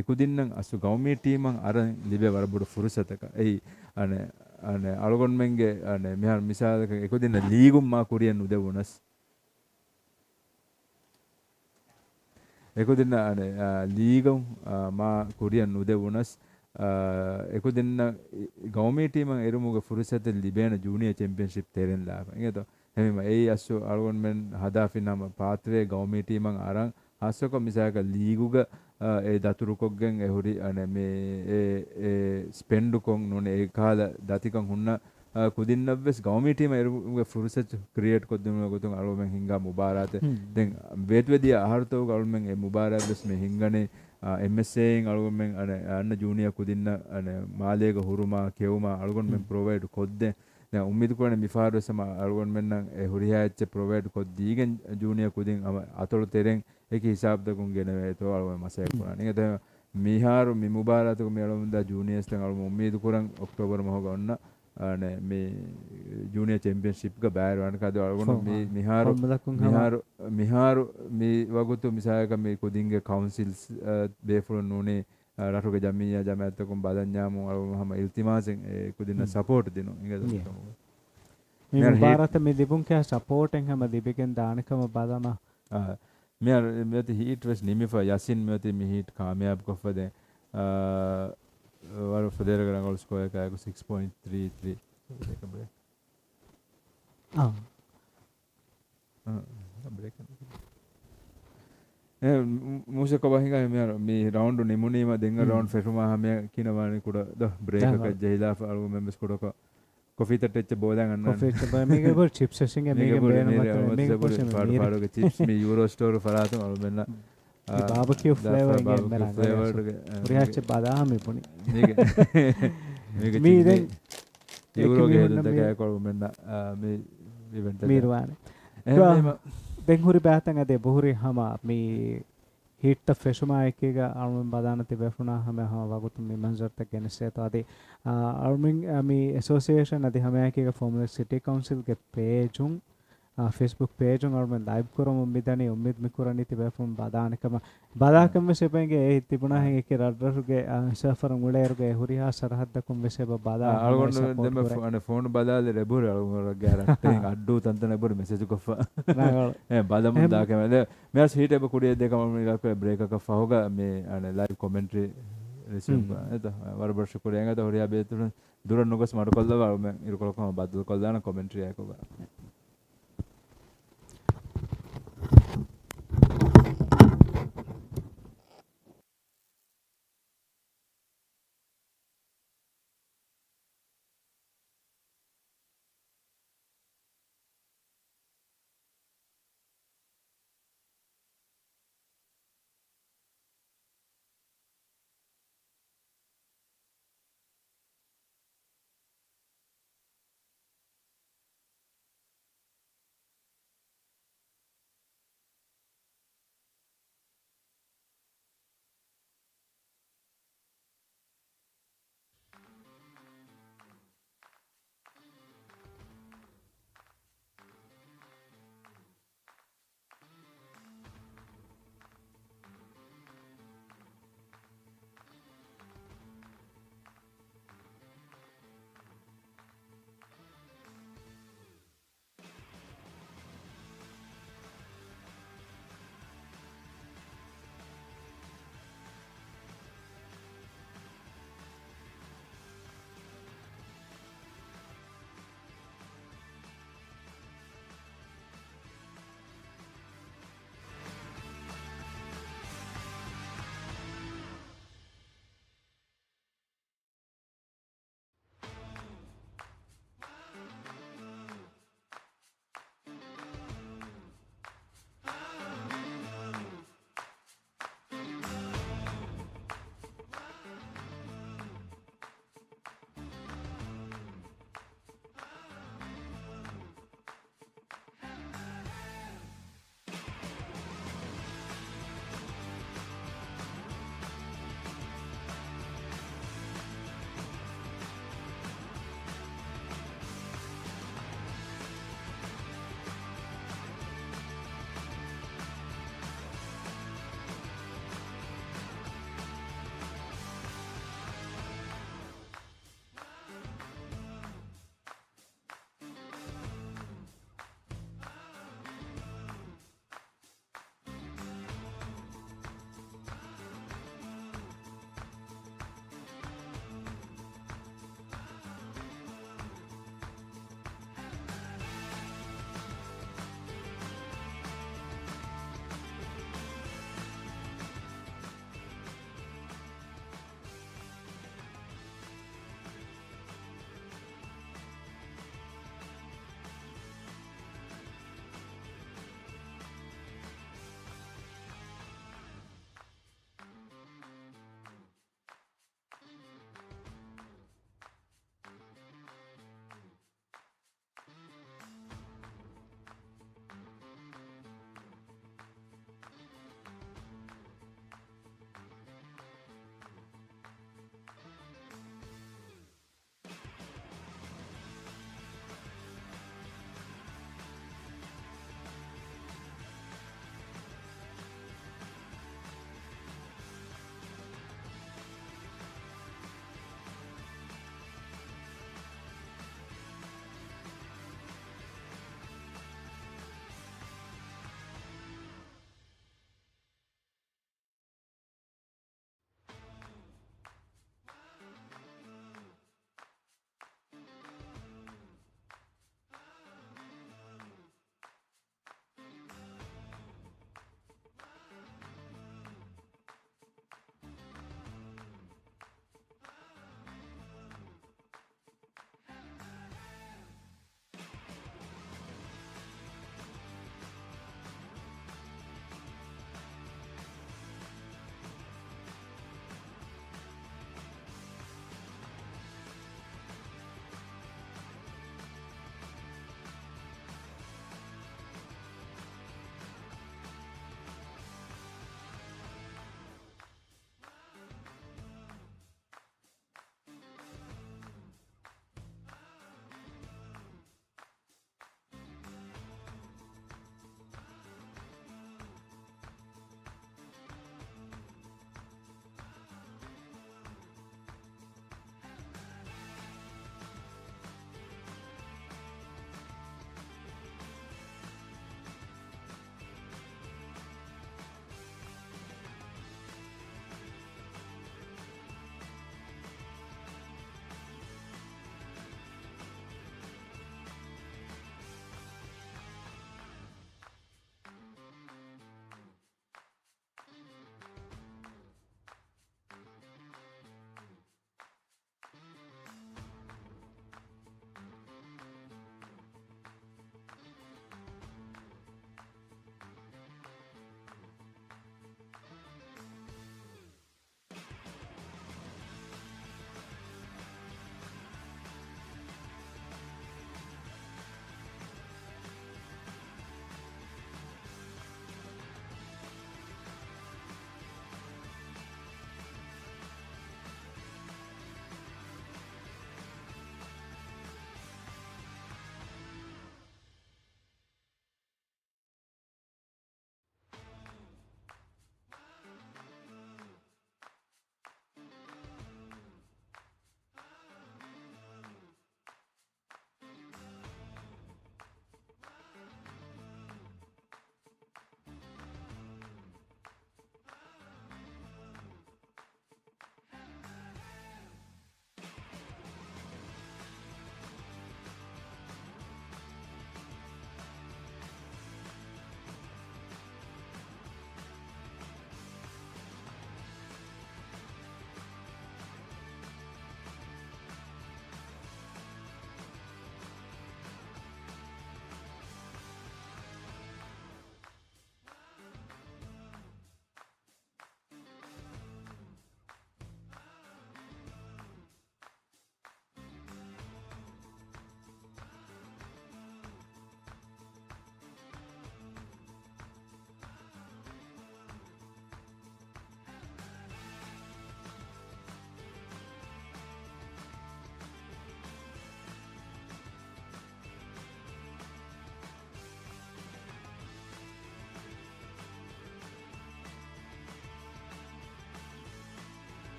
ekudinnan asu gaumi team an aran libe warabudu furusataka ei ane algon menge ane mihar misalaka ekudinna league ma kuriyan udevunas ekudinna ane league ma kuriyan udevunas ekudinna gaumi team an erumuga furusata libena junior championship teren laba ingeto hemima ei asu algon men hadafinama pathway gaumi team an aran hasoko misaka leaguga e daturukoggen e huri ane me e spendukon nune e kala datikan hunna kudinnavves gaumi team eruge fursat create koddunu gotun almen hinga mubarate den vetwedi aharto almen e mubaratves me hingane MSA in almen ane anna junior kudinna ane malega huruma keuma algon men provide kodde දැන් උම්මිද කරන මිෆාරු සම අලුවන් මෙන්නම් ඒ හුරියාච්ච ප්‍රොවයිඩ් කො දීගෙන් ජූනියර් කුදින් අතොල තෙරෙන් ඒක හිසාබ් දකුන් ගෙන වේතෝ අලුවන් මසය කරන නික දැන් මිහාරු මි මුබාරතුක මේ අලුවන් දා ජූනියර්ස් දැන් අලුවන් උම්මිද කරන් ඔක්තෝබර් මහ ගන්න නේ මේ ජූනියර් චැම්පියන්ෂිප් ක බෑර වන කද අලුවන් මේ මිහාරු මේ වගුතු මිසායක මේ කුදින්ගේ කවුන්සිල්ස් බේෆුලන් නුනේ රටුගේ ජමියා ජමෑත්තකුම් බදන්ඥාමු අලුවම ඉල්තිමාසෙන් කුදින්න සපෝට් දෙනු ඉංගද මේ මුබාරත මේ දිබුන් කිය සපෝටෙන් හැම දිබෙන් දානකම බදම මෙයාර මෙති හීට් වෙස් නිමිෆා යසින් මෙති මි හීට් කාමයාබ් කොෆද වර ෆදේර කරන් ගෝල් ස්කෝර් එක 6.33 ඒක බ්‍රේක් බ්‍රේක් मूसे को बहिंगा मेर मी राउंड निमुनी मा देंगा राउंड फेरुमा हमें किनवानी कुड द ब्रेक का जहिला अलगु मेंबर्स कुड को कॉफी तट्टे बोलांग अन्ना कॉफी तब मेगे बर चिप्स सिंगे मेगे बेन मत मेगे फाड़ो के चिप्स मी यूरो स्टोर फरातो और मेना बारबेक्यू फ्लेवर गे मेरा फ्लेवर पुरियाचे बादाम में पुनी मेगे मी दे यूरो गे द का को मेना मी इवेंट मीरवाने ಬೆಂಗೂರಿ ಬ್ಯಾತಂಗ ಅದೇ ಬಹುರಿ ಹಮ ಮೀ ಹೀಟ್ ತ ಫ್ರೆಶುಮಾ ಏಕೀಗ ಅಳ್ಮಿನ್ ಬದಾನತಿ ಬೆಫುನಾ ಹಮೆ ಹಮ ವಾಗುತು ಮೀ ಮಂಜರ್ ತಕ್ ಗೆನಸೆ ತೋ ಅದೇ ಅಳ್ಮಿನ್ ಮೀ ಅಸೋಸಿಯೇಷನ್ ಅದೇ ಹಮೆ ಏಕೀಗ ಫಾರ್ಮುಲಾ ಸಿಟಿ ಕೌನ್ಸಿಲ್ ಗೆ ಪೇಜುಂ Facebook page un almen live korum ummidani ummid mikurani ti befum badanakam badakam vesepenge e tibuna hen ek radruge surfer nguleruge huriha sarhaddakum veseba bada algon dem ane phone badale rebur algon garanten addu tantana rebur message kofa badam dakam me hit ebe kudiye dekam ilaka break ka fahoga me ane live commentary receive eta warbar shukriya ngata huriya betun duran nugas maru kolla me irkolokam badal kollana commentary akoga